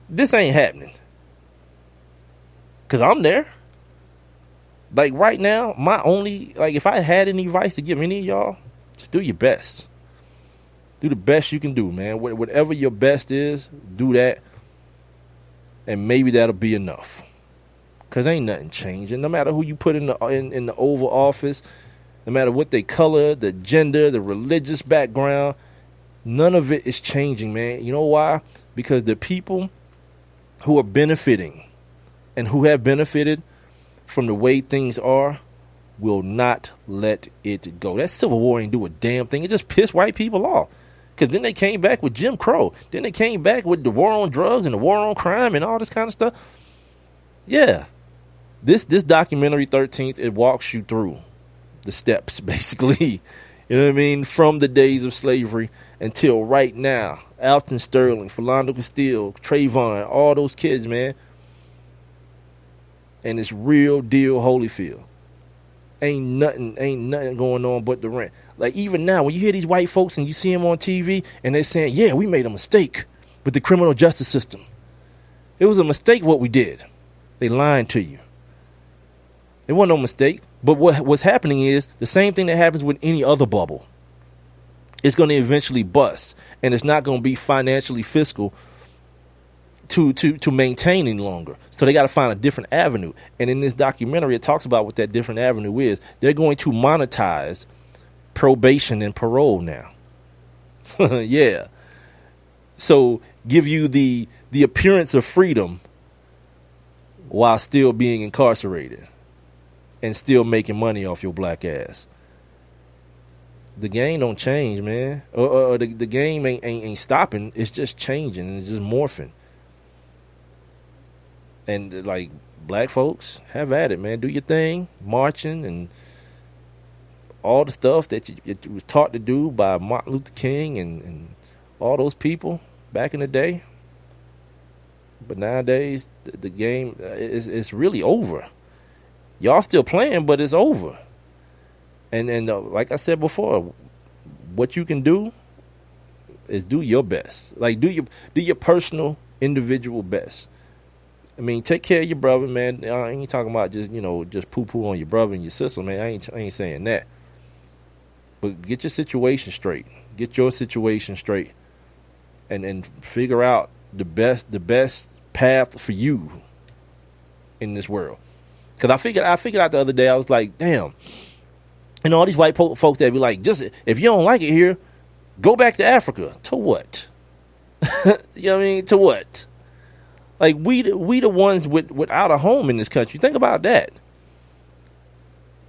This ain't happening. Because I'm there. Like right now, if I had any advice to give any of y'all, just do your best. Do the best you can do, man. Whatever your best is, do that. And maybe that'll be enough. Because ain't nothing changing. No matter who you put in the Oval Office, no matter what they color, the gender, the religious background, none of it is changing, man. You know why? Because the people who are benefiting and who have benefited from the way things are will not let it go. That Civil War ain't do a damn thing. It just pissed white people off. Because then they came back with Jim Crow. Then they came back with the war on drugs and the war on crime and all this kind of stuff. Yeah. This documentary, 13th, it walks you through the steps, basically. You know what I mean? From the days of slavery until right now. Alton Sterling, Philando Castile, Trayvon, all those kids, man. And it's real deal Holyfield. Ain't nothing going on but the rent. Like, even now, when you hear these white folks and you see them on TV and they're saying, yeah, we made a mistake with the criminal justice system. It was a mistake what we did. They lying to you. It wasn't no mistake. But what's happening is the same thing that happens with any other bubble. It's going to eventually bust. And it's not going to be financially fiscal to maintain any longer. So they got to find a different avenue. And in this documentary, it talks about what that different avenue is. They're going to monetize probation and parole now. Yeah. So give you the appearance of freedom while still being incarcerated and still making money off your black ass. The game don't change, man. The game ain't stopping. It's just changing and it's just morphing. And like, black folks, have at it, man. Do your thing, marching and all the stuff that you was taught to do by Martin Luther King and all those people back in the day. But nowadays, the game is really over. Y'all still playing, but it's over. And like I said before, what you can do is do your best. Like, do your personal, individual best. I mean, take care of your brother, man. I ain't talking about just poo-poo on your brother and your sister, man. I ain't saying that. But get your situation straight. Get your situation straight. And figure out the best path for you in this world. Because I figured out the other day, I was like, damn. And all these white folks that be like, just if you don't like it here, go back to Africa. To what? You know what I mean? To what? Like, we the ones without a home in this country. Think about that.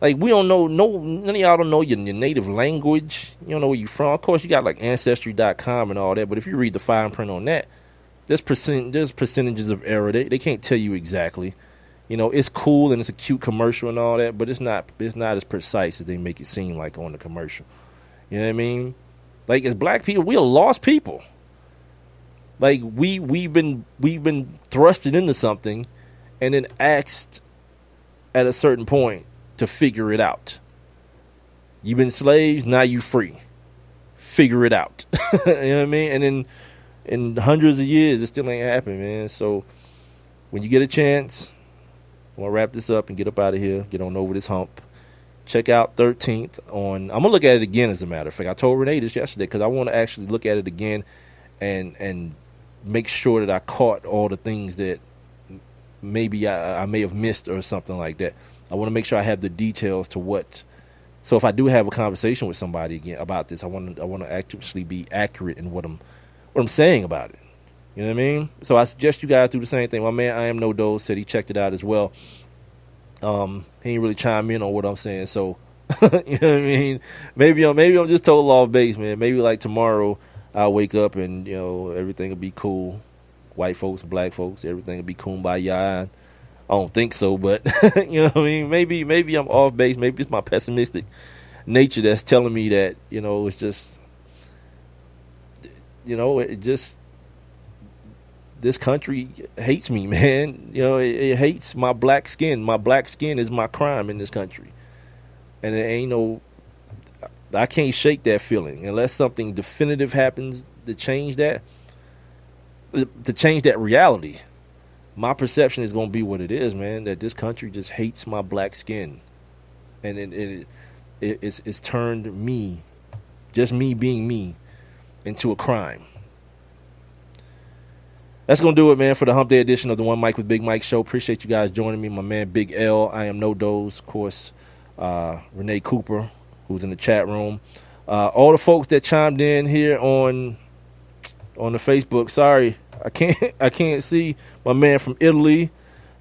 Like, we don't know, none of y'all don't know your native language. You don't know where you're from. Of course, you got like Ancestry.com and all that. But if you read the fine print on that, there's percentages of error. They can't tell you exactly. You know, it's cool and it's a cute commercial and all that, but it's not as precise as they make it seem like on the commercial. You know what I mean? Like, as black people, we are lost people. Like, we've been thrusted into something and then asked at a certain point to figure it out. You've been slaves, now you free. Figure it out. You know what I mean? And then in hundreds of years, it still ain't happened, man. So when you get a chance, I want to wrap this up and get up out of here, get on over this hump. Check out 13th on, I'm going to look at it again, as a matter of fact. I told Renee this yesterday because I want to actually look at it again and make sure that I caught all the things that maybe I may have missed or something like that. I want to make sure I have the details to what. So if I do have a conversation with somebody again about this, I want to actually be accurate in what I'm saying about it. You know what I mean? So I suggest you guys do the same thing. My man, I Am No Dose, said he checked it out as well. He ain't really chime in on what I'm saying. So, you know what I mean? Maybe I'm just total off base, man. Maybe like tomorrow I'll wake up and, you know, everything will be cool. White folks, black folks, everything will be kumbaya. I don't think so, but, you know what I mean? Maybe I'm off base. Maybe it's my pessimistic nature that's telling me that, you know, it's just, you know, it just, this country hates me, man. You know, it hates my black skin. My black skin is my crime in this country. And it ain't no, I can't shake that feeling unless something definitive happens to change that reality. My perception is going to be what it is, man, that this country just hates my black skin. And it's turned me, just me being me, into a crime. That's going to do it, man, for the Hump Day edition of the One Mic with Big Mike show. Appreciate you guys joining me. My man, Big L, I Am No Dose, of course, Renee Cooper, who's in the chat room. All the folks that chimed in here on the Facebook. Sorry, I can't see my man from Italy.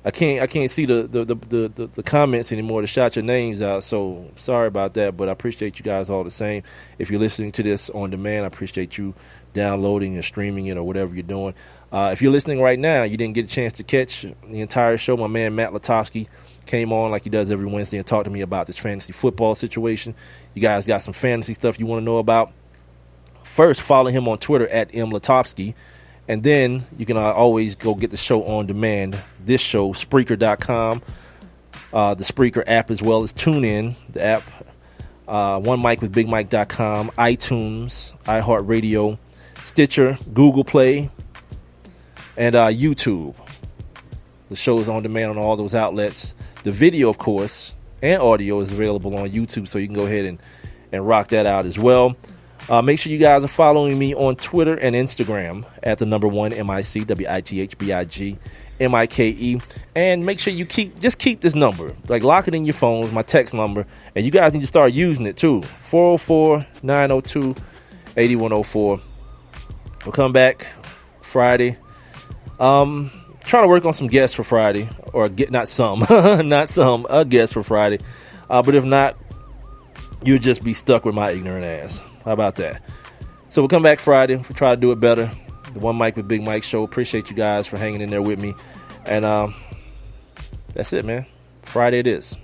I can't see the comments anymore to shout your names out. So sorry about that, but I appreciate you guys all the same. If you're listening to this on demand, I appreciate you downloading and streaming it or whatever you're doing. If you're listening right now, you didn't get a chance to catch the entire show. My man Matt Lutovsky came on like he does every Wednesday and talked to me about this fantasy football situation. You guys got some fantasy stuff you want to know about? First, follow him on Twitter at @mlutovsky. And then you can always go get the show on demand. This show, Spreaker.com, the Spreaker app, as well as TuneIn, the app, OneMicWithBigMike.com, iTunes, iHeartRadio, Stitcher, Google Play, and YouTube. The show is on demand on all those outlets. The video, of course, and audio is available on YouTube, so you can go ahead and rock that out as well. Make sure you guys are following me on Twitter and Instagram at the number 1 MICWITHBIGMIKE. And make sure you keep this number. Like, lock it in your phones, my text number. And you guys need to start using it too. 404-902-8104. We'll come back Friday. Trying to work on some guests for Friday. Or a guest for Friday. But if not, you'll just be stuck with my ignorant ass. How about that? So we'll come back Friday. We'll try to do it better. The One Mic with Big Mike show. Appreciate you guys for hanging in there with me. And that's it, man. Friday it is.